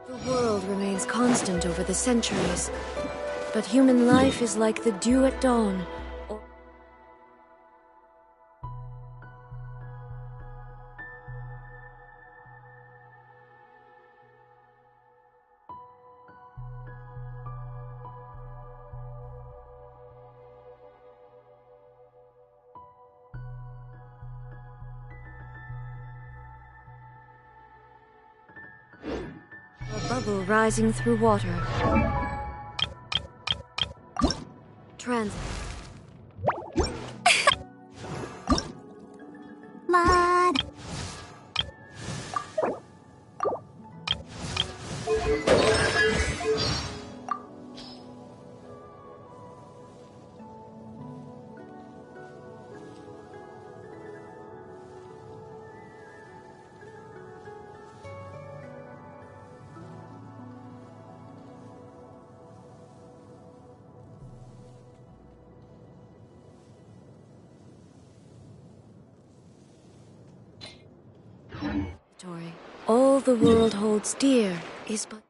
The world remains constant over the centuries, but human life is like the dew at dawn. A bubble rising through water. Trans. Lad. All the world holds dear is but...